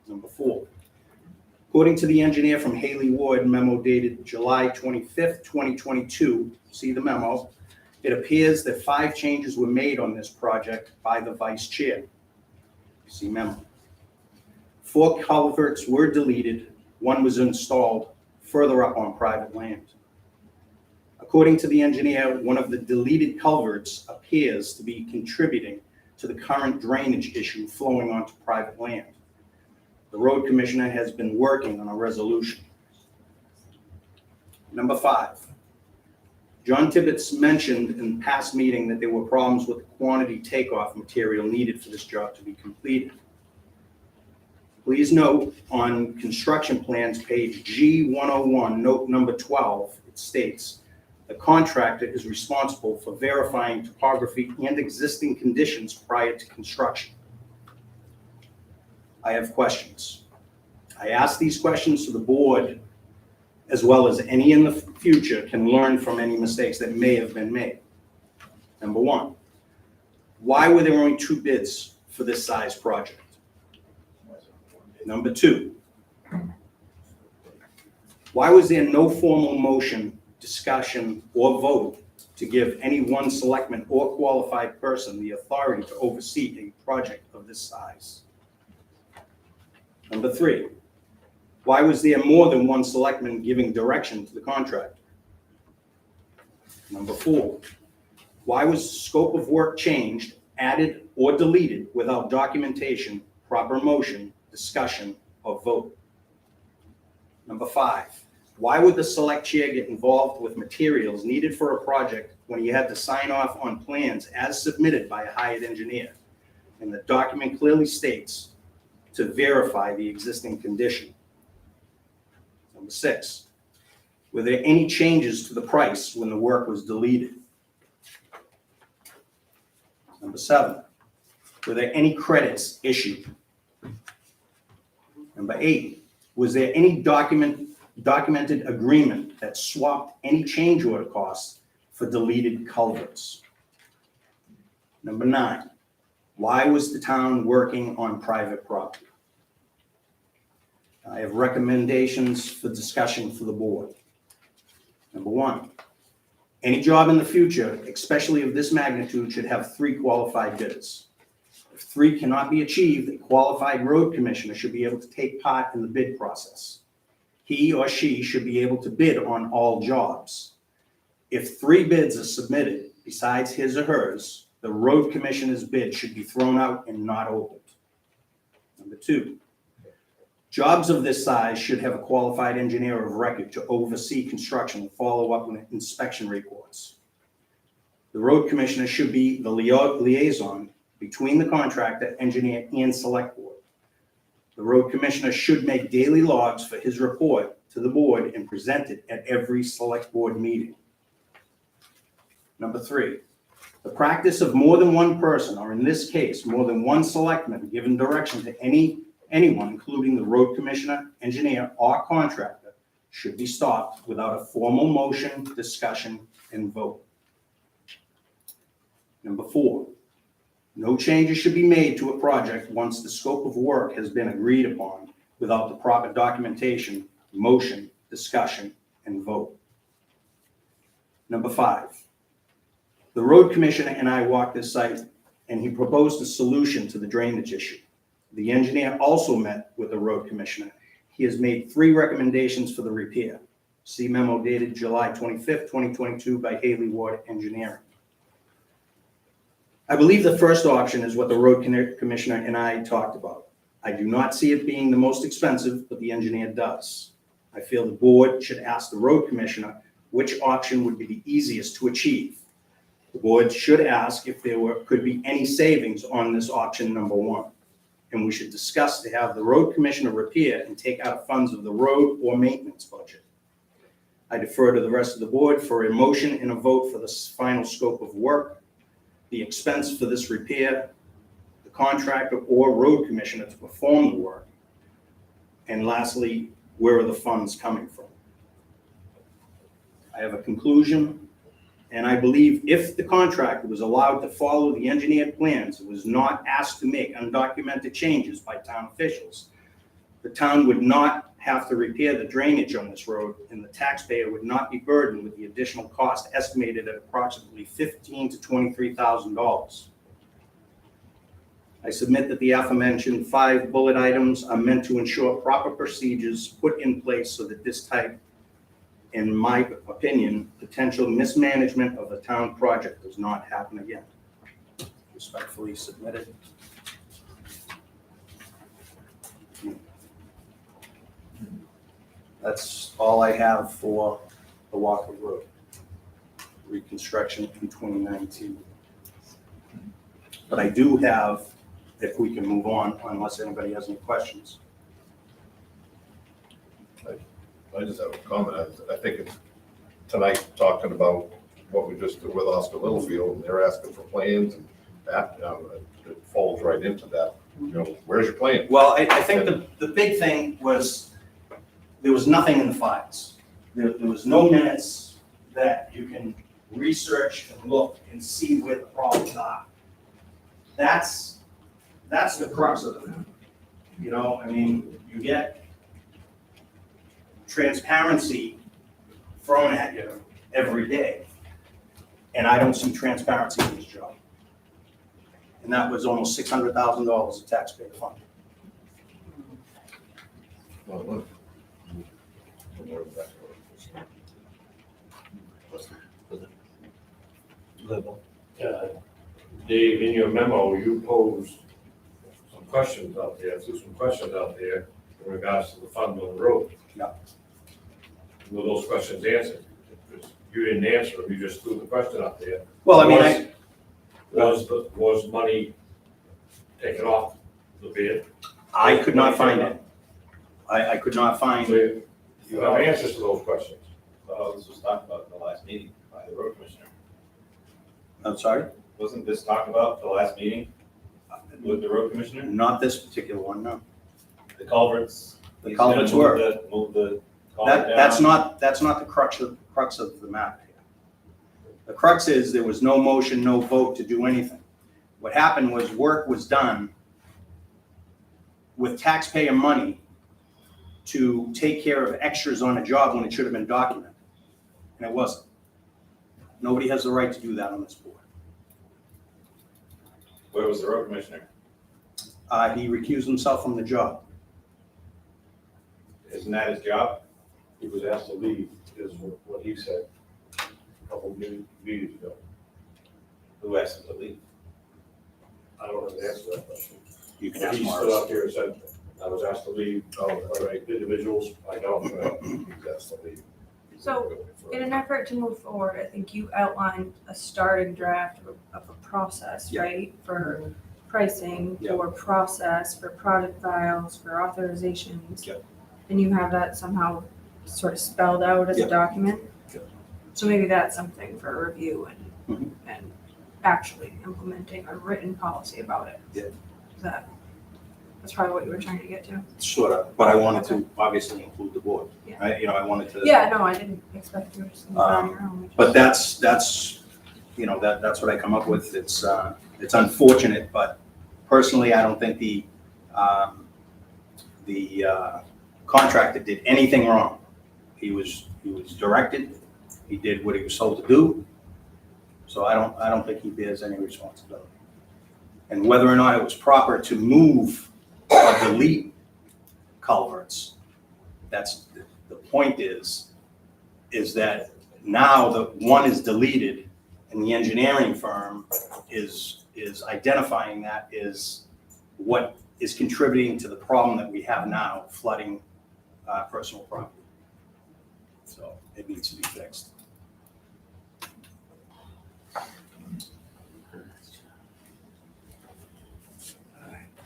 Number 4, According to the engineer from Haley Ward, memo dated July 25th, 2022, see the memo, it appears that 5 changes were made on this project by the vice chair. See memo. 4 culverts were deleted, 1 was installed further up on private land. According to the engineer, one of the deleted culverts appears to be contributing to the current drainage issue flowing onto private land. The road commissioner has been working on a resolution. Number 5, John Tibbetts mentioned in the past meeting that there were problems with the quantity takeoff material needed for this job to be completed. Please note on construction plans, page G101, note number 12, it states, the contractor is responsible for verifying topography and existing conditions prior to construction. I have questions. I ask these questions to the board, as well as any in the future can learn from any mistakes that may have been made. Number 1, why were there only 2 bids for this size project? Number 2, why was there no formal motion, discussion, or vote to give any one selectman or qualified person the authority to oversee a project of this size? Number 3, why was there more than one selectman giving direction to the contractor? Number 4, why was scope of work changed, added, or deleted without documentation, proper motion, discussion, or vote? Number 5, why would the select chair get involved with materials needed for a project when he had to sign off on plans as submitted by a hired engineer? And the document clearly states to verify the existing condition. Number 6, were there any changes to the price when the work was deleted? Number 7, were there any credits issued? Number 8, was there any documented agreement that swapped any change order costs for deleted culverts? Number 9, why was the town working on private property? I have recommendations for discussion for the board. Number 1, any job in the future, especially of this magnitude, should have 3 qualified bidders. If 3 cannot be achieved, a qualified road commissioner should be able to take part in the bid process. He or she should be able to bid on all jobs. If 3 bids are submitted besides his or hers, the road commissioner's bid should be thrown out and not opened. Number 2, jobs of this size should have a qualified engineer of record to oversee construction and follow up on inspection reports. The road commissioner should be the liaison between the contractor, engineer, and select board. The road commissioner should make daily logs for his report to the board and present it at every select board meeting. Number 3, the practice of more than one person, or in this case, more than one selectman, giving direction to anyone, including the road commissioner, engineer, or contractor, should be stopped without a formal motion, discussion, and vote. Number 4, no changes should be made to a project once the scope of work has been agreed upon without the proper documentation, motion, discussion, and vote. Number 5, the road commissioner and I walked this site and he proposed a solution to the drainage issue. The engineer also met with the road commissioner. He has made 3 recommendations for the repair. See memo dated July 25th, 2022 by Haley Ward Engineering. I believe the first option is what the road commissioner and I talked about. I do not see it being the most expensive, but the engineer does. I feel the board should ask the road commissioner which option would be the easiest to achieve. The board should ask if there could be any savings on this option number 1. And we should discuss to have the road commissioner repair and take out funds of the road or maintenance budget. I defer to the rest of the board for a motion and a vote for the final scope of work, the expense for this repair, the contractor or road commissioner to perform the work, and lastly, where are the funds coming from? I have a conclusion, and I believe if the contractor was allowed to follow the engineered plans, it was not asked to make undocumented changes by town officials, The town would not have to repair the drainage on this road, and the taxpayer would not be burdened with the additional cost estimated at approximately $15,000 to $23,000. I submit that the aforementioned 5 bullet items are meant to ensure proper procedures put in place so that this type, in my opinion, potential mismanagement of the town project does not happen again. Respectfully submitted. That's all I have for the Walker Road reconstruction in 2019. But I do have, if we can move on, unless anybody has any questions. I just have a comment. I think it's tonight talking about what we just did with Oscar Littlefield, and they're asking for plans, and that, it falls right into that. You know, where's your plan? Well, I think the big thing was, there was nothing in the files. There was no minutes that you can research and look and see where the problems are. That's the crux of it. You know, I mean, you get transparency thrown at you every day, and I don't see transparency in this job. And that was almost $600,000 of taxpayer fund. Well, look. Dave, in your memo, you posed some questions out there, in regards to the fund on the road. Yeah. Were those questions answered? Because you didn't answer them, you just threw the question out there. Well, I mean, Was money taken off the bid? I could not find it. I could not find. So you have answers to those questions. This was talked about in the last meeting by the road commissioner. I'm sorry? Wasn't this talked about the last meeting with the road commissioner? Not this particular one, no. The culverts? The culverts were. Move the culvert down? That's not the crux of the matter here. The crux is there was no motion, no vote to do anything. What happened was work was done with taxpayer money to take care of extras on a job when it should have been documented. And it wasn't. Nobody has the right to do that on this board. Where was the road commissioner? He recused himself from the job. Isn't that his job? He was asked to leave, is what he said a couple of meetings ago. Who asked him to leave? I don't know the answer to that question. You can ask He stood Morris. up here and said, I was asked to leave, by individuals, I don't, He's asked to leave. So, in an effort to move forward, I think you outlined a starting draft of a process, Yeah. right? For pricing, Yeah. for process, for product files, for authorizations. Yeah. And you have that somehow sort of spelled out as Yeah. a document? Yeah. So maybe that's something for review Mhm. and actually implementing a written policy about it. Yeah. That's probably what you were trying to get to. Sort of, but I wanted to obviously include the board. Yeah. I wanted to. Yeah, no, I didn't expect you were just gonna go on your own. But that's, that's what I come up with. It's unfortunate, but personally, I don't think the contractor did anything wrong. He was directed, he did what he was told to do. So I don't think he bears any responsibility. And whether or not it was proper to move or delete culverts, that's, the point is that now the one is deleted and the engineering firm is identifying that is what is contributing to the problem that we have now, flooding personal property. So it needs to be fixed.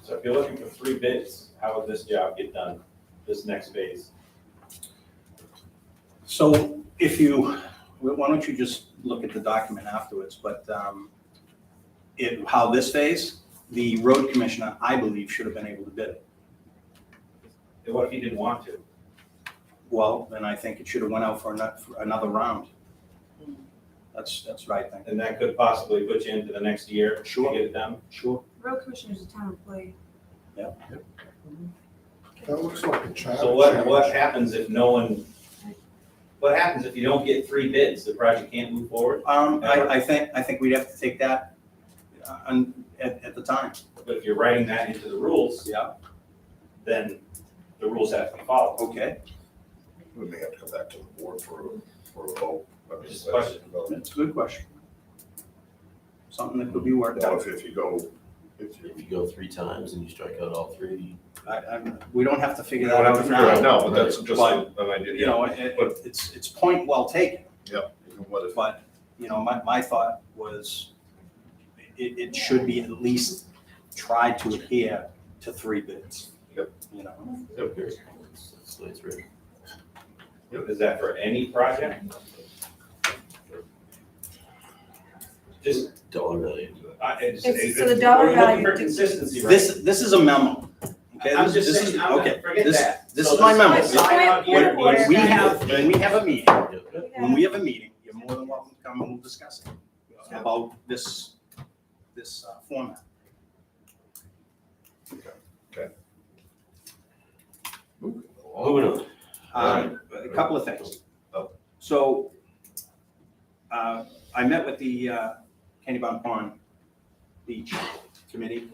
So if you're looking for 3 bids, how would this job get done, this next phase? So if you, why don't you just look at the document afterwards, but how this phase, the road commissioner, I believe, should have been able to bid it. And what if he didn't want to? Well, then I think it should have went out for another round. That's what I think. And that could possibly put you into the next year to Sure. get it done? Sure. Road commissioner's a town employee. Yeah. That looks like a child. So what happens if no one, what happens if you don't get 3 bids? The project can't move forward? I think we'd have to take that at the time. But if you're writing that into the rules, Yeah. then the rules have to be followed. Okay. We may have to come back to the board for a vote. Just a question. That's a good question. Something that could be worked Now, out. if you go, If you go 3 times and you strike out all 3, We don't have to you figure don't that have to out figure it out now. now, but that's just But, an idea. You know, But- it's point well taken. Yep. What if, But, you know, my thought was it should be at least tried to adhere to 3 bids. Yep. You know, that's the way it's written. Is that for any project? Just, Dollar value. So the dollar we're looking value- for consistency, right? this is a memo. Okay, I'm this just is, saying, I'm okay, not, forget this, that. this So is my memo. sign up here When needs we to be- have a meeting, when we have a meeting, you're more than welcome to come and we'll discuss it about this format. moving Moving along. on. A couple of things. Oh. So, I met with the Kennybunk Pond Beach Committee.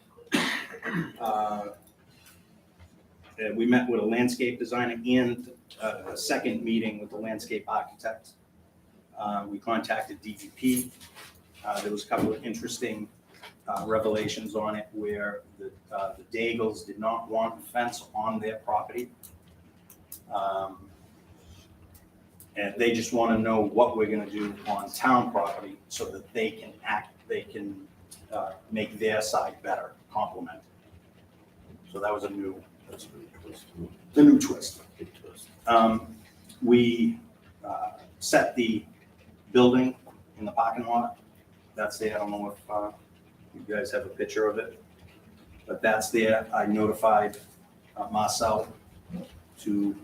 We met with a landscape designer and a second meeting with the landscape architect. We contacted DEP. There was a couple of interesting revelations on it where the Daigles did not want a fence on their property. And they just want to know what we're going to do on town property so that they can make their side better, complement. So that was the new twist. Big twist. We set the building in the parking lot. That's there. I don't know if you guys have a picture of it, but that's there. I notified Marcel to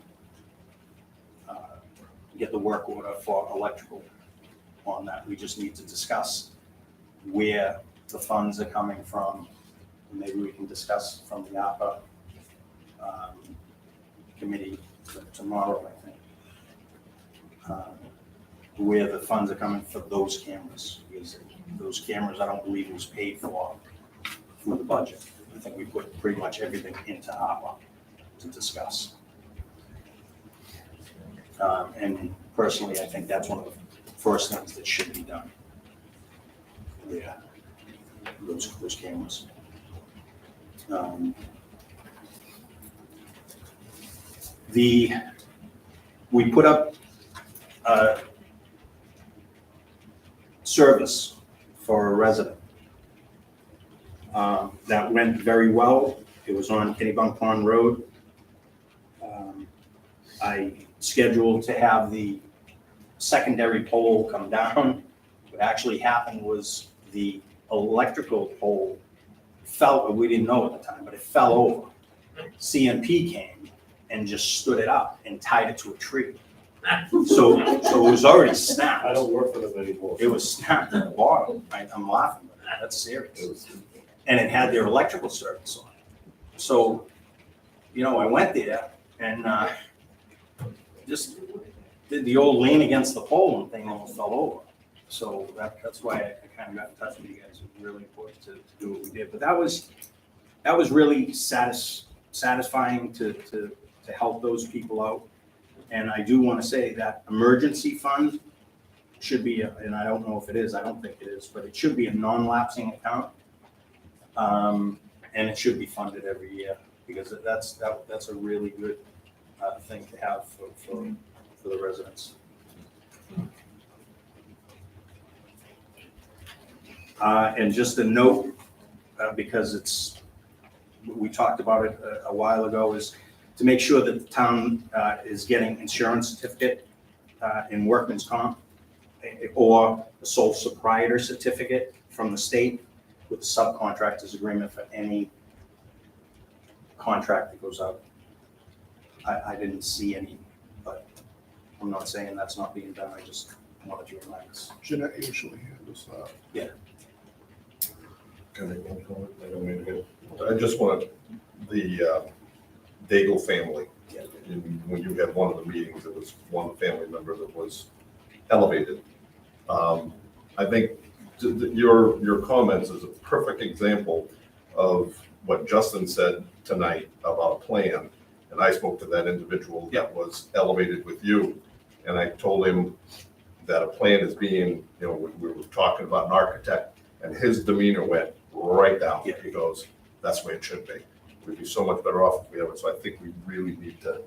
get the work order for electrical on that. We just need to discuss where the funds are coming from. Maybe we can discuss from the ARPA committee tomorrow, I think, where the funds are coming for those cameras. Because those cameras, I don't believe was paid for through the budget. I think we put pretty much everything into ARPA to discuss. And personally, I think that's one of the first things that should be done. Yeah, those cameras. We put up a service for a resident. That went very well. It was on Kennybunk Pond Road. I scheduled to have the secondary pole come down. What actually happened was the electrical pole fell, we didn't know at the time, but it fell over. CMP came and just stood it up and tied it to a tree. So it was already snapped. I don't work for them anymore. It was snapped at the bottom. I'm laughing, but that's serious. And it had their electrical service on it. So, I went there and just did the old lean against the pole and thing almost fell over. So that's why I kind of got in touch with you guys. It was really important to do what we did. But that was really satisfying to help those people out. And I do want to say that emergency fund should be, and I don't know if it is, I don't think it is, but it should be a non-lapsing account. And it should be funded every year because that's a really good thing to have for the residents. And just a note, because we talked about it a while ago, is to make sure that the town is getting insurance certificate in workman's comp or a sole proprietor certificate from the state with the subcontractor's agreement for any contract that goes out. I didn't see any, but I'm not saying that's not being done. I just wanted to remind us. Jeanette usually handles that. Yeah. Can I make one comment? I don't mean to get, I just wanted the Daigle family. And when you had one of the meetings, it was one family member that was elevated. I think your comments is a perfect example of what Justin said tonight about a plan. And I spoke to that individual that was elevated with you. And I told him that a plan is being, you know, we were talking about an architect, and his demeanor went right down. He goes, that's the way it should be. We'd be so much better off if we have it. So I think we really need to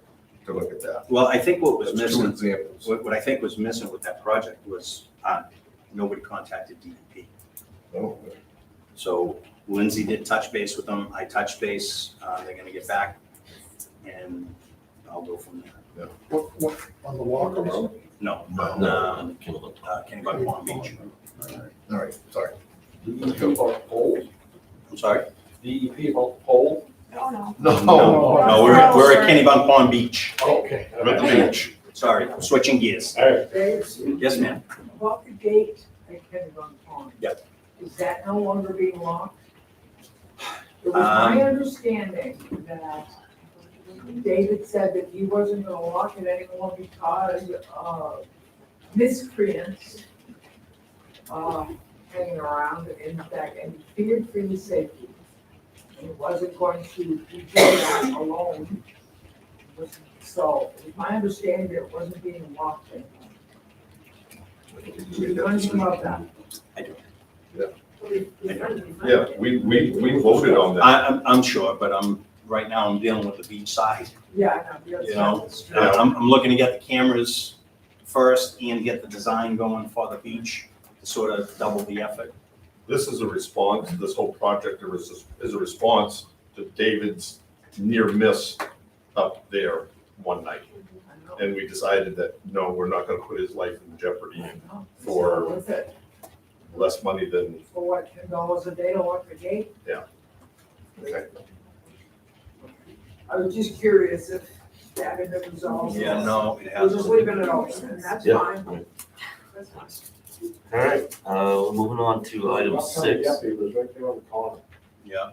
look at that. Well, I think what was That's two missing, examples. what I think was missing with that project was, nobody contacted DEP. Oh, So Lindsay did touch base with them, I touched base, they're gonna get back, and I'll go from there. What, on the Walker Road? No, No. Kennebunk Palm Beach. All right, sorry. DEP about poles? I'm sorry? DEP about poles? Oh, no. No, we're at Kennebunk Palm Beach. Okay. I'm at the beach. Sorry, switching gears. All right. Yes, ma'am. About the gate at Kennebunk Pond. Yep. Is that no longer being locked? It was my Um, understanding that David said that he wasn't gonna lock it anymore because miscreants hanging around in fact, and he feared for his safety. And he wasn't going to do that alone. So it was my understanding that it wasn't being locked anymore. Do you know anything about that? I do. Yeah, we voted on that. I'm sure, but right now I'm dealing with the beach side. Yeah, I know. You know, Yeah. I'm looking to get the cameras first and get the design going for the beach to sort of double the effort. This is a response, this whole project is a response to David's near miss up there one night. And we decided that, no, we're not gonna put his life in jeopardy for What's it? less money than, For what, $10 a day to lock the gate? okay. I was just curious if that had been resolved. Yeah, no, it We're hasn't. just leaving it open, and that's Yeah. fine. That's fine. All right, moving on to item 6. It was right there on the corner. Yeah.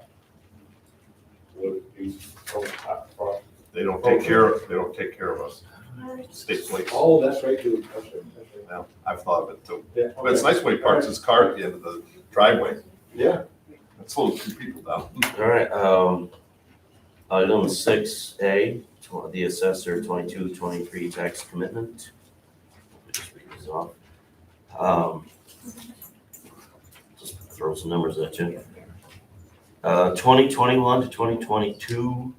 Would it be so hot for- They don't take care of us. State police. Oh, that's right, dude. That's right. Yeah, I've thought of it too. Yeah, But it's nice when he parks his car at the end of the driveway. Yeah. It's a little two people down. All right, item 6A, the assessor 22-23 tax commitment. Just read these off. Just throw some numbers at you. 2021 to 2022,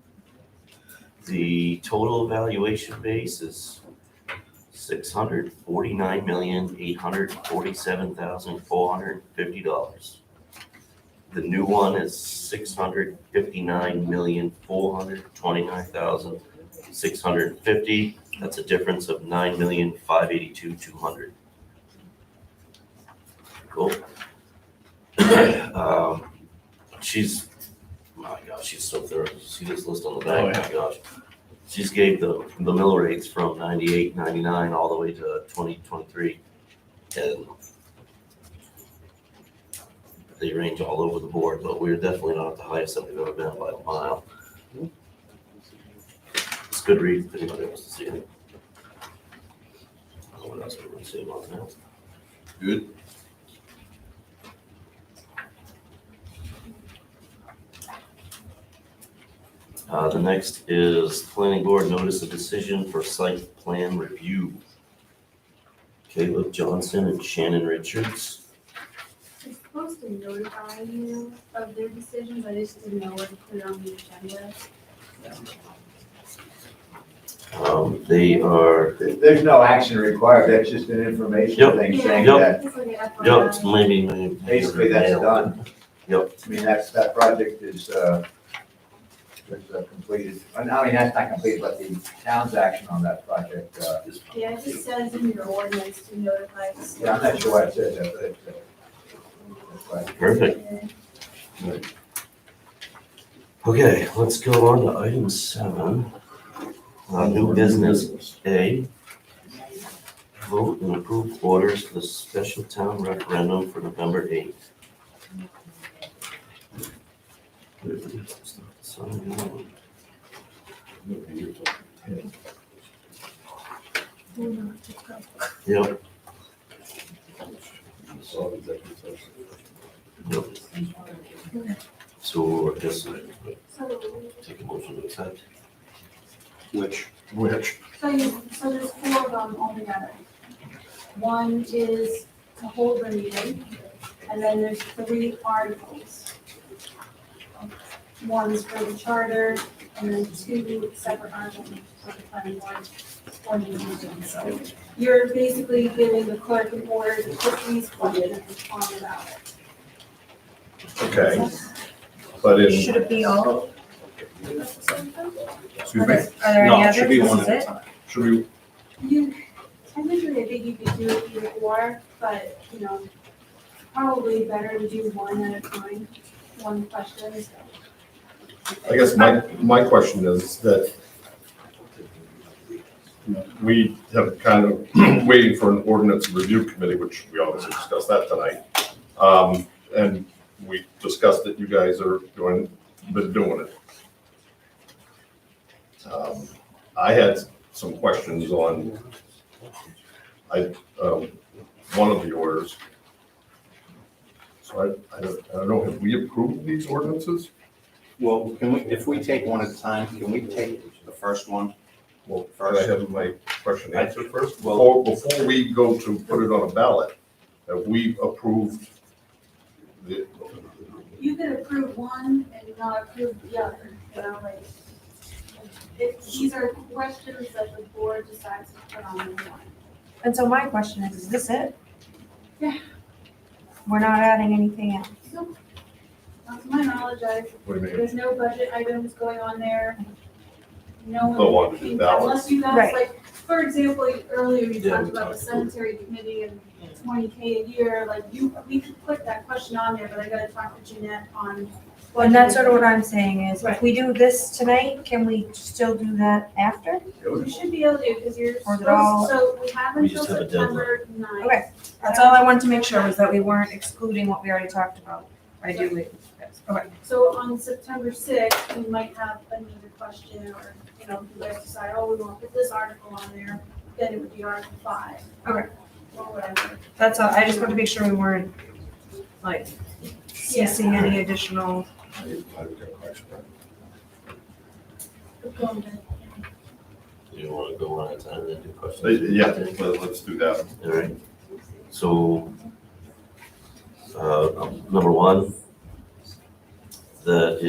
the total evaluation base is $649,847,450. The new one is $659,429,650. That's a difference of $9,582,200. Cool. She's, my gosh, she's so thorough. See this list on the back? Oh, yeah. My gosh. She's gave the mill rates from 98, 99, all the way to 2023. And they range all over the board, but we're definitely not at the highest that we've ever been by a mile. It's a good read if anybody wants to see it. I don't know what else we're going to see about that. Good. The next is planning board notice of decision for site plan review. Caleb Johnson and Shannon Richards. They're supposed to notify you of their decisions, I just didn't know where to put it on the agenda. They are, There's no action required, that's just an information Yep. thing saying Yep. that, It's like an yep, it's FYI. maybe. basically that's done. Yep. I mean, that project is completed. I mean, that's not completed, but the town's action on that project, Yeah, it just says in your ordinance to notify us. yeah, I'm not sure why it says that, but that's right. Perfect. Okay, let's go on to item 7. New business A. Vote and approve orders for the special town referendum for November 8th. Yep. Yep. So I guess I take a motion to accept. Which? So there's 4 of them altogether. One is to hold the meeting, and then there's 3 articles. One's for the charter, and then 2 separate articles for the planning board. So you're basically giving the clerk an order to put these questions on the ballot. Okay, but in, Should it be all? excuse me, Are there any No, it others? should be one This at is a it? time. should we, You, technically, I think you could do it either or, but, probably better to do one at a time, one question. I guess my question is that we have kind of waiting for an ordinance review committee, which we obviously discussed that tonight. And we discussed that you guys are been doing it. I had some questions on, one of the orders. So I don't know, have we approved these ordinances? Well, if we take one at a time, can we take the first one? Well, first, I have my question answered first. Well- Before we go to put it on a ballot, have we approved the, You could approve one and not approve the other, these are questions that the board decides to put on the warrant. And so my question is this it? Yeah. We're not adding anything else? Not to my knowledge, what do you mean? there's no budget items going on there. No Oh, one, on the ballot. unless you guys, Right. like, for example, earlier you Yeah, talked we about the talked about it. cemetery committee and 20K a year, like, we could put that question on there, but I gotta talk to Jeanette on. And that's sort of what I'm saying is, Right. if we do this tonight, can we still do that after? You should be able to, because you're Or is it all- supposed, so we have We until just have a September 9th. Okay, that's all I wanted to make sure was that we weren't excluding what we already talked about. I do it. Okay. So on September 6th, we might have another question, or, if you guys decide, oh, we want to put this article on there, then it would be Article 5. Okay. Or whatever. That's all, I just wanted to make sure we weren't, like, ceasing any additional. You want to go one at a time and do questions? Yeah, let's do that. All right. So, number 1, that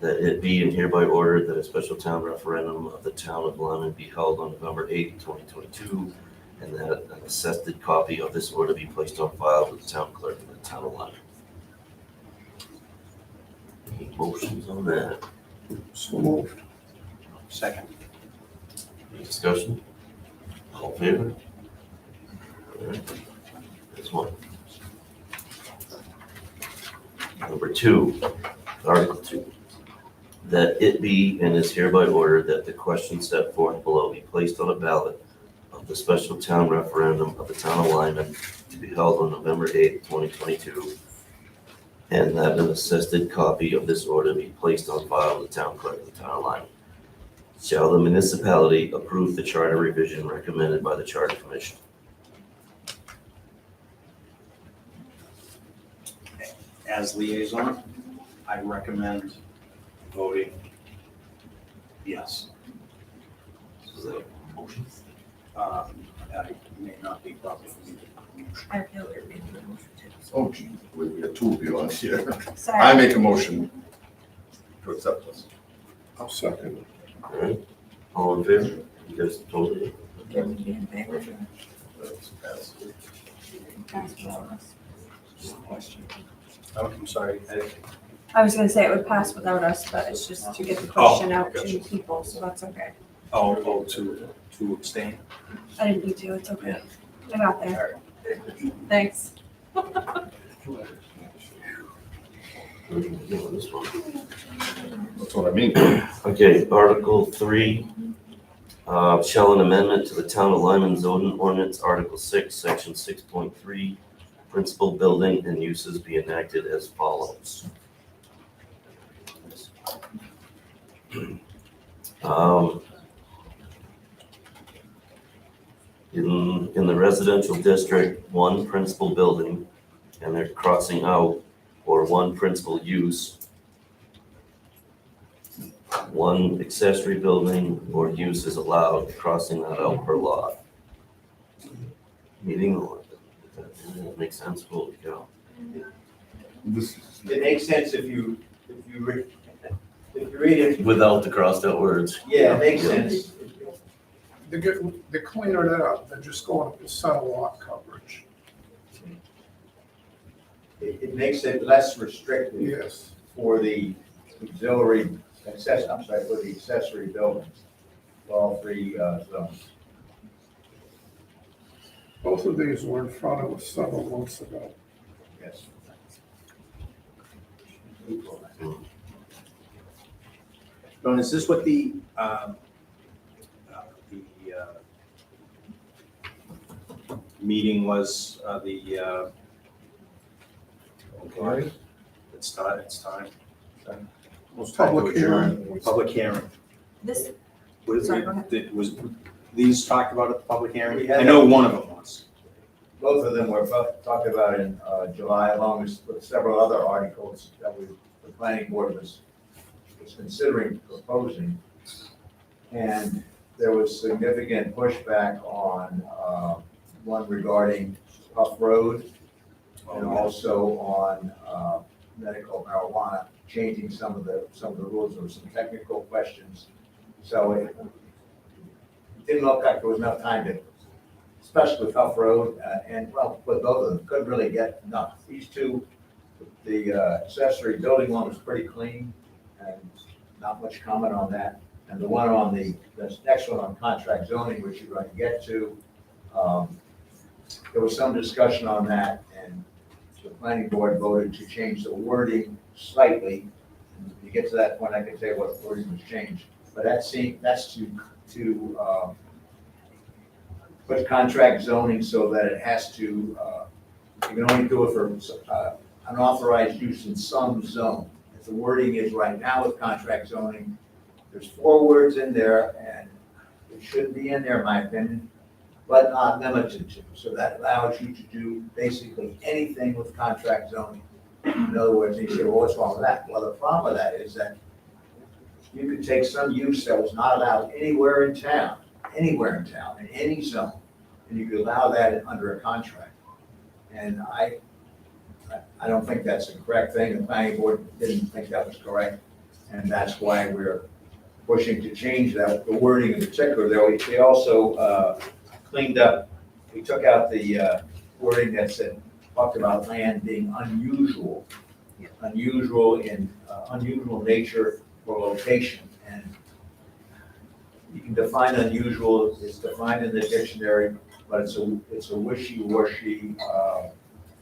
it be and hereby ordered that a special town referendum of the town of Lyman be held on November 8th, 2022, and that an attested copy of this order be placed on file with the town clerk of the town of Lyman. Any motions on that? So moved. Second. Any discussion? All in favor? All right. That's 1. Number 2, Article 2. That it be and is hereby ordered that the question set forth below be placed on a ballot of the special town referendum of the town of Lyman to be held on November 8th, 2022, and that an attested copy of this order be placed on file with the town clerk of the town of Lyman. Shall the municipality approve the charter revision recommended by the Charter Commission? As liaison, I recommend voting yes. Is that a motion? I may not be proper for me to. I feel we're making a motion too. Oh, gee, we got 2 of you on here. I Sorry. make a motion to accept this. I'll second. All right. All in favor? You guys totally? That's passed. I'm sorry. I was gonna say it would pass without us, but it's just to get the question out to people, so that's okay. To abstain? I didn't need to, it's okay. I got there. Thanks. This one. That's what I mean. Okay, Article 3, shall an amendment to the Town of Lyman zoning ordinance, Article 6, Section 6.3, principal building and uses be enacted as follows. In the residential district, one principal building, and they're crossing out, or one principal use, one accessory building or use is allowed, crossing that out per lot. Meeting, that makes sense, holy cow. It makes sense if you read it. Without the crossed out words. Yeah, it makes sense. They're cleaning it up, they're just going up to center lot coverage. It makes it less restrictive. Yes. For the for the accessory buildings, for all three zones. Both of these were in front of us several months ago. Yes. Don, is this what the meeting was, Okay. it's time. Almost Public time to adjourn. hearing. Public hearing. This, Was Sorry, go ahead. was these talked about at the public hearing? We had I know one of them was. Both of them were talked about in July, along with several other articles that the planning board was considering proposing. And there was significant pushback on one regarding Puff Road and also on medical marijuana, changing some of the rules. There were some technical questions. So it didn't look like there was enough time to, especially with Huff Road, and well, with both of them, couldn't really get enough. These two, the accessory building one was pretty clean, and not much comment on that. And the one on the next one on contract zoning, which you're going to get to, there was some discussion on that, and the planning board voted to change the wording slightly. And when you get to that point, I can tell you what wording was changed. But that's to put contract zoning so that it has to, you can only do it for unauthorized use in some zone. As the wording is right now with contract zoning, there's 4 words in there, and it shouldn't be in there, in my opinion, but not limited to. So that allows you to do basically anything with contract zoning. In other words, you say, well, what's wrong with that? Well, the problem with that is that you could take some use that was not allowed anywhere in town, in any zone, and you could allow that under a contract. And I don't think that's the correct thing. The planning board didn't think that was correct, and that's why we're pushing to change that, the wording in particular. They also cleaned up, we took out the wording that said, talked about land being unusual, unusual in unusual nature or location. And you can define unusual, it's defined in the dictionary, but it's a wishy-washy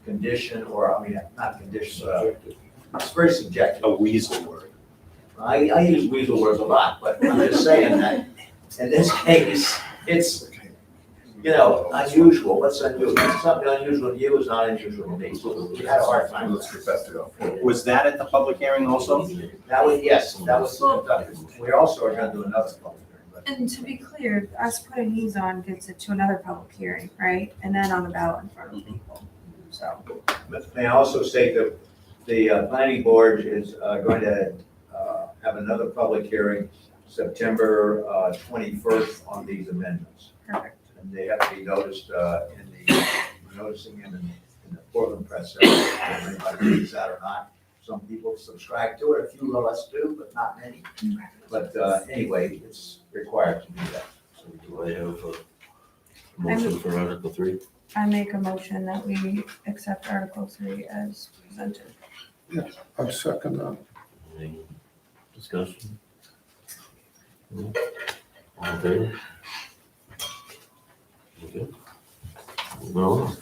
condition, or, I mean, not condition, it's very subjective. A weasel word. I use weasel words a lot, but I'm just saying that in this case, it's, you know, unusual. What's unusual? Something unusual to you is not unusual to me. We had a hard time with that. Was that at the public hearing also? That was, yes, that was conducted. We also are gonna do another public hearing, but And to be clear, us putting these on gets it to another public hearing, right? And then on the ballot in front of people, so. may I also state that the planning board is going to have another public hearing September 21st on these amendments. Perfect. And they have to be noticed noticing them in the Portland Press. Anybody reads that or not. Some people subscribe to it, a few of us do, but not many. But anyway, it's required to do that. So do I have a motion for Article 3? I make a motion that we accept Article 3 as presented. Yeah, I'd second that. Any discussion? No? All in favor? Okay. Moving on.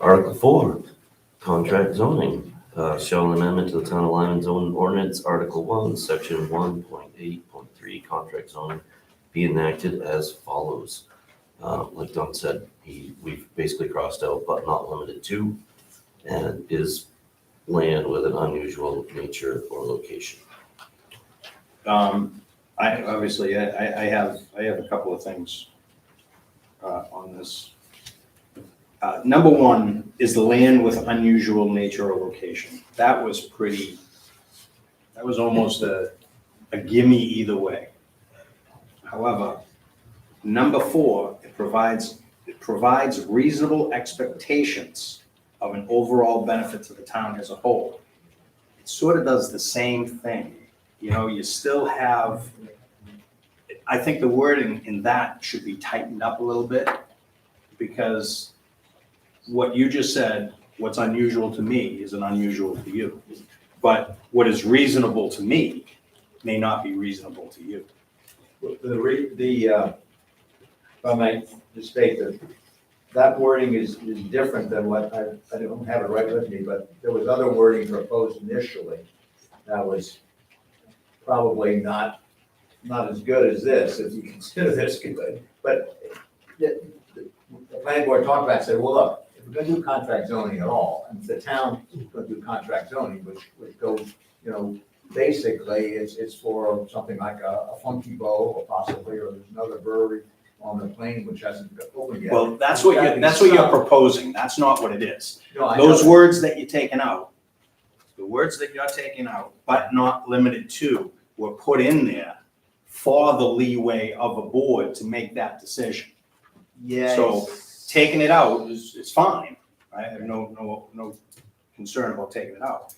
Article 4, contract zoning. Shall an amendment to the Town of Lyman zoning ordinance, Article 1, Section 1.8.3, contract zoning, be enacted as follows. Like Don said, we've basically crossed out, but not limited to, and is land with an unusual nature or location. I Obviously, I have a couple of things on this. Number one is the land with unusual nature or location. That was almost a gimme either way. However, number four, it provides reasonable expectations of an overall benefit to the town as a whole. It sort of does the same thing. You know, you still have, I think the wording in that should be tightened up a little bit, because what you just said, what's unusual to me isn't unusual to you. But what is reasonable to me may not be reasonable to you. If I might just state that wording is different than what, I don't have it right with me, but there was other wording proposed initially that was probably not as good as this, if you consider this good. But the planning board talked about it, said, well, look, if we're gonna do contract zoning at all, and if the town is gonna do contract zoning, which goes, basically, it's for something like a Funky Bow, or possibly, or there's another brewery on the plain which hasn't been opened yet. Well, that's what you're proposing. That's not what it is. No, I Those know. words that you're taking out, the words that you're taking out, but not limited to, were put in there for the leeway of a board to make that decision. Yeah. So taking it out is fine. I have no concern about taking it out.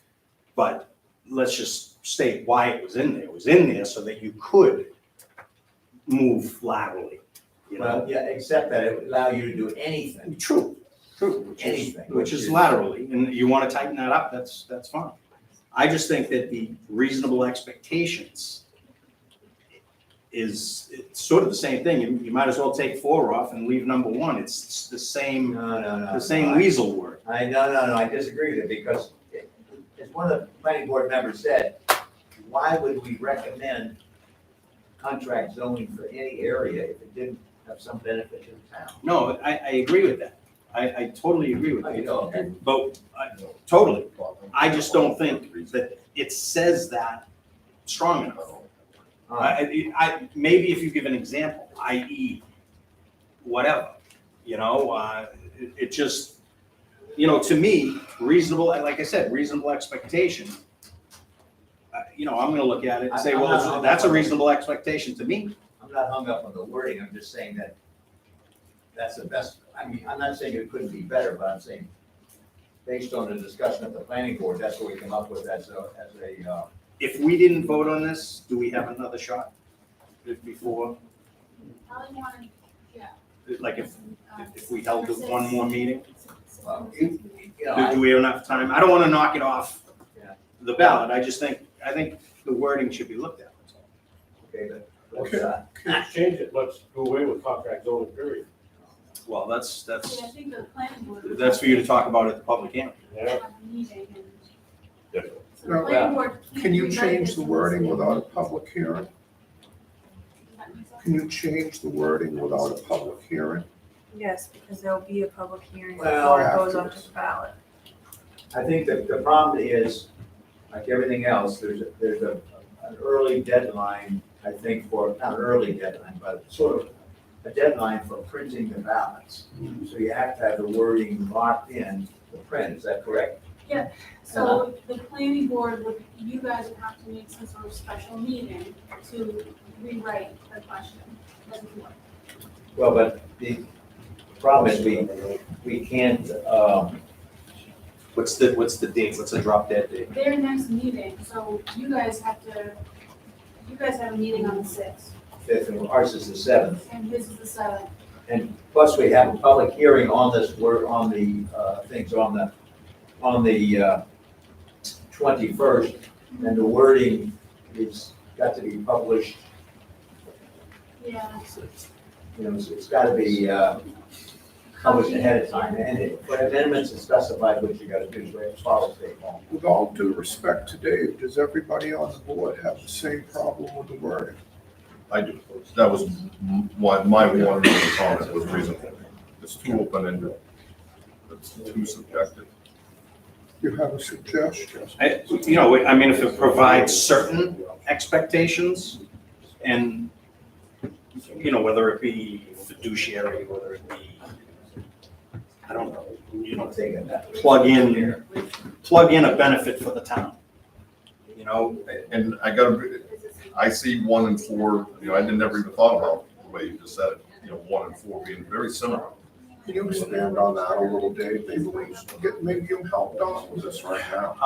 But let's just state why it was in there. It was in there so that you could move laterally, Well, yeah, except that it would allow you to do anything. True, which is laterally, and you want to tighten that up, that's fine. I just think that the reasonable expectations is, it's sort of the same thing. You might as well take 4 off and leave number 1. It's the same, the same weasel word. I disagree with it, because as one of the planning board members said, why would we recommend contract zoning for any area if it didn't have some benefit to the town? No, I agree with that. I totally agree with that. Okay. But, totally. I just don't think that it says that strong enough. Maybe if you give an example, i.e. whatever, it just, to me, reasonable, like I said, reasonable expectation. I'm gonna look at it and say, well, that's a reasonable expectation to me. I'm not hung up on the wording, I'm just saying that that's the best, I'm not saying it couldn't be better, but I'm saying, based on the discussion at the planning board, that's what we came up with as a. If we didn't vote on this, do we have another shot before? Probably wanna, yeah. Like if we held one more meeting? Well, Do we have enough time? I don't wanna knock it off the ballot, I think the wording should be looked at. Okay, but Let's change it, let's do away with contract zoning, period. Well, that's Yeah, I think the planning board. that's for you to talk about at the public hearing. Yeah. Have a meeting and. So the Now, planning board Can you rewrite change this the in wording state. without a public hearing? Does that make sense? Can you change the wording without a public hearing? Yes, because there'll be a public hearing Well, before it goes onto the ballot. I think that the problem is, like everything else, there's an early deadline, I think, for, not an early deadline, but sort of a deadline for printing the ballots. So you have to have the wording locked in the print, is that correct? Yeah, so the planning board you guys would have to make some sort of special meeting to rewrite the question. Doesn't work. Well, but the problem is we can't, What's the date? What's the drop dead date? Their next meeting, so you guys have a meeting on the 6th, fifth, and ours is the 7th. and his is the 7th. And plus, we have a public hearing on this, we're on the, things on the 21st, and the wording is got to be published, Yeah. it's gotta be, published ahead of time, and for amendments, it's specified what you gotta do, so it follows state law. With all due respect to Dave, does everybody on the board have the same problem with the wording? I do. That was my one comment was reasonable. It's too open-ended. It's too subjective. You have a suggestion? If it provides certain expectations, And, you know, whether it be fiduciary, whether it be, I don't know, you know, plug in a benefit for the town. You know, And I see 1 and 4, you know, I never even thought about the way you just said it, you know, 1 and 4 being very similar. Can you expand on that a little, Dave? Maybe you help Don with this right now.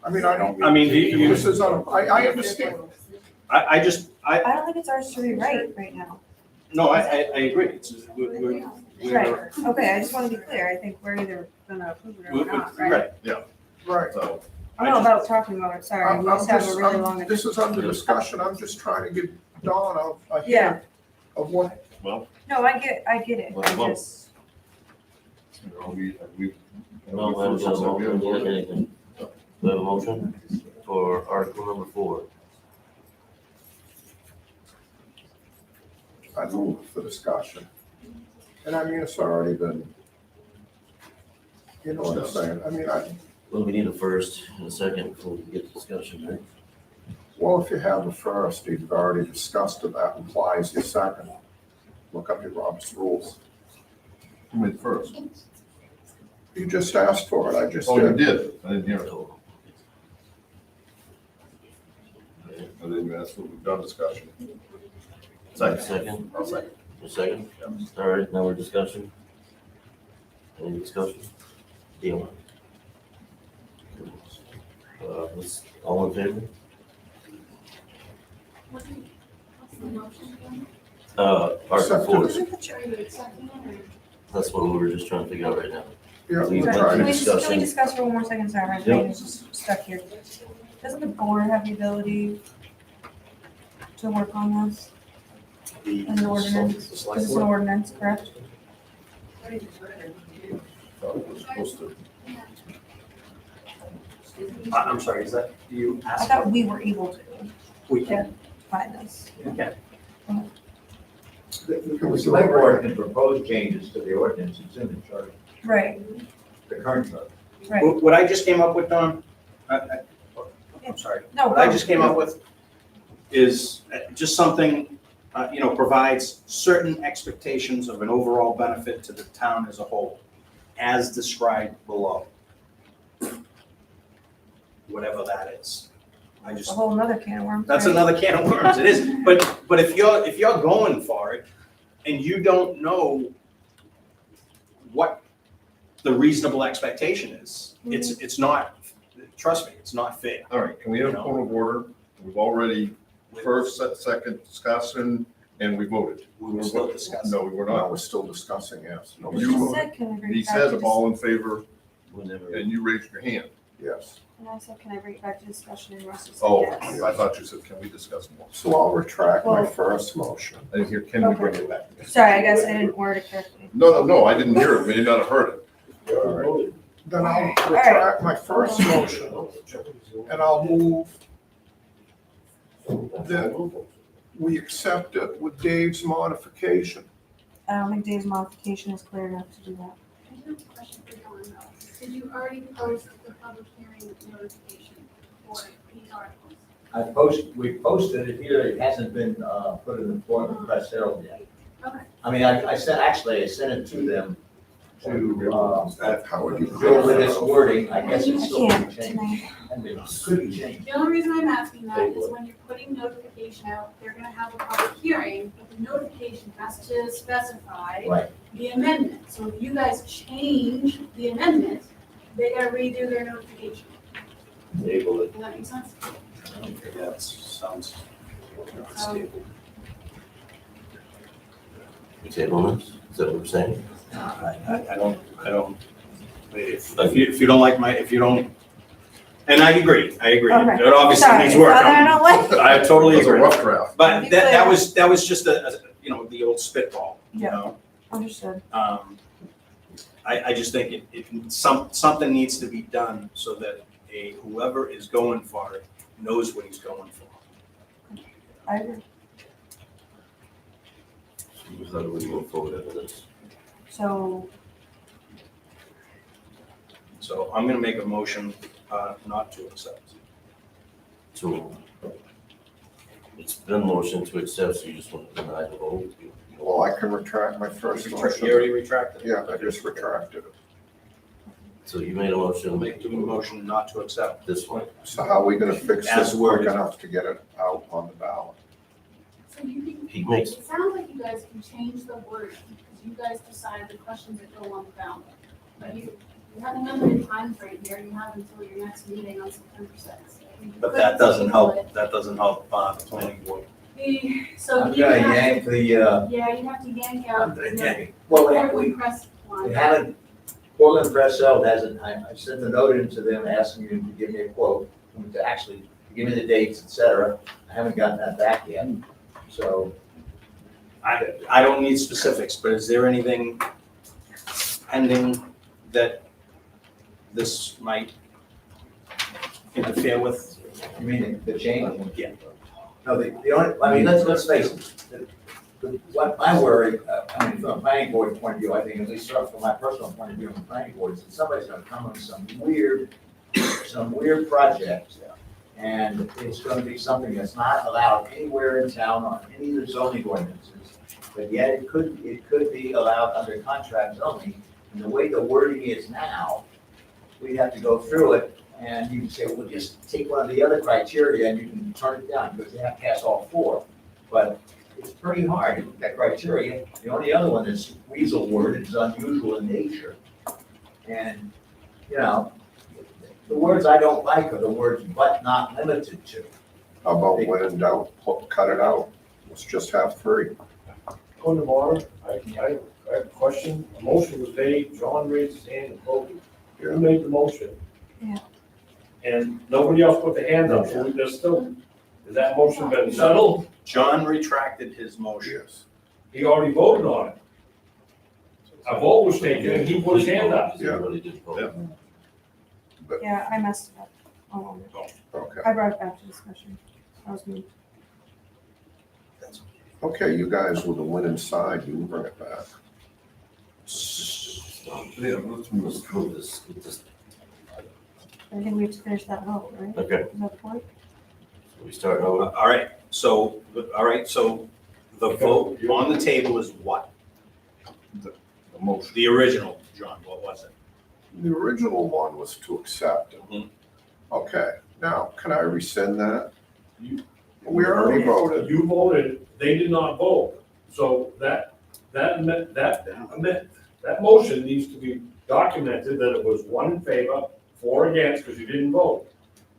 I mean, I don't. I mean, This is, I understand. I don't think it's ours to rewrite right now. no, I agree. It's, we're- Right, okay, I just want to be clear, I think we're either gonna approve it or not, right? Right, yeah. Right. So, I'm not about talking about it, sorry, we just have a really long. This is under discussion, I'm just trying to give Don a Yeah. hint of what. well, No, I get it, I Well, just, you know, we. No, we haven't got a motion yet, anything. We have a motion for article number 4. I move for discussion. And I mean, it's already been, you know what I'm saying? I mean, Well, we need a first and a second before we get to discussion, right? well, if you have a first, you've already discussed it, that implies your second. Look up your Robert's rules. Who made first? You just asked for it, I just Oh, you did. did, I didn't hear it. I didn't ask for, we've done discussion. Second? I'll second. A second? All right, now we're discussion. Any discussion? Deal. All in favor? What's the motion again? Article 4. Are you accepting it or? That's what we were just trying to figure out right now. Yeah, We we're went trying through to can we discussion. discuss for one more second, sorry, my brain is just stuck here. Doesn't the board have the ability to work on this as an ordinance? This is an ordinance, correct? Thought it was supposed to. I'm sorry, is that you I asked? thought we were able to We can. find this. Okay. The select board can propose changes to the ordinance, it's in the charter, Right, the current charter. right. What I just came up with, Don, I'm sorry. No, What I just came up with is just something, you know, provides certain expectations of an overall benefit to the town as a whole, as described below. Whatever that is. I It's just, a whole nother can of worms. that's right? another can of worms, it is. But if you're going for it and you don't know what the reasonable expectation is, it's not, trust me, it's not fair. All right, can we have a point of order? We've already first, second discussion, and we voted. We were still discussing. No, we were No, not. we're still discussing, yes. No, He You you just voted. said, can I bring He it back said to all in favor, Whenever. and you raised your hand. Yes. And I said, can I bring it back to discussion, and Russ said Oh, yes. I thought you said, can we discuss more? So I'll retract my Well- first motion. I didn't hear, can we bring it back? Sorry, I guess I didn't word it correctly. No, I didn't hear it, we may not have heard it. All right. Then I'll retract my first motion, and I'll move that we accept it with Dave's modification. I don't think Dave's modification is clear enough to do that. I have a question for Dawn though. Did you already post the public hearing notification for these articles? We posted it here, it hasn't been, put in the form of press herald yet. Okay. I mean, I sent it to them to, How would you? go with this wording, I guess it's I still can can't be changed. tonight. And it could be changed. The only reason I'm asking that is when you're putting notification out, they're gonna have a public hearing, but the notification has to specify Right. the amendment. So if you guys change the amendment, they gotta redo their notification. Table it. Does that make sense? That sounds. You table this? Is that what we're saying? I don't, if you don't like if you don't, and I agree, Okay. it obviously Sorry, needs it's work. not that I don't like it. I totally It was a agree, rough draft. but Be that clear. was just you know, the old spitball, you Yeah. know? Understood. I just think something needs to be done so that whoever is going for it knows what he's going for. I agree. How do we move forward after this? So, So I'm gonna make a motion, not to accept. So, It's been motion to accept, so you just want to deny the vote? Well, I can retract my first You motion. already retracted it. Yeah, I just retracted it. So you made a motion to Make the motion not to accept. this one. So how are we gonna fix As this quick worded. enough to get it out on the ballot? So you can, He makes, it sounds like you guys can change the wording, because you guys decide the questions that go on the ballot. But you have a limited time frame here, you have until your next meeting on September sixth. But that doesn't help, the planning board. So I'm you gonna have, yank the, yeah, you have to yank out the well, Portland Press we one. haven't, Portland Press Cell hasn't, I sent a note into them asking you to give me a quote, to actually give me the dates, et cetera. I haven't gotten that back yet, so. I don't need specifics, but is there anything pending that this might interfere with? You mean the change? Yeah. No, the only, I mean, let's face it, what my worry, I mean, from a planning board point of view, I think, at least from my personal point of view on the planning board, is that somebody's gonna come with some weird project. And it's gonna be something that's not allowed anywhere in town on any of the zoning ordinances. But yet it could be allowed under contract only. And the way the wording is now, we'd have to go through it and you can say, well, just take one of the other criteria and you can turn it down because they have to pass all four. But it's pretty hard, that criteria. The only other one is weasel word, it's unusual in nature. And, you know, the words I don't like are the words but not limited to. How about when in doubt, cut it out? Let's just have 3. Point of order, I have a question. A motion was made, John raised his hand and voted. Who made the motion? Yeah. And nobody else put their hand up, so there's still, has that motion been settled? John retracted his motion. Yes. He already voted on it. A vote was taken and he put his hand up. Yeah. Everybody did vote. Yeah, I messed it up. Okay. I brought it back to discussion. That was me. Okay, you guys with the winning side, you can bring it back. Let's prove this, with this. I think we have to finish that vote, right? Okay, Is that the point? so we start over. All right, so the vote on the table is what? The motion. The original, John, what was it? The original one was to accept it. Mhm. Okay, now, can I rescind that? We already voted. You voted, they did not vote. So that motion needs to be documented that it was 1 in favor, 4 against, because you didn't vote.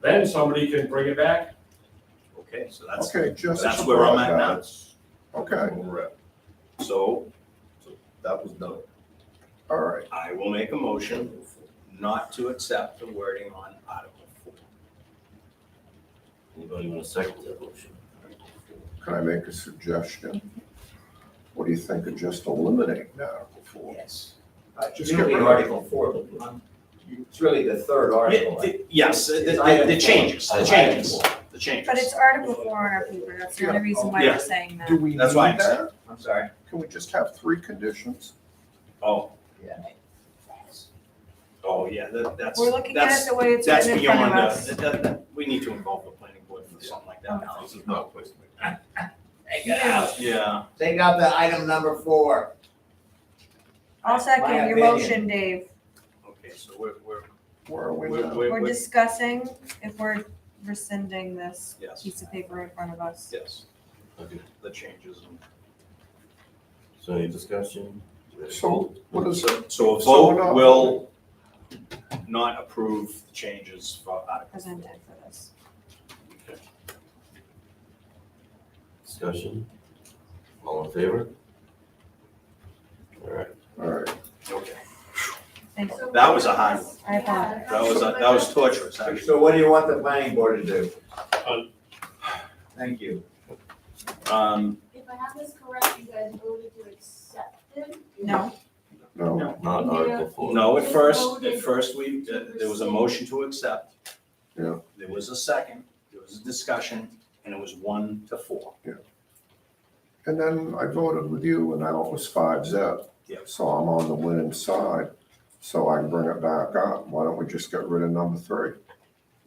Then somebody can bring it back. Okay, so that's, Okay, just. that's where I'm at now. Okay, So That was done. all right. I will make a motion not to accept the wording on Article 4. Anybody want to second that motion? Can I make a suggestion? What do you think of just eliminating Article 4? Yes. Just Really get rid of it. Article 4, but it's really the third article. Yes, the changes, the changes, the changes. But it's Article 4 on our paper. That's the only reason why Yeah. we're saying that. Do we need That's why I'm that? I'm sorry. Can we just have 3 conditions? Oh, Yeah. oh, yeah, that's. We're looking at that's- it the way it's That's written in front of beyond, us. we need to involve the planning board for something like that. now. This is not a place to make that. Take it out. Yeah, Take out the item number 4. I'll My second your opinion. motion, Dave. okay, so we're, Where are we we're, now? we're, We're we're- discussing if we're rescinding this yes, piece of paper in front of us. yes, Okay, the changes. so any discussion? So what is, So a So we're vote not- will not approve the changes for Article 4. Presented for this. Okay. Discussion? All in favor? All right. all right, Okay, Thanks. that was a hard one. I apologize. That was torturous, actually. So what do you want the planning board to do? Um, Thank you. If I have this correct, you guys voted to accept it? No, no, Not Article 4. No, at first, there was a motion to accept. Yeah. There was a second, there was a discussion, and it was 1 to 4. and then I voted with you and now it was 5-0. Yeah. So I'm on the winning side, so I can bring it back up. Why don't we just get rid of number 3?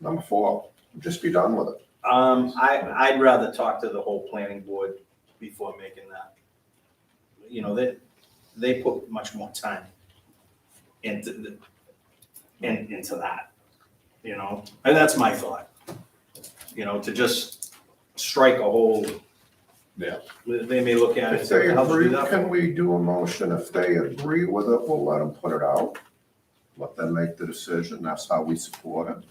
Number 4, just be done with it. I'd rather talk to the whole planning board before making that. You know, they put much more time into that, you know, and that's my thought. You know, to just strike a whole, Yeah. they may look at it. If and say, they "How much agree, do that can for?" we do a motion? If they agree with it, we'll let them put it out. Let them make the decision. That's how we support it.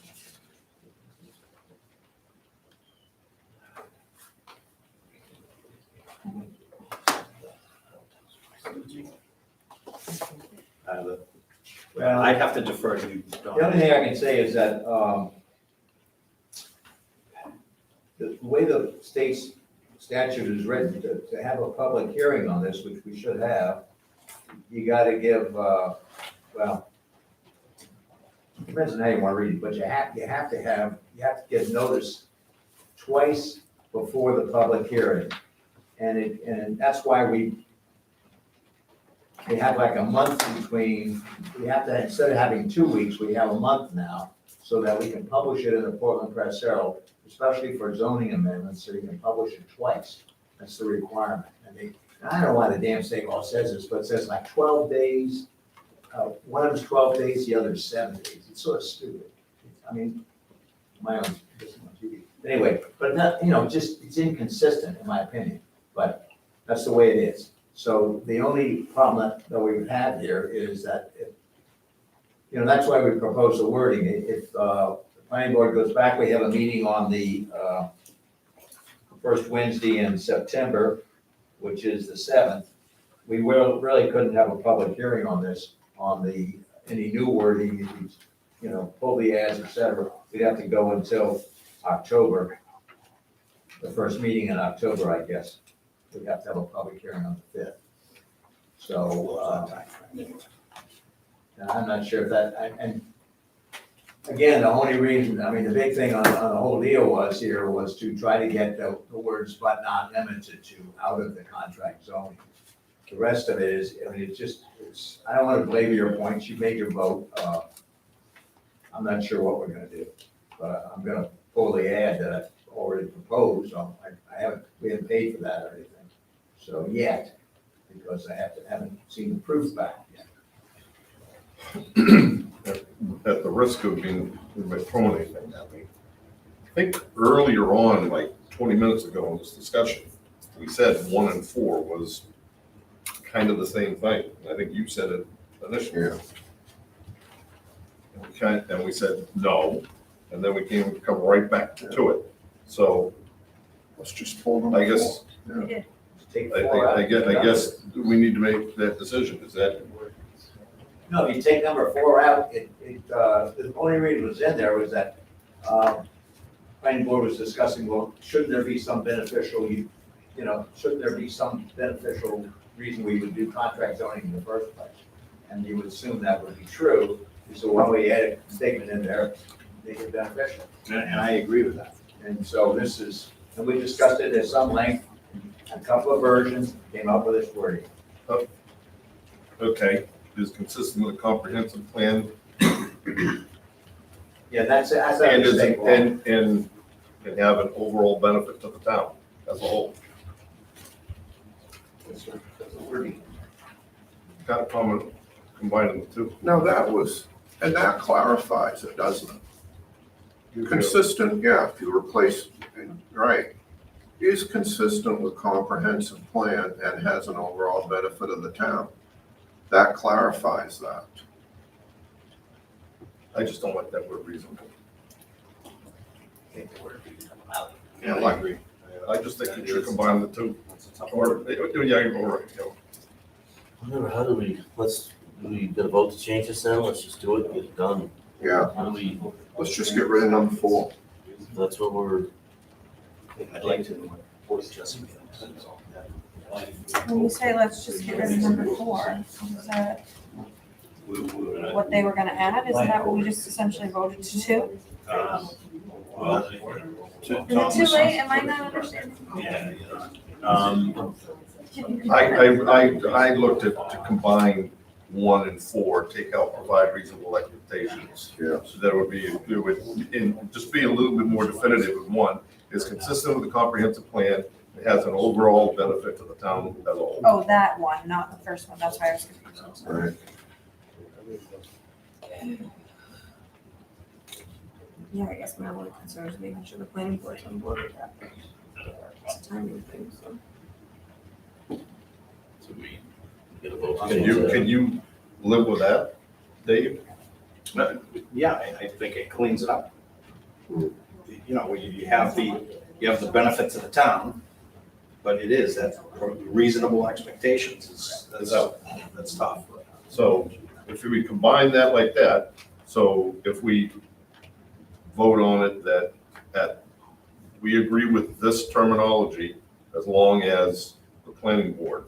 Well, I'd have to defer to you, Don. the only thing I can say is that, the way the state's statute is written, to have a public hearing on this, which we should have, you gotta give, well, depends on how you wanna read it, but you have to give notice twice before the public hearing. And that's why we have like a month between, we have to, instead of having 2 weeks, we have a month now, so that we can publish it in the Portland Press Herald, especially for zoning amendments, so you can publish it twice. That's the requirement. And I don't know why the damn state law says this, but it says like 12 days. One of them's 12 days, the other's 7 days. It's sort of stupid. I mean, my own, anyway, but not, you know, just, it's inconsistent in my opinion, but that's the way it is. So the only problem that we would have here is that, you know, that's why we propose the wording. If the planning board goes back, we have a meeting on the first Wednesday in September, which is the 7th. We really couldn't have a public hearing on this, on any new wording, you know, pull the ads, et cetera. We'd have to go until October, the first meeting in October, I guess. We'd have to have a public hearing on the 5th. So, and I'm not sure if that, and again, the only reason, I mean, the big thing on the whole deal was to try to get the words "but not limited to" out of the contract zoning. The rest of it is, I mean, I don't want to belabor your points. You made your vote. I'm not sure what we're gonna do, but I'm gonna pull the ad that I've already proposed. We haven't paid for that or anything. So yet, because I haven't seen the proof back yet. At the risk of being, throwing anything at me, I think earlier on, like 20 minutes ago in this discussion, we said 1 and 4 was kind of the same thing. I think you said it initially. Yeah. And we said no, and then we come right back to it. So Let's just pull them. I guess, We did. Take I 4 out. guess we need to make that decision. Is that, No, if you take number 4 out, the only reason it was in there was that, planning board was discussing, well, shouldn't there be some beneficial, shouldn't there be some beneficial reason we would do contract zoning in the first place? And you would assume that would be true, so why don't we add a statement in there, make it beneficial? And I agree with that. And so and we discussed it at some length, a couple of versions, came up with this wording. okay, is consistent with a comprehensive plan Yeah, that's a and mistake. and have an overall benefit to the town as a whole. That's the wording. Kind of common combining the two. Now and that clarifies it, doesn't it? Consistent, yeah, if you replace, right, is consistent with comprehensive plan and has an overall benefit of the town. That clarifies that. I just don't like that word reasonable. Take the word Yeah, I agree. I just think you should combine the two. Or, yeah, all right, How do we gonna vote to change this now? Let's just do it, get it done. Yeah, How do we, let's just get rid of number 4. that's what we're, I'd like to voice Jesse. When you say let's just get rid of number 4, is that what they were gonna add? Isn't that what we just essentially voted to do? Well, Is it too late? Am I not understanding? yeah, I looked at to combine 1 and 4, take out provide reasonable expectations. Yeah. So that would be, just be a little bit more definitive in 1, is consistent with the comprehensive plan, it has an overall benefit to the town as a whole. Oh, that one, not the first one, that's why I was confused. I'm sorry. Right. Yeah, I guess my only concern is making sure the planning board's on board with that. It's a timing thing, so. So we get a vote. Can you live with that, Dave? Yeah, I think it cleans it up. You know, you have the benefit to the town, but it is that reasonable expectations that's tough. So if we combine that like that, so if we vote on it that we agree with this terminology as long as the planning board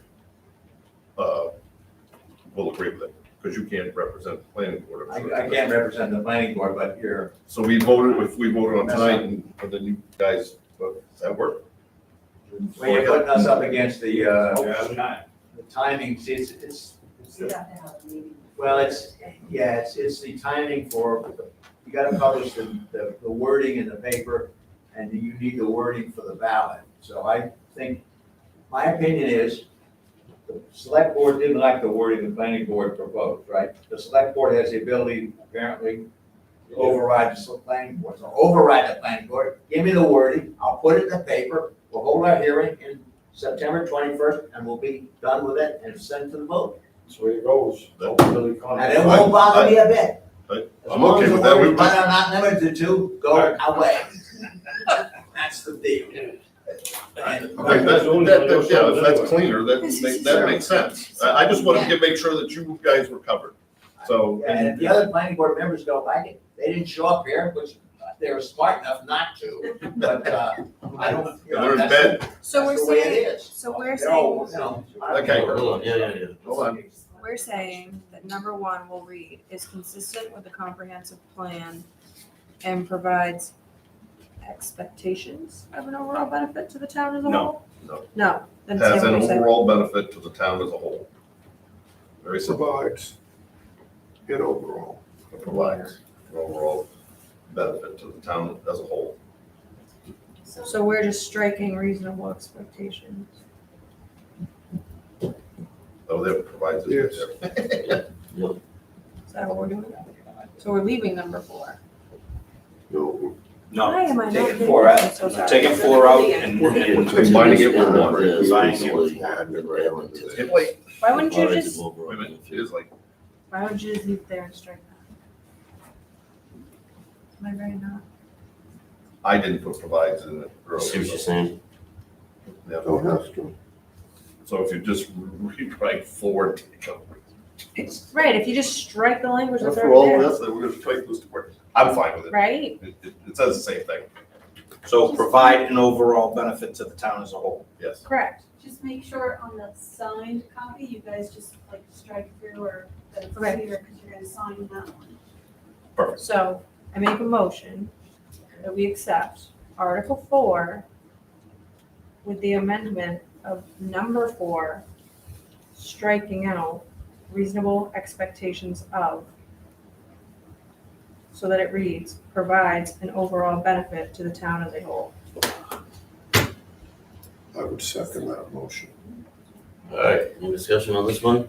will agree with it, because you can't represent the planning board. I can't represent the planning board, but you're. So we voted, if we voted on tonight and then you guys, does that work? When you're putting us up against the timing, see, it's well, it's the timing for, you gotta publish the wording in the paper, and you need the wording for the ballot. So I think, my opinion is, the select board didn't like the wording the planning board proposed, right? The select board has the ability, apparently, to override the planning board. So override the planning board, give me the wording, I'll put it in the paper, we'll hold our hearing in September 21st, and we'll be done with it and send it to the vote. That's where it goes. And it won't bother me a bit. As I'm long okay as the with that. words, but are not limited to, go away. That's the deal. Okay, yeah, if that's cleaner, that makes sense. I just wanted to make sure that you guys were covered, so. And if the other planning board members don't like it, they didn't show up here, which they were smart enough not to, but, I don't, you know, They're in that's bed. So that's we're the way it saying, is. so we're They're all, saying, you know, Okay. Hold on, yeah. Hold on. we're saying that number one will read is consistent with the comprehensive plan and provides expectations of an overall benefit to the town as a No. whole? No. No, then say Has what an you said. overall benefit to the town as a whole. Very simple. Provides it overall. It provides an overall benefit to the town as a whole. So we're just striking reasonable expectations. Oh, that provides it there. Is that what we're doing? So we're leaving number 4. No, No, Why am I not taking getting 4 this? out, I'm so sorry. taking 4 out and We're combining it with one. Combining it with It's like, Why wouldn't you just, wait a minute, it is like, why would you just leave it there and strike that? Am I very not? I didn't put provides in it See what earlier. you're saying? Yeah. don't have to. So if you just rewrite 4, take out. Right, if you just strike the language that's After all, already there, that's, we're gonna strike those 2 words. I'm fine with it. right? It says the same thing, So provide an overall benefit to the town as a whole. yes. Correct. Just make sure on the signed copy, you guys just like strike through or that it's Okay. clear, because you're gonna sign that one. Perfect. So I make a motion that we accept Article 4 with the amendment of number 4, striking out reasonable expectations of, so that it reads, provides an overall benefit to the town as a whole. I would second that motion. All right, any discussion on this one?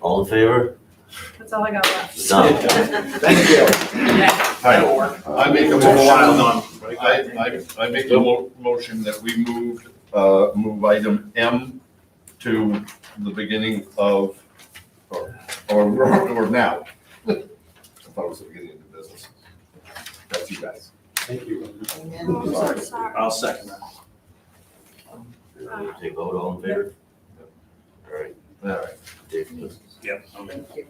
All in favor? That's all I got left. Done. Thank you. I make a motion, I make a motion that we move item M to the beginning of, or now. I thought it was the beginning of the business. That's you guys. Thank you. I'm so sorry. I'll second that. Take a vote, all in favor? All right. All right. Dave, please. Yep. Okay.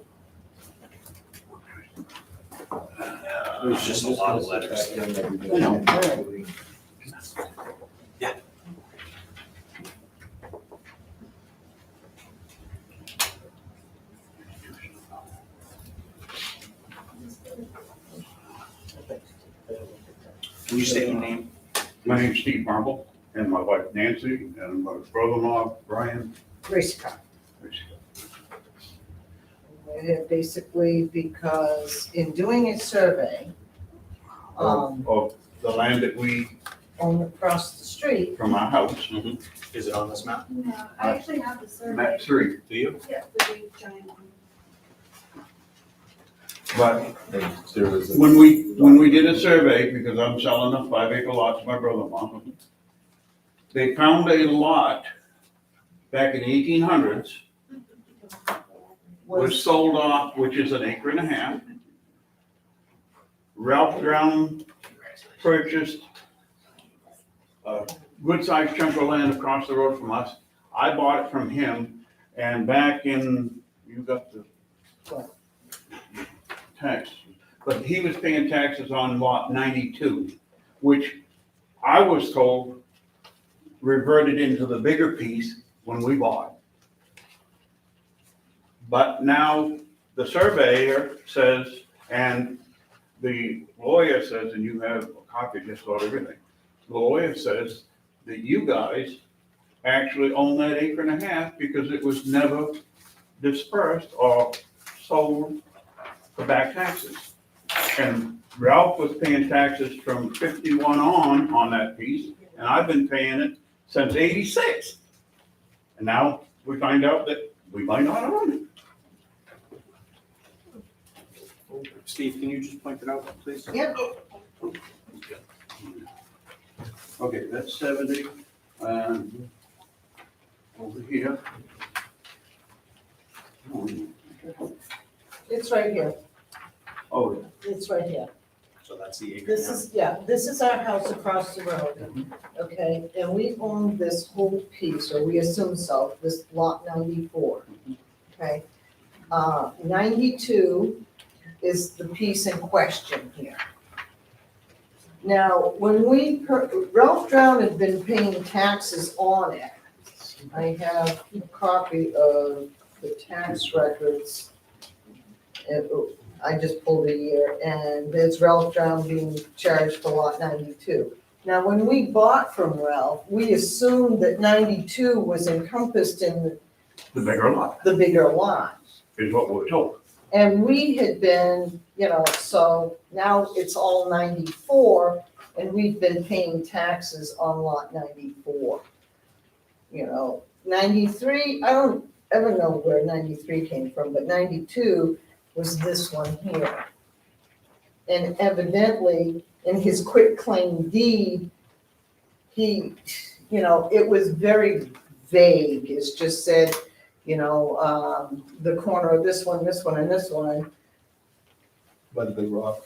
It was just a lot of letters. Yeah. Can you state your name? My name's Steve Marble, and my wife Nancy, and my brother-in-law Brian. Racecar. Basically, because in doing a survey, Of the land that we own across the street. from our house. Is it on this map? No, I actually have the survey. Map 3. Do you? Yeah, the big giant one. But There is a- when we did a survey, because I'm selling a 5-acre lot to my brother-in-law, they found a lot back in the 1800s, was sold off, which is an acre and a half. Ralph Brown purchased a good-sized chunk of land across the road from us. I bought it from him, and back in, you got the tax, but he was paying taxes on lot 92, which I was told reverted into the bigger piece when we bought. But now the surveyor says, and the lawyer says, and you have a copy just about everything, the lawyer says that you guys actually own that acre and a half because it was never dispersed or sold for back taxes. And Ralph was paying taxes from 51 on that piece, and I've been paying it since 86. And now we find out that we might not own it. Steve, can you just point it out, please? Yep. Okay, that's 70, and over here. It's right here. Oh, It's right here. So that's the acre. This is, yeah, this is our house across the road, okay? And we own this whole piece, or we assume so, this lot 94, okay? 92 is the piece in question here. Now, when Ralph Brown had been paying taxes on it, I have a copy of the tax records. I just pulled a year, and there's Ralph Brown being charged for lot 92. Now, when we bought from Ralph, we assumed that 92 was encompassed in the bigger lot the bigger lot. is what we're told. And we had been, so now it's all 94, and we've been paying taxes on lot 94. 93, I don't ever know where 93 came from, but 92 was this one here. And evidently, in his quitclaim deed, he, it was very vague. It's just said, the corner of this one, and this one. By the big rock.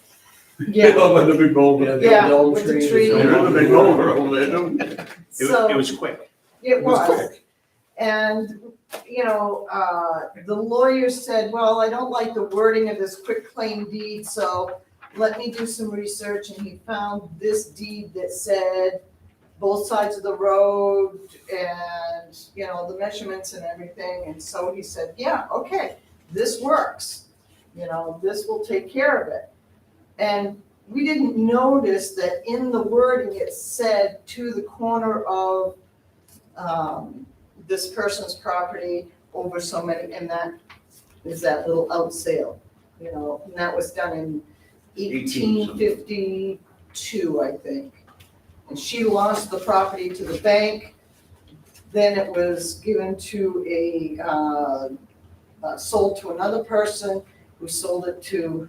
Yeah. By the big boulder. Yeah, with the tree. There's a big boulder over there, too. It was quick. It was. quick. And, the lawyer said, well, I don't like the wording of this quitclaim deed, so let me do some research. And he found this deed that said both sides of the road and, the measurements and everything. And so he said, yeah, okay, this works. This will take care of it. And we didn't notice that in the wording, it said to the corner of this person's property over so many, and that is that little out sale, and that was done in 1852, I think. And she lost the property to the bank. Then it was given to sold to another person who sold it to,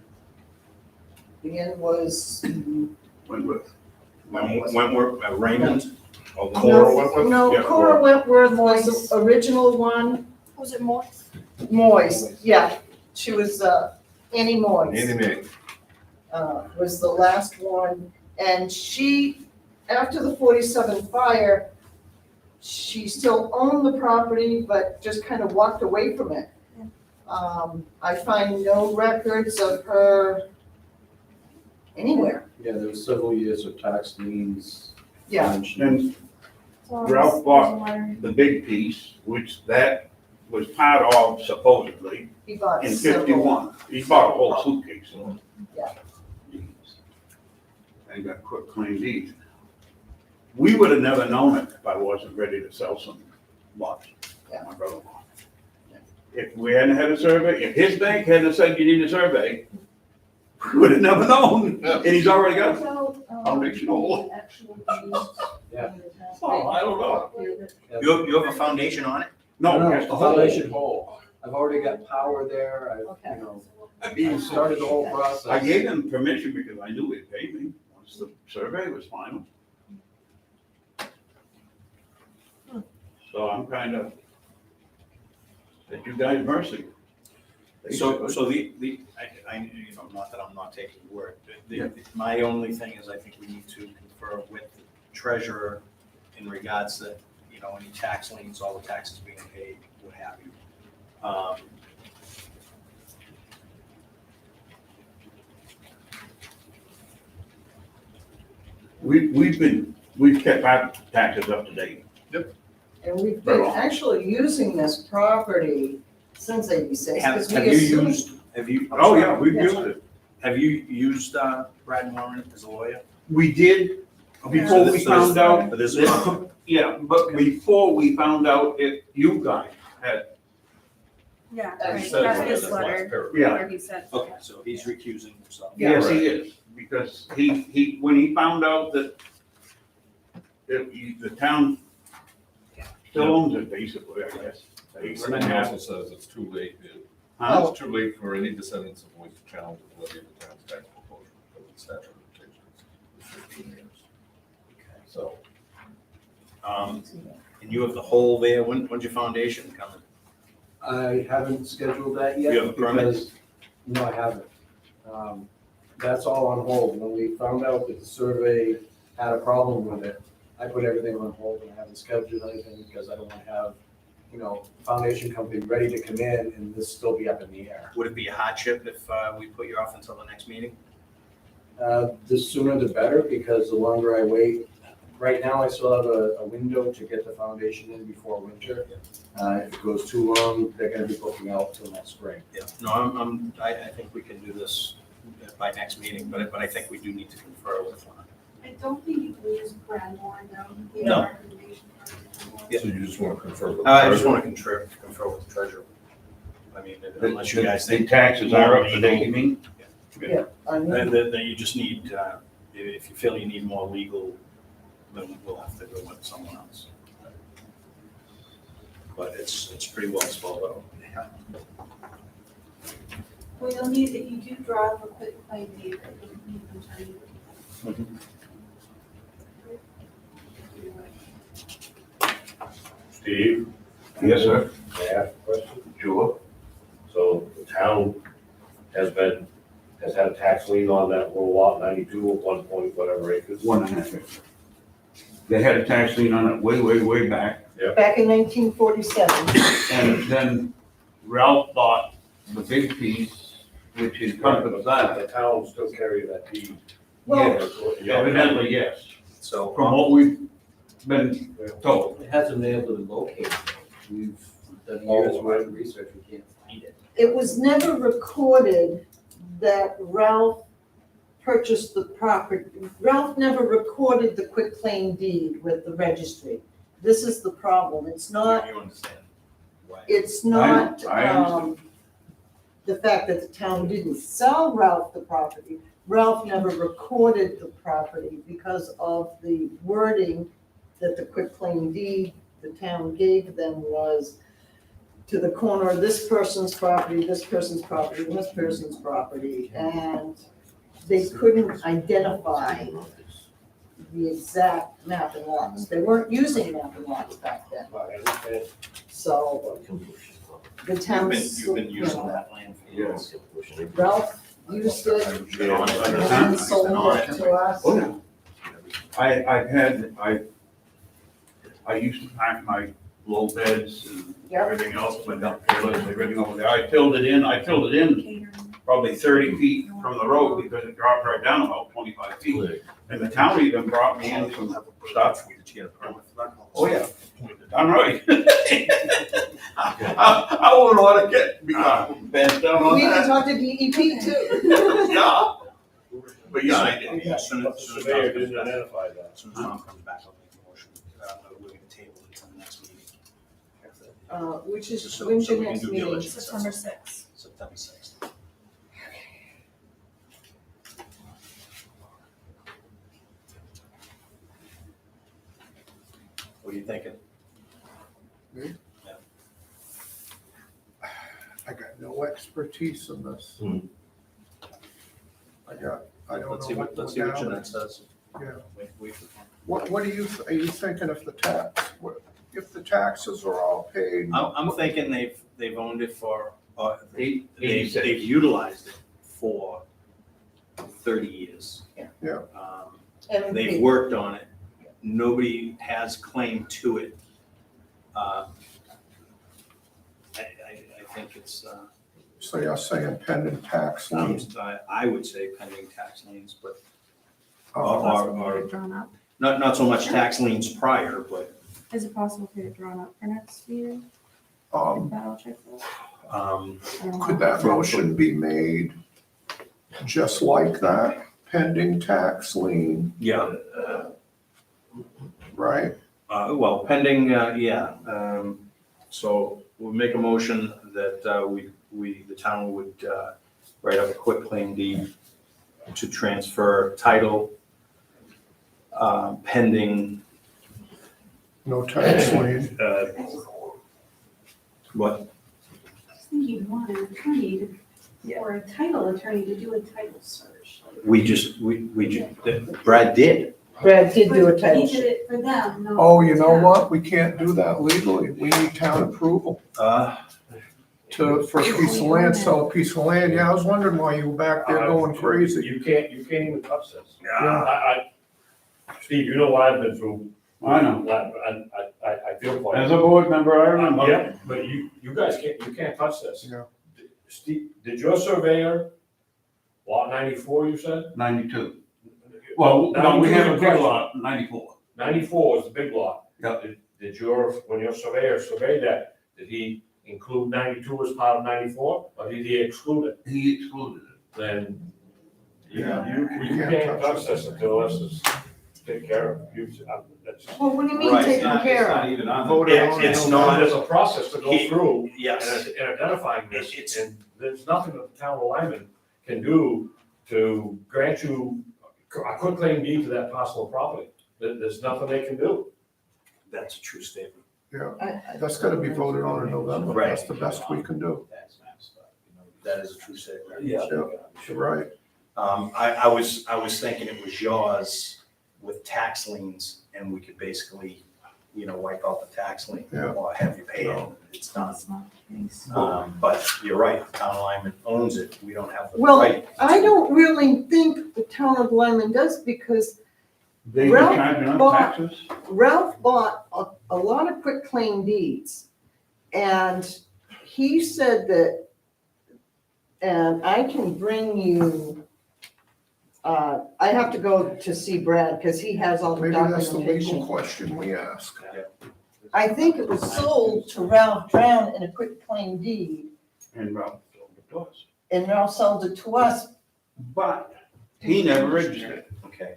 the end was Wentworth, Raymond, or No, Cora Wentworth? No, Yeah, Cora Wentworth was the original one. Was it more? Moyes, yeah. She was Annie Moyes. Andy May. Was the last one. And she, after the 47 fire, she still owned the property, but just kind of walked away from it. I find no records of her anywhere. Yeah, there was several years of tax liens. Yeah. And Ralph bought the big piece, which that was part of supposedly He bought in several. 51. He bought a whole suitcase. Yeah. And got quick claim deed. We would have never known it if I wasn't ready to sell some lots. Yeah. My brother-in-law. If we hadn't had a survey, if his bank hadn't said you need a survey, we would have never known. And he's already got it. So, Foundation hole. Yeah. Oh, I don't know. You have a foundation on it? No, No, just the the hole. foundation hole. I've already got power there, I've, I've even started the whole process. I gave them permission because I knew they'd pay me once the survey was final. So I'm kind of at you guys' mercy. So not that I'm not taking your word, my only thing is I think we need to confer with the treasurer in regards to, any tax liens, all the taxes being paid, what have you. We've kept our taxes up to date. And we've been actually using this property since '86, because we Have you assumed. used, have you? Oh, yeah, we've used it. Have you used, Brad Warren as a lawyer? We did, before we found out. For this that- one? Yeah, but before we found out if you guys had, Yeah, He right, said that's it his in the last letter, paragraph. Yeah. where he said. Okay, so he's recusing himself. yes, he is, because he, when he found out that the town still owns it, basically, I guess. Something also says it's too late, Huh? it's too late for any descendants of voice to challenge the validity of the town's tax proposal because the statute of limitations is 15 years. So, And you have the hole there, when's your foundation coming? I haven't scheduled that yet. You have a permit? because- No, I haven't. That's all on hold. When we found out that the survey had a problem with it, I put everything on hold and I haven't scheduled anything because I don't want to have, foundation company ready to come in and this still be up in the air. Would it be a hardship if we put you off until the next meeting? The sooner the better, because the longer I wait, right now I still have a window to get the foundation in before winter. If it goes too long, they're gonna be booking out till next spring. Yeah, no, I think we can do this by next meeting, but I think we do need to confer with one. I don't think you can use Brad Warren though. He No. had a recommendation from the Yeah. so you just want to confirm with the I just treasurer? want to confer with the treasurer. I mean, unless you guys The think. taxes are up to date, you mean? Yeah, I mean, Then you just need, if you feel you need more legal, then we'll have to go with someone else. But it's pretty well spelled out. Well, you'll need, if you do draw up a quick claim deed, you'll need an attorney. Steve, Yes, sir. may I ask a question? Sure. So the town has had a tax lien on that little lot, 92 at 1 point whatever acres. 1.5 acres. They had a tax lien on it way back. back in 1947. And then Ralph bought the big piece, which encompassed that. The town still carry that deed. Well, Yeah. Evidently, yes, So, from what we've been told. It hasn't been able to be located. We've done years worth of research, we can't find it. it was never recorded that Ralph purchased the property. Ralph never recorded the quitclaim deed with the registry. This is the problem. It's not, you understand why? it's not, I understand. the fact that the town didn't sell Ralph the property. Ralph never recorded the property because of the wording that the quitclaim deed the town gave them was to the corner of this person's property, this person's property, and this person's property, and they couldn't identify the exact map and lots. They weren't using map and lots back then, so the town. You've been using that land for years. Ralph used it, and then sold it to us. Oh, yeah. I used to pack my low beds and Yep. everything else, went up there, everything over there. I filled it in probably 30 feet from the road because it dropped right down about 25 feet. And the town even brought me in some stuff. Oh, yeah, I'm right. I wouldn't want to get bent down on We can that. talk to DEP too. Yeah. But yeah, I did. As soon as The surveyor didn't identify that. As soon as Tom comes back, I'll make a motion, we're going to table it until the next meeting. Which is, So when's your we can next do meeting? diligence. September 6th. September 6th. What are you thinking? I got no expertise in this. Hmm. I don't Let's know see what let's see what modality. Jeanette says. Yeah. Wait. What are you thinking if the if the taxes are all paid? I'm thinking they've owned it for, they've 86. utilized it for 30 years. Yeah. They've worked on it. Nobody has claim to it. I think it's, So you're saying pending tax liens? I would say pending tax liens, but, Possible to or, get it drawn up. not so much tax liens prior, but, Is it possible to get it drawn up for next meeting? Battle check for that? I don't know. Could that motion be made just like that, pending tax lien, yeah. right? Well, pending, so we'll make a motion that the town would write up a quitclaim deed to transfer title pending. No tax lien. What? I was thinking you'd want an attorney or a title attorney to do a title search. Brad did. Brad did do a But title he search. did it for them, no. Oh, you know what? We can't do that legally. We need town approval for a piece of land, sell a piece of land. Yeah, I was wondering why you were back there going crazy. You can't even touch this. Yeah. Steve, you know what I've been through. I know. I feel for you. As a board member, I remember. Yeah, but you guys can't touch this. Yeah. Steve, did your surveyor, lot 94, you said? 92. Well, no, we have a big lot, 94. 94 is the big lot. Yeah. When your surveyor surveyed that, did he include 92 as part of 94, or did he exclude it? He excluded it. Then you We can't touch this until this is taken care of. Well, what do you mean Right. taken care of? Even on. It's not. There's a process to go through Yes. in identifying this, and there's nothing that the town of Lyman can do to grant you a quitclaim deed to that parcel of property. There's nothing they can do. That's a true statement. Yeah, that's gotta be voted on in November. Right. That's the best we can do. That is a true statement. Yeah, you're right. I was thinking it was yours with tax liens, and we could basically, wipe out the tax lien Yeah. or have you pay it. It's done. That's not the case. But you're right, the town of Lyman owns it. We don't have the Well, right. I don't really think the town of Lyman does, because They Ralph were charging us bought- taxes. Ralph bought a lot of quitclaim deeds. And he said that, and I can bring you, I have to go to see Brad because he has all the Maybe that's the documentation. legal question we ask. I think it was sold to Ralph Drown in a quitclaim deed, And Ralph sold it to us. and Ralph sold it to us. But he never registered it. Okay,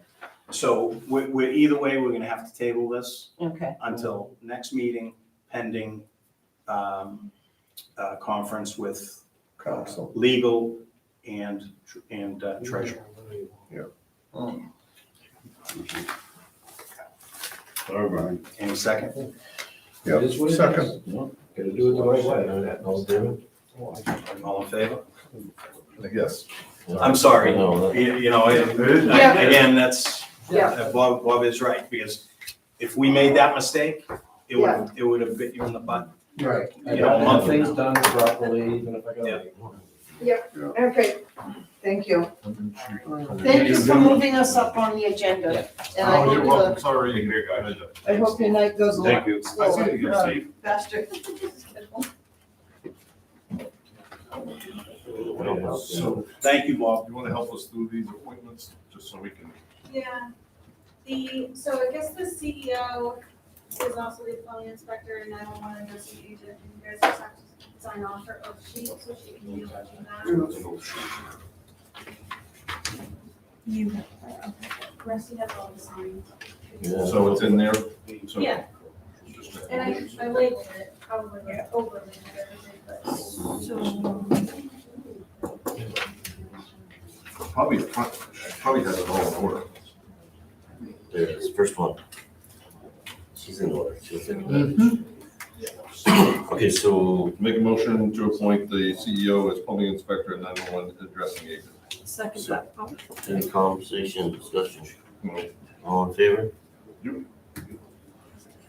so we're either way, we're gonna have to table this Okay. until next meeting pending conference with Council. legal and treasurer. All right. Any second? Yeah, second. Gotta do it the right way. All in favor? All in favor? Yes. I'm sorry, No, Yeah. again, that's, Yeah. Bob is right, because if we made that mistake, it would have bit you in the butt. Right. I gotta have things done properly, even if I gotta. Okay, thank you. Thank you for moving us up on the agenda. And I Oh, you're hope, welcome. Sorry you here, guys. I hope your night goes a Thank lot you. I see you, slower, Steve. faster. So, Thank you, Bob. you want to help us through these appointments, just so we can? Yeah, so I guess the CEO is also the building inspector and 911 investigation, and you guys just have to sign off her oath sheet, so she can do that. You have, okay. Rest, you have all the signs. So it's in there? So- Yeah. And I labeled it, probably like overlaid everything, but. Probably has it all in order. There's first one. She's in order. She'll take Mhm. it. Okay, so Make a motion to appoint the CEO as plumbing inspector and 911 addressing agent. Second that. Oh, any conversation, discussion? All in favor?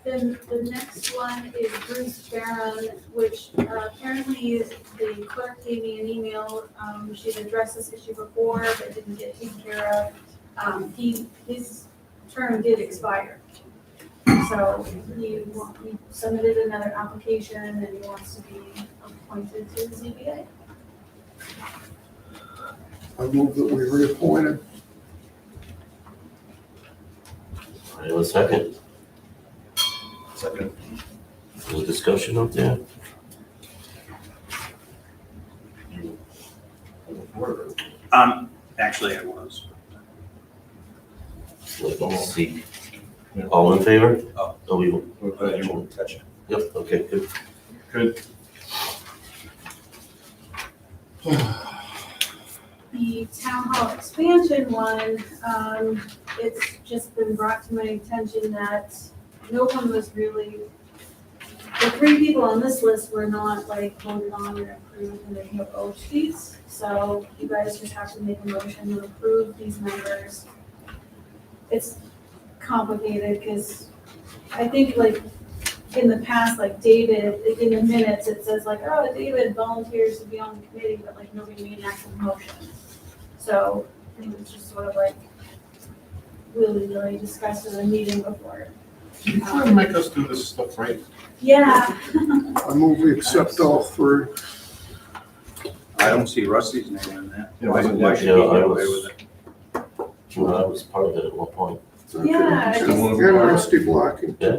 Then the next one is Bruce Barron, which apparently is, the clerk gave me an email. She'd addressed this issue before, but didn't get taken care of. His term did expire. So he submitted another application and he wants to be appointed to the ZBA. I move that we reappoint him. I have a second. Second. Any discussion up there? Actually, I was. Let's see. All in favor? Oh. Oh, we will. You won't touch it. Yep, okay, good. Good. The town hall expansion one, it's just been brought to my attention that no one was really, the three people on this list were not like voted on or approved, and there's no oath sheets. So you guys just have to make a motion to approve these members. It's complicated because I think like in the past, like David, in the minutes, it says like, oh, David volunteers to be on the committee, but like nobody made an actual motion. So I think it's just sort of like really discussed in a meeting before. You trying to make us do this stuff right? Yeah. I move we accept all three. I don't see Rusty's name in that. Yeah, Why wasn't should yeah, he I get away was- with it? Well, I was part of it at one point. Yeah, I Okay. just- And Rusty Blacking. Yeah,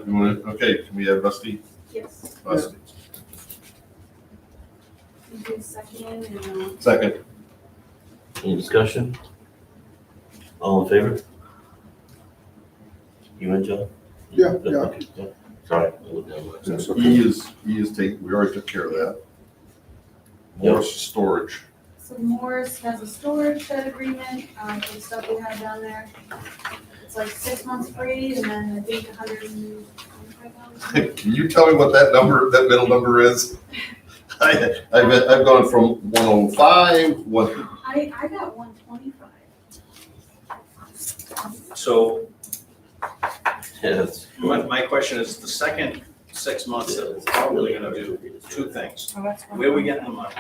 you want to, okay, can we have Rusty? Yes. Rusty. You do second and Second. Any discussion? All in favor? You and John? Yeah, Okay, yeah. Sorry, I looked down. That's okay. He is taking, we already took care of that. More storage. so Morris has a storage shed agreement, for the stuff we have down there. It's like 6 months free and then I think $125. Can you tell me what that number, that middle number is? I've gone from 105, I got 125. So Yes. my question is, the second 6 months that we're probably gonna do two things. Oh, that's one. Where are we getting the money?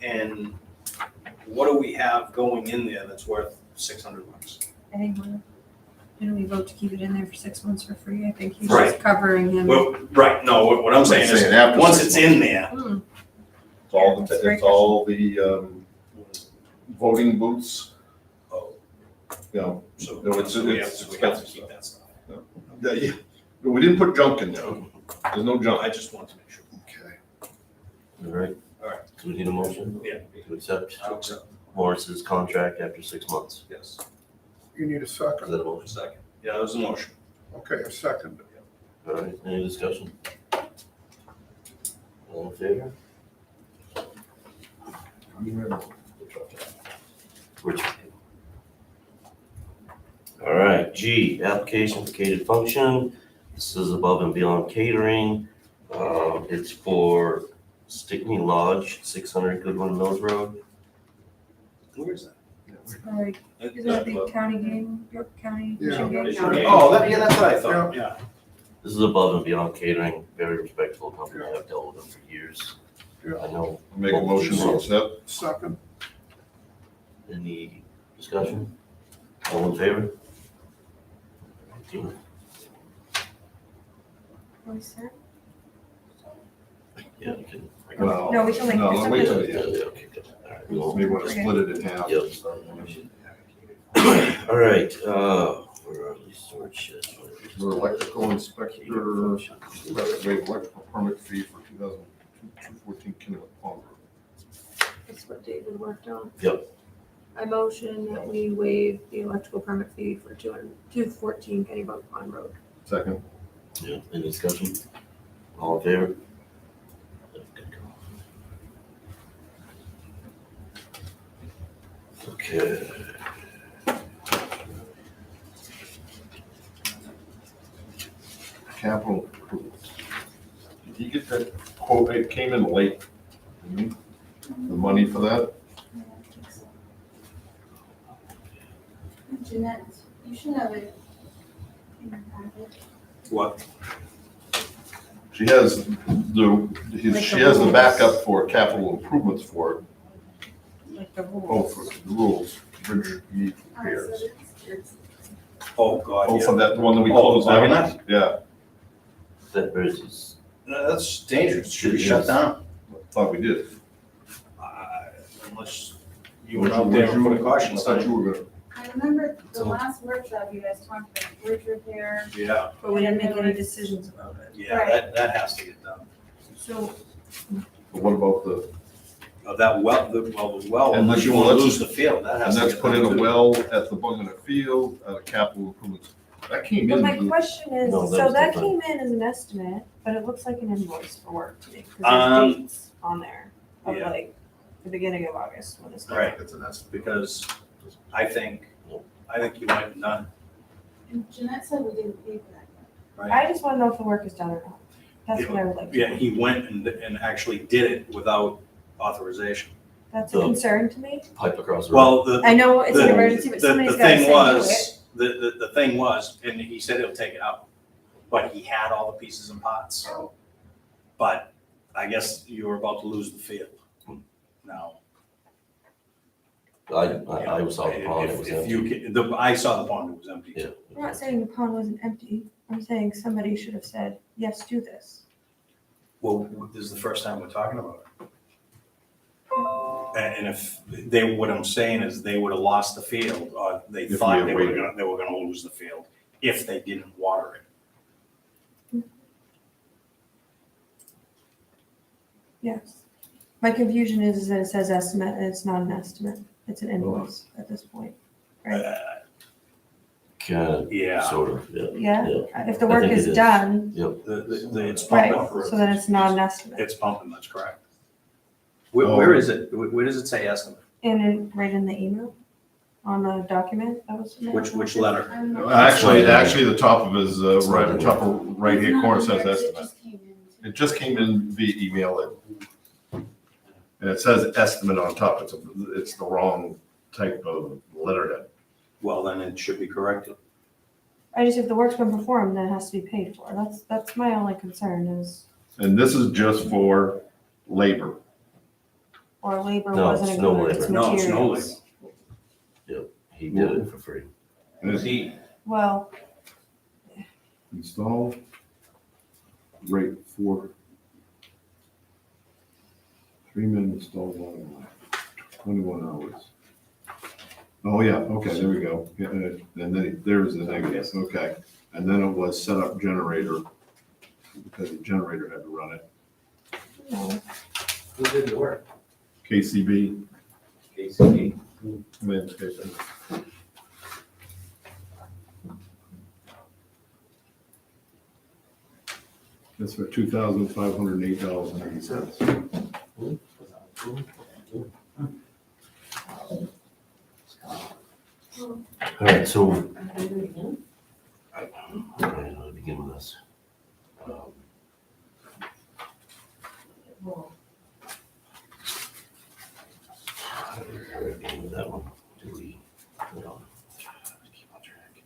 And what do we have going in there that's worth $600? I think didn't we vote to keep it in there for 6 months for free? I think he's Right. just covering him. Well, right, no, what I'm saying Saying is, after once 6 it's in there, Hmm. it's all the voting booths. Oh. You know, so No, it's- so we it's have to expensive keep that stuff. yeah, we didn't put junk in there. There's no junk. I just want to make sure. Okay. All right. All right. So we need a motion Yeah. to accept I'll accept, Morris's contract after 6 months. yes. You need a Is second. that a motion? Second. Yeah, that was a motion. Okay, a second. All right, any discussion? All in favor? Richard. All right, G, application for catered function. This is above and beyond catering. It's for Stickney Lodge, 600 Goodwin Mills Road. Where is that? Like, is that the county game, York County? Yeah. Michigan game? Oh, that's what I thought, yeah. This is above and beyond catering, very respectable company. I've dealt with them for years. Yeah. I know. Make a motion to accept. Second. Any discussion? All in favor? Voice it. Yeah, you can. Well, No, we can wait. No, It's wait okay. till the end. Yeah, okay, good. All right, we won't- Maybe want to split it in half. Yep. All right, where are these storage sheds? For electrical inspector, waive electrical permit fee for 2014 Kennewick Pond Road. That's what David worked on. Yep. I motion that we waive the electrical permit fee for 214 Kennybunk Pond Road. Second. Yeah, any discussion? All in favor? Good call. Okay. capital improvements. Did he get that quote? It came in late, didn't he? The money for that? Jeanette, you should have it in your packet. What? She has she has the backup for capital improvements for it. Like the Oh, for the rules, bridge repairs. Oh, God, Oh, yeah. for that one that we Oh, closed down? Ordinance? Yeah, That bridge is, No, that's dangerous, it should be It shut is. down. thought we did. Unless you went out there and put a caution I thought sign. you were gonna. I remember the last workshop, you guys talked about bridge repair. Yeah, But we didn't make any decisions about it. yeah, that has to get done. So, But what about the, That well, the well, And unless this- you well, wanna let's- lose the field, that has and to that's get put in done a too. well at the Bungana Field, capital improvements. That came But in. my question is, No, that so was that different. came in as an estimate, but it looks like an invoice for work to me, because Um, there's dates on there of yeah. like the beginning of August when this. Right, It's an estimate. because I think you might have done, And Jeanette said we didn't pay for that yet. right? I just wanna know if the work is done or not. That's what I would like to Yeah, know. he went and actually did it without authorization. That's a concern to me. pipe across the road. Well, the. I know it's an the- emergency, but the- somebody's the gotta thing say do was- The thing was, and he said he'll take it out, but he had all the pieces and parts, so. But I guess you were about to lose the field. Now. I saw the pond, it was If you empty. I saw the pond, it was empty. Yeah. I'm not saying the pond wasn't empty. I'm saying somebody should have said, yes, do this. Well, this is the first time we're talking about it. And if they, what I'm saying is they would have lost the field, or they If thought we they had were gonna lose the field if they didn't water it. Yes. My confusion is that it says estimate and it's not an estimate. It's an invoice at this point. Right? Kind Yeah. of, sort of, yeah. Yeah? If the I work think it is is. done, Yep. It's right, pumping. so then it's not an estimate. It's pumping, that's correct. Where is it? Where does it say estimate? Right in the email, on the document that was submitted. Which letter? Actually, the top of his, right, top of right-hand corner says estimate. It just came in via email. And it says estimate on top. It's the wrong type of letterhead. Well, then it should be corrected. If the work's been performed, then it has to be paid for. That's my only concern is, And this is just for labor. or labor No, wasn't it's no included, it's labor. No, it's no materials. Yep, he did it for free. And it's Well, installed rate for 3 men installed on 21 hours. Oh, yeah, okay, there we go. Yeah, and then there's the negative, okay. And then it was set up generator, because the generator had to run it. no. Who did the work? KCB, KCB. landscaping. That's for $2,508.80. All right, so. Okay, how to begin with this? How do we begin with that one? Do we, hold on. Keep on track.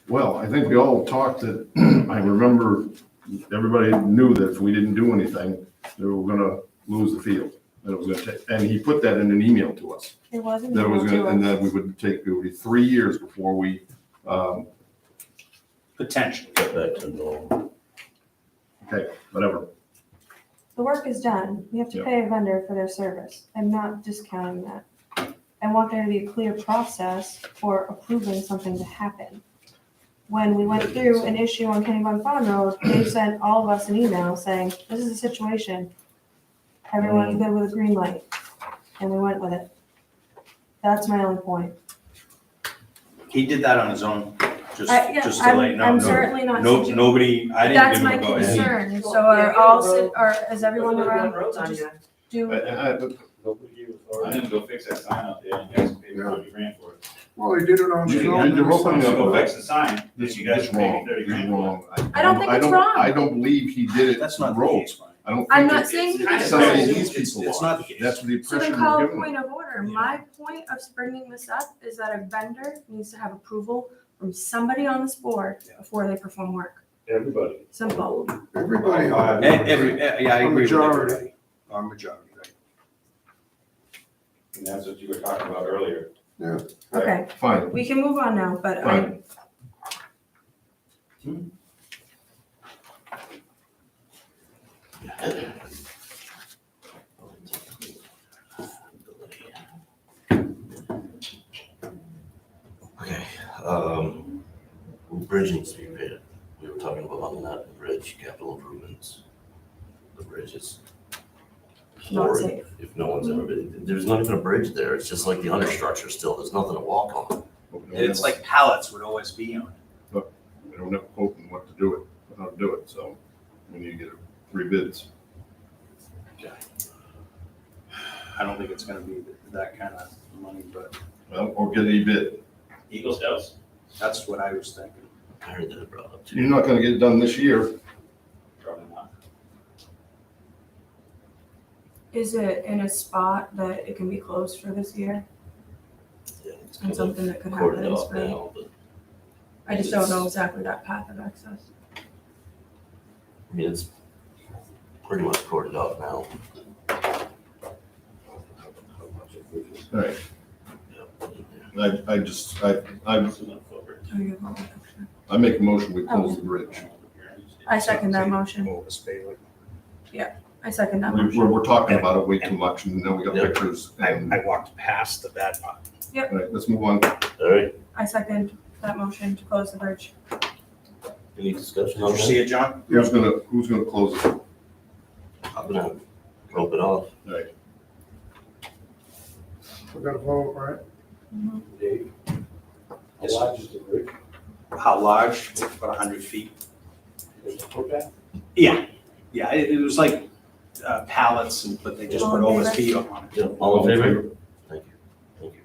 Well, I think we all talked that, I remember everybody knew that if we didn't do anything, they were gonna lose the field. That it was gonna take, and he put that in an email to us. It wasn't. That it was emailed to gonna, and us. that we would take, it would be 3 years before we, Potentially. Get back to normal. okay, whatever. The work is done. We have to Yeah. pay a vendor for their service. I'm not discounting that. I want there to be a clear process for approving something to happen. When we went through an issue on Kennybunk Farm Road, they sent all of us an email saying, this is the situation. Everyone's good with a green light. And we went with it. That's my only point. He did that on his own, just Yeah, to let you know. I'm No- certainly not. No, suggesting- nobody, I didn't That's give my him a go ahead. concern. So are all, is everyone around? Do, Nobody gave us, I didn't go fix that sign out there and ask him to pay $40 grand for it. Well, they did it on You- Zoom. you're opening up Go a- fix the sign, This you guys is can pay me wrong. 30 This is grand. wrong. I don't think it's wrong. I don't believe he did it That's not the rogue. case, Mike. I don't I'm think not it's saying he I did said it selling wrong. these It's- people it's are. not the case. That's the So then impression call we're a giving point them. of order. My point of bringing this up is that a vendor needs to have approval from somebody on this board before they perform work. Everybody. Simple. Everybody. Yeah, I agree with Majority. everybody. Our majority, right? And that's what you were talking about earlier. Okay, Fine, we can move on now, but I, fine. Okay, bridge needs to be paid. We were talking about on that bridge, capital improvements. The bridge is not horrid. safe. If no one's ever been, there's not even a bridge there. It's just like the understructure still. There's nothing to walk on. It's like pallets would always be on it. We don't have a quote on what to do it, how to do it, so we need to get 3 bids. I don't think it's gonna be that kind of money, but Well, or get a bid. Eagle Scouts? that's what I was thinking. I heard that brought up too. You're not gonna get it done this year. Probably not. Is it in a spot that it can be closed for this year? Yeah, it's And kind of something that could cordoned happen in off spring? now, but I just don't know exactly that path of access. I mean, it's pretty much cordoned off now. All right, I make a motion, we close the bridge. I second that motion. I second that motion. We're talking about it way too much, and then we got Yep. pictures. and- I walked past the bad part. All right, let's move on. All right, I second that motion to close the bridge. any discussion Did on you see that? it, John? Who's gonna close it? All I'm gonna rope it off. right, We got to vote, right? Dave? How large is the bridge? How large? About 100 feet. Is it footpath? Yeah, it was like pallets, but they just put All in OSB on it. Yeah, all in favor? Thank you, thank you.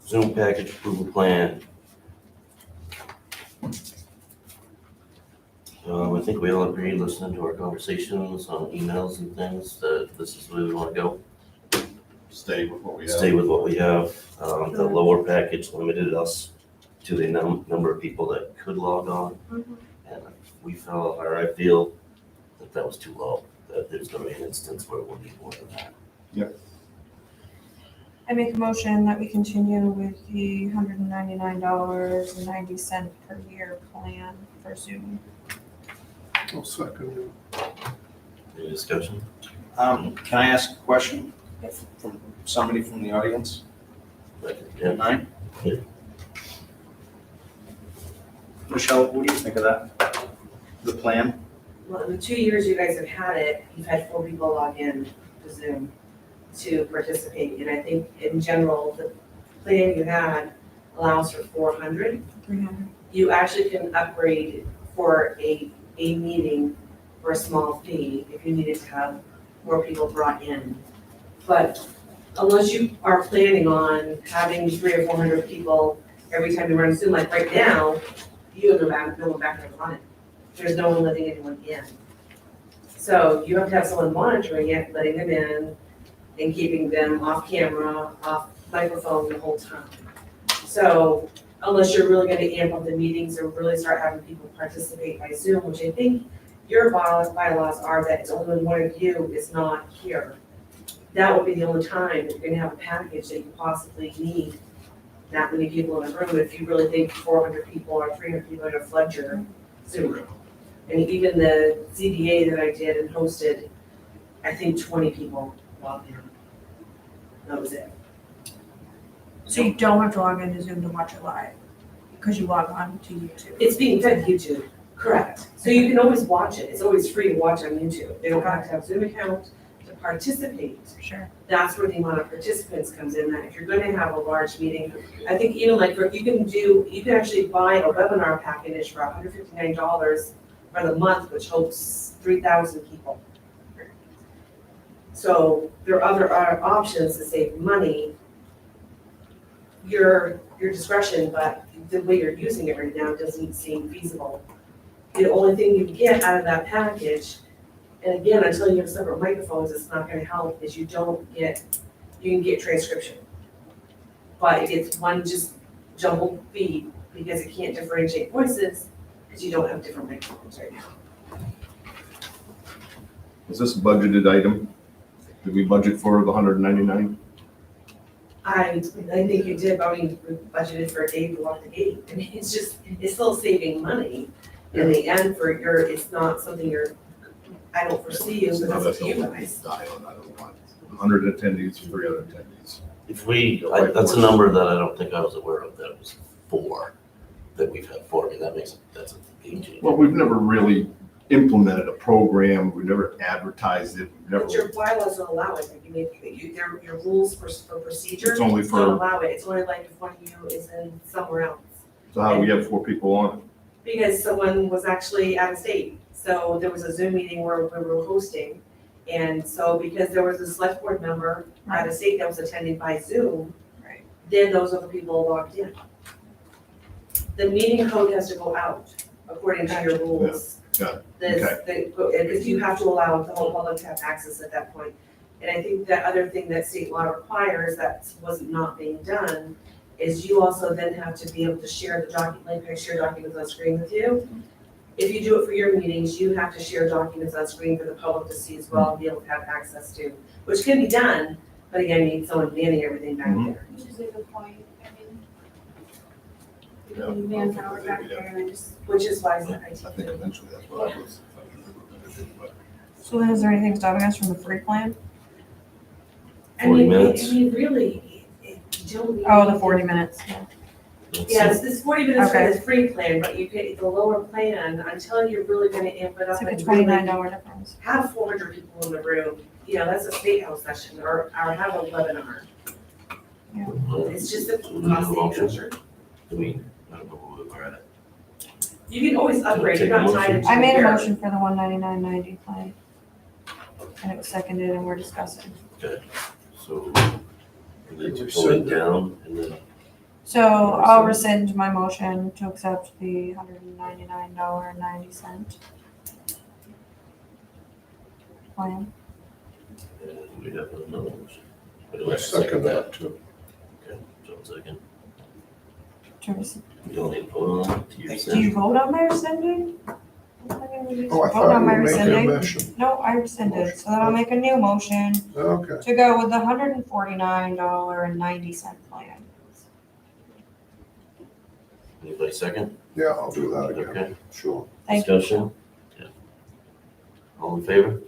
Zoom package approval plan. I think we all agree, listening to our conversations on emails and things, that this is where we wanna go. stay with what we have. Stay with what we have. The lower package limited us to the number of people that could log on. And we felt, or I feel that that was too low, that there's gonna be an instance where we'll need more than that. I make a motion that we continue with the $199.90 per year plan for Zoom. I'll second it. Any discussion? Can I ask a question Yes. from somebody from the audience? Yeah, Mine? Yeah. Michelle, what do you think of that? The plan? Well, in the 2 years you guys have had it, you've had 4 people log in to Zoom to participate. And I think in general, the plan you had allows for 400. 300. You actually can upgrade for a meeting for a small fee if you needed to have more people brought in. But unless you are planning on having 300 or 400 people every time you run Zoom, like right now, you have no one back there running. There's no one letting anyone in. So you have to have someone monitoring it, letting them in, and keeping them off camera, off microphone the whole time. So unless you're really gonna amp up the meetings or really start having people participate by Zoom, which I think your bylaws are that it's only when one of you is not here. That would be the only time that you're gonna have a package that you possibly need that many people in a room, if you really think 400 people or 300 people are gonna flood your Zoom room. And even the ZBA that I did and hosted, I think 20 people logged in. That was it. So you don't have to log into Zoom to watch it live, because you log on to YouTube. It's being fed to YouTube, correct. So you can always watch it. It's always free to watch on YouTube. They don't have to have Zoom account to participate. Sure. That's where the amount of participants comes in, that if you're gonna have a large meeting, I think even like, you can actually buy a webinar package for $159 for the month, which hosts 3,000 people. So there are other options to save money. Your discretion, but the way you're using it right now doesn't seem feasible. The only thing you get out of that package, and again, until you have separate microphones, it's not gonna help, is you can get transcription. But it's one just jumbled feed because it can't differentiate voices because you don't have different microphones right now. Is this a budgeted item? Did we budget for the 199? I think you did, but I mean, we budgeted for a day to walk the gate. I mean, it's still saving money in the end it's not something I don't foresee you, but that's up to you guys. I don't want 100 attendees, 300 attendees. If that's a number that I don't think I was aware of, that it was 4, that we've had 4. I mean, that's a game changer. Well, we've never really implemented a program, we've never advertised it, we've never. But your bylaws don't allow it, your rules for procedure It's only don't for, allow it. It's only like if one of you is in somewhere else. so how do we have 4 people on it? Because someone was actually out of state. So there was a Zoom meeting where we were hosting. And so because there was a select board member out of state that was attending by Zoom, then those are the people logged in. The meeting code has to go out according to your rules. Yeah, okay. Because you have to allow the whole public to have access at that point. And I think that other thing that state law requires that was not being done is you also then have to be able to share the document, like I share documents on screen with you. If you do it for your meetings, you have to share documents on screen for the public to see as well and be able to have access to, which can be done, but again, you need someone manning everything back there. Which is a good point, I mean. Yeah. We need manpower back there and I just. Which is why I I think eventually that's what I was. So then is there anything stopping us from the free plan? 40 minutes. I mean, really, you don't need. Oh, the 40 minutes, yeah. Yes, this 40 minutes for Okay. the free plan, but you get the lower plan until you're really gonna amp it up. It's like a and really $29 difference. Have 400 people in the room, that's a state house session, or have a webinar. It's just a cost measure. I mean, I don't know where we're at. You can always upgrade, you're not tied into I made a your- motion for the 199.90 plan. And it was seconded and we're discussing. Okay, so we need to pull it down and then. So I'll rescind my motion to accept the $199.90 plan. And we have another motion. I second that too. Okay, so second. To rescind. You don't need to vote on it. Do you vote on my rescinding? Oh, I Vote thought on my you were making a rescinding? motion. No, I rescinded, so then I'll make a new motion Okay. to go with the $149.90 plan. Anybody second? Yeah, I'll do that again. Okay. Sure. Thank you. Discussion? Yeah. All in favor?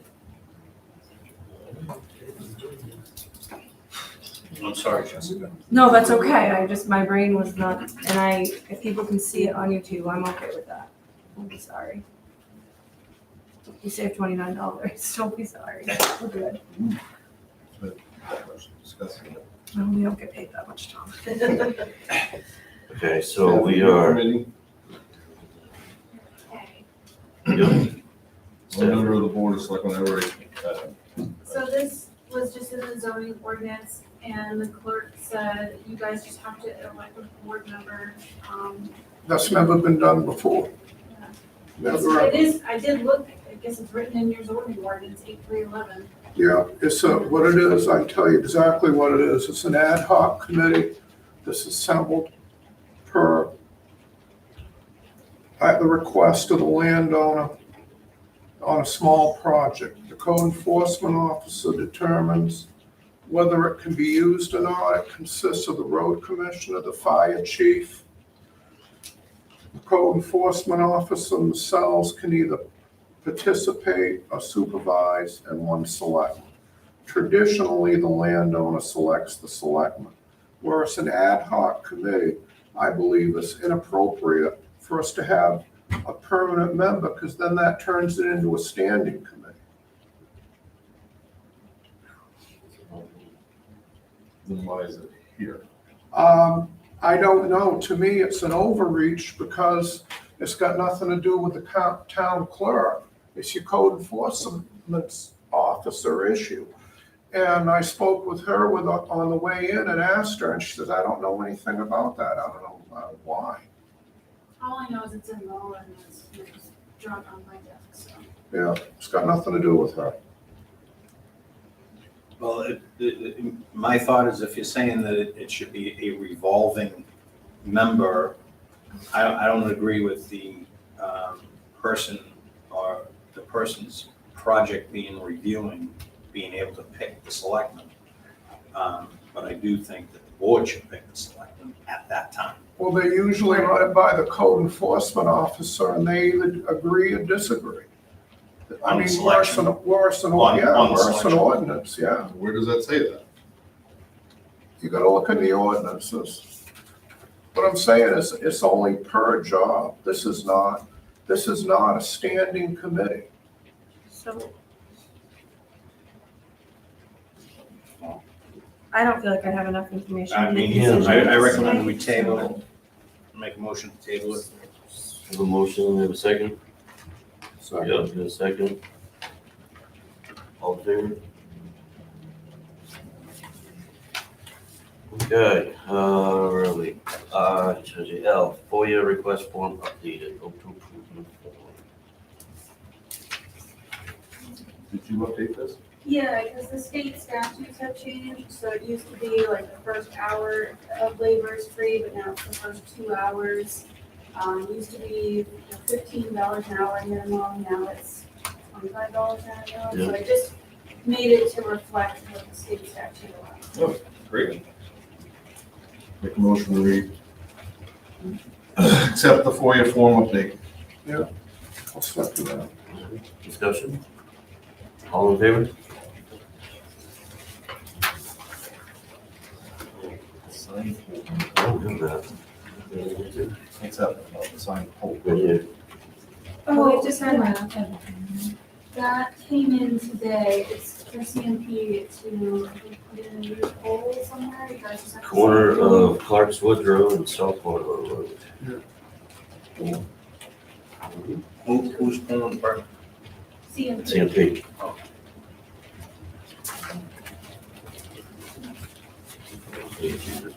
I'm sorry, Jessica. No, that's okay, my brain was not, and if people can see it on YouTube, I'm okay with that. Don't be sorry. You saved $29, don't be sorry, we're good. Discussing it. Well, we don't get paid that much, Tom. Okay, so we are. Okay. Yep. I'm member of the board of selectmen, I already, So this was just in the zoning ordinance and the clerk said you guys just have to elect a board member. That's never been done before. Never. It is, I did look, I guess it's written in your zoning ordinance, 8311. Yeah, what it is, I can tell you exactly what it is. It's an ad hoc committee that's assembled at the request of the landowner on a small project. The code enforcement officer determines whether it can be used or not. It consists of the road commissioner, the fire chief. The code enforcement officer themselves can either participate or supervise, and one selectman. Traditionally, the landowner selects the selectman. Whereas an ad hoc committee, I believe it's inappropriate for us to have a permanent member, because then that turns it into a standing committee. then why is it here? I don't know. To me, it's an overreach because it's got nothing to do with the town clerk. It's your code enforcement officer issue. And I spoke with her on the way in and asked her, and she says, I don't know anything about that. I don't know why. All I know is it's in the ordinance, and it's dropped on my desk, so. Yeah, it's got nothing to do with her. Well, my thought is if you're saying that it should be a revolving member, I don't agree with the person or the person's project being being able to pick the selectmen. But I do think that the board should pick the selectmen at that time. Well, they usually run it by the code enforcement officer, and they either agree or disagree. I On the mean, selection? worse than On the worse than selection. ordinance, yeah. Where does that say that? You gotta look in the ordinances. What I'm saying is, it's only per job. This is not a standing committee. So. I don't feel like I have enough information. I to make mean, decisions I recommend we tonight, table so- it, make a motion to table it. Have a motion, have a second? Second. Yep, have a second. All in favor? Okay, where are we? L, FOIA request form updated, vote to approve new form. Did you update this? Yeah, because the state statutes have changed, so it used to be like the first hour of labor is free, but now it's the first 2 hours. It used to be $15 an hour minimum, now it's $25 an hour, so I just made it to reflect what the state statute allows. Great. Make a motion to read. Accept the FOIA form update. Yeah, I'll second that. Discussion? All in favor? Oh, do that. Accept the signed poll. Right here. Oh, we just had that. That came in today, it's for CMP to put in a new pole somewhere, you guys just have to. Corner of Clarkswood Road and South Florida Road. Who's pulling the part? CMP. CMP.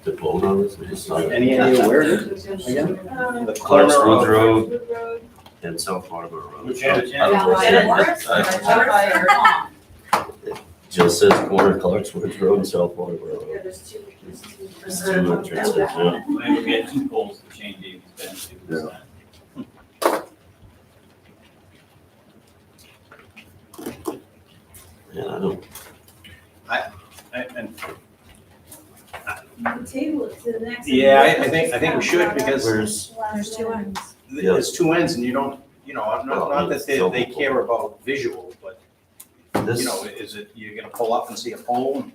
The vote on this, we just signed. Any idea where it is again? The corner Clarkswood of- Road and South Florida Road. Which end? Just says corner of Clarkswood Road and South Florida Road. there's two. There's two entrances, yeah. Maybe we get 2 poles to change Amy's bench. Yeah, I don't, And The table it to the next. Yeah, I think we should, because There's two ends. there's 2 ends and you don't, not that they care about visual, but, this, is it, you're gonna pull up and see a pole?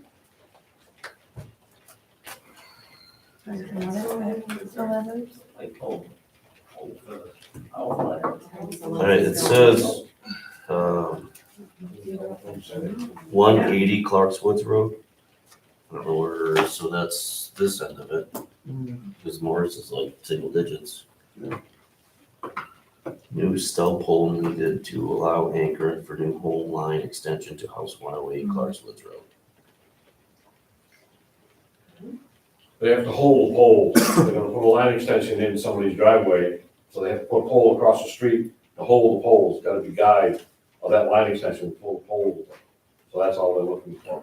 all right, it says, 180 Clarkswoods Road. I don't know where, so that's this end of it, because Morris is like single digits. New stub pole needed to allow anchoring for new home line extension to House 108 Clarkswoods Road. They have to hold the pole, they're gonna put a line extension in somebody's driveway, so they have to put a pole across the street. The hole of the pole's gotta be guide of that line extension, pull the pole. So that's all they're looking for.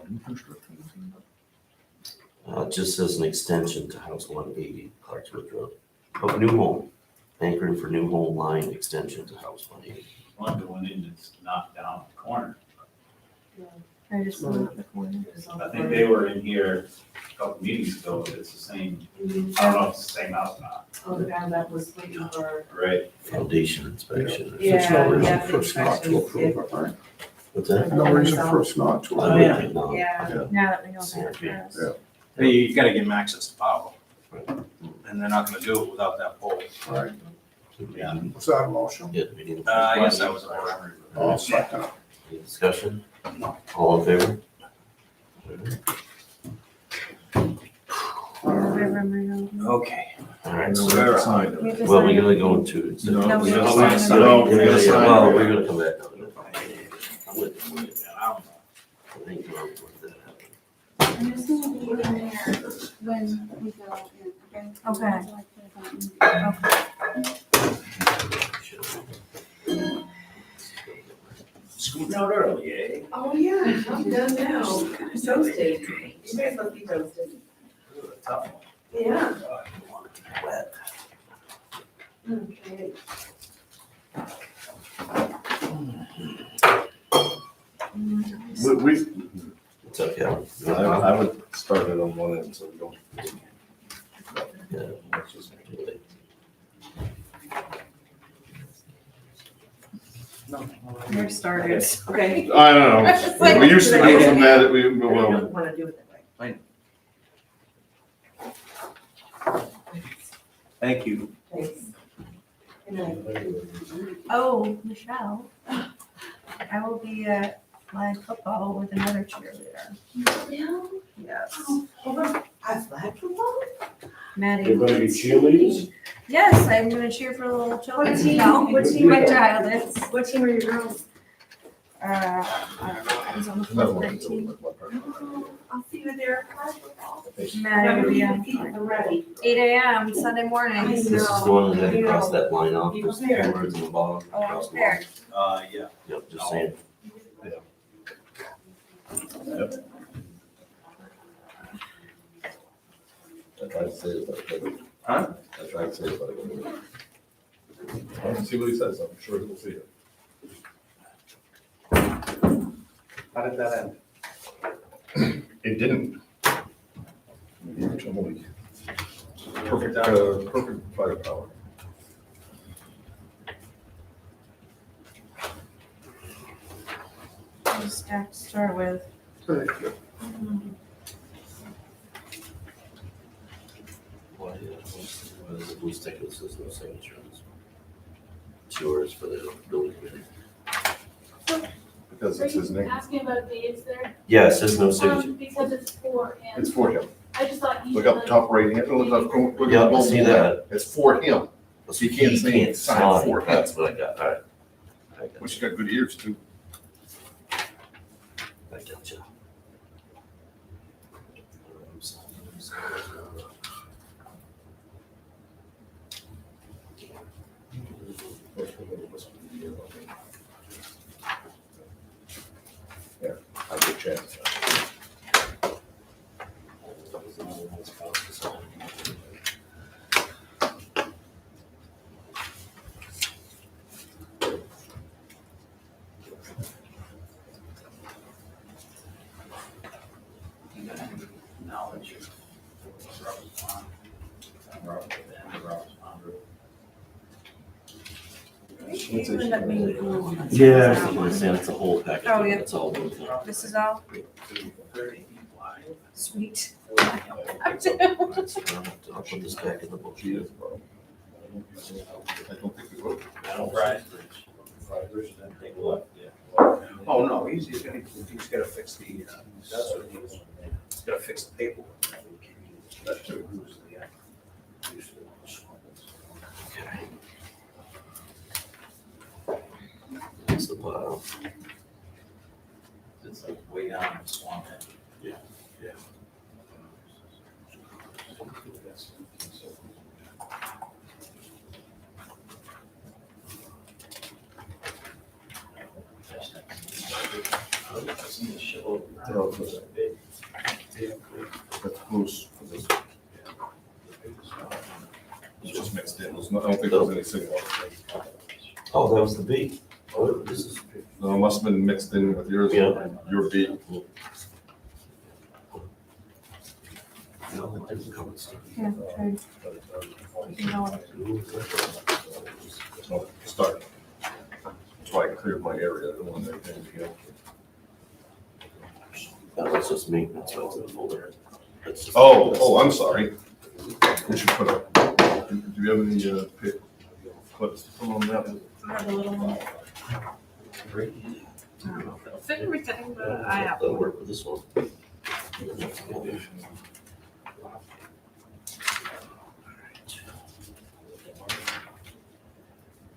It just says an extension to House 180 Clarkswoods Road. Oh, new home, anchoring for new home line extension to House 180. One going in that's knocked down the corner. I just went up the corner. I think they were in here a couple meetings ago, but it's the same, I don't know if it's the same house or not. Oh, the guy that was waiting for. Right. Foundation inspection. There's no reason Yeah, for us not to approve it, right? What's that? No reason for us not to. I approve don't it. think no. Yeah, now that we know that. Yeah. Hey, you gotta give them access to power. And they're not gonna do it without that pole. Right. Yeah. Was that a motion? Yeah, we need Yes, that was a motion. I'll second it. Any discussion? All in favor? Okay. All right, No, so, we have to sign it. We have to well, sign we're it. gonna go into. No, we don't don't sign sign it. it. No, we're gonna sign Well, it. we're gonna come back on it. I don't know. I think we're with that. It's gonna be in there when we go in, okay? Okay. Scooting out early, eh? Oh, yeah, I'm done now. Toasted. You guys must be toasted. Tough. Yeah. Wet. Okay. We, It's okay. I would start it on one end, so we don't. Yeah. Let's just do it. We're started. Okay. I don't know, we used to do it from that, we, I well, don't wanna do it that way. Thank you. Thanks. Good night. Oh, Michelle, I will be at flag football with another cheerleader. Yeah. Yes. Over at flag football? Maddie. They're gonna be cheerleaders? Yes, I'm gonna cheer for the little children. What team? No, What team? my child is. What team are your girls? I don't know, I was on the another fourth one. grade team. I'll see you there at flag football. Maddie will be on Ready. 8 a.m. Sunday mornings. This is the one that had to cross that line off, there's two words in the bottom. Oh, I'm Cross them prepared. off. Yeah. Yep, just saying. I tried to say it, but I couldn't. Huh? I tried to say it, but I couldn't. I'll see what he says, I'm sure he'll see it. How did that end? It didn't. Totally. Perfect, perfect firepower. Stack to start with. Why is the blue sticker that says no signature on this one? It's yours for the building committee. Because it's his name. Asking about dates there? Yeah, it says no signature. Because it's for him. It's for him. I just thought you Look should up top right hand, look up, look Yeah, up. I see that. It's for him. So you can't say He it's signed for him. That's what I got, all right. I got Which got good ears too. I got you. Yeah, I get chance. Knowledge. Yeah, I was thinking the same, it's a whole package. Oh, yeah. It's all one thing. This is all? Sweet. I'll put this back in the book here. I don't think we will. Oh, no, he's gotta fix the, that's what he's gotta fix the paperwork. That's too. Okay. That's the pile. It's like way down in the swamp. Yeah. Yeah. That's close. It's just mixed in, there's no, I don't think there was any signal. Oh, that was the B. Oh, this is. No, it must have been mixed in with yours, Yeah. your beat. No, I didn't cover it. Yeah, okay. Oh, start. That's why I cleared my area, the one that came together. That was just maintenance, that's in the folder. That's just- Oh, I'm sorry. We should put up, do you have any, clips to put on that? I have a little one. It'll fit everything, but I have That'll one. work with this one.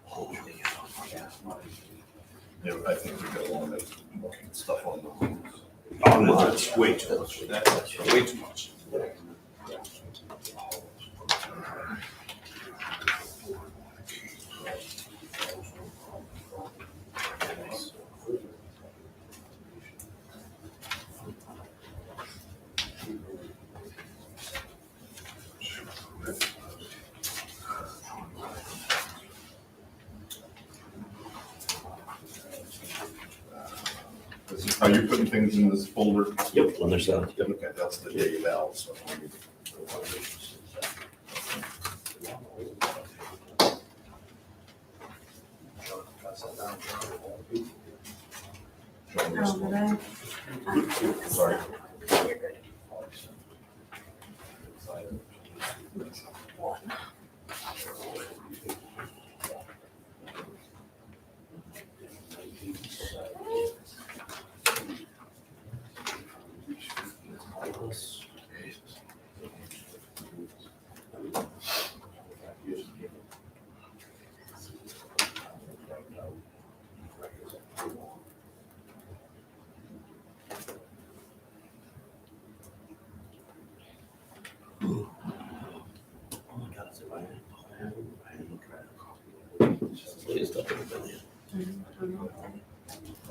Holy cow. Yeah, I think we got one that's stuff on the. Oh, that's way too much. That's way too much. Are you putting things in this folder? Yep, when they're set. Yep, okay, that's the JL, so. Oh, but Sorry. Oh my God, is it right? I haven't tried a coffee. Latest up in the billion.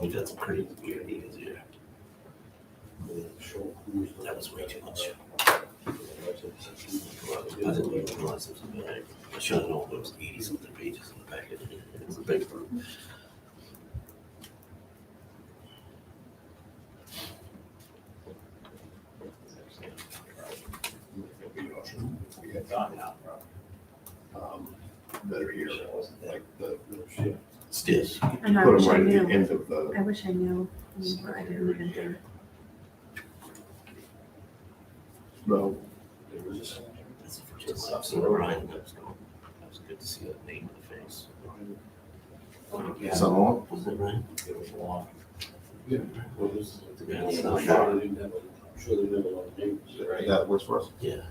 We've got some crazy weird deals here. That was way too much. I didn't even realize it was a bag. I should have known there was 80 something pages in the packet. It was a big one. We had gone out, that are here, like the. Yes. And I Put wish them I right at the knew. end of the. I wish I knew, but I didn't even do. No. That's the first time I've seen Ryan. That was good to see that name in the face. Son-in-law? Was it Ryan? It was long. Yeah. The guy that's not I'm sure. sure they didn't have a lot of names. That works for us? Yeah.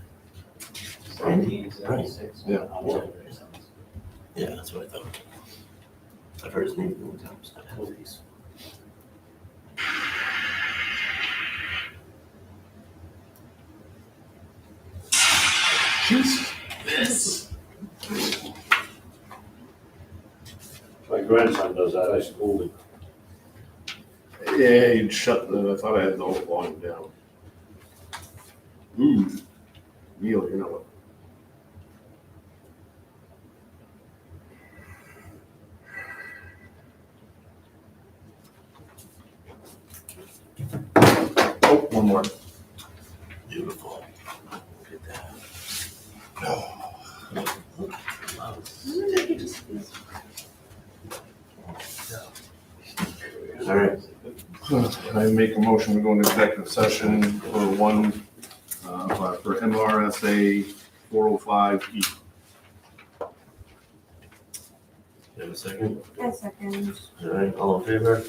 Randy? Right. Yeah. Yeah, that's what I thought. I've heard his name a million times. I've had these. Jesus. My grandson does that, I schooled him. Yeah, you'd shut the, I thought I had the whole volume down. Neil, you know what? Oh, one more. Beautiful. Look at that. All right. I make a motion, we go into executive session for for MRSA 405E. You have a second? I second. All right, all in favor?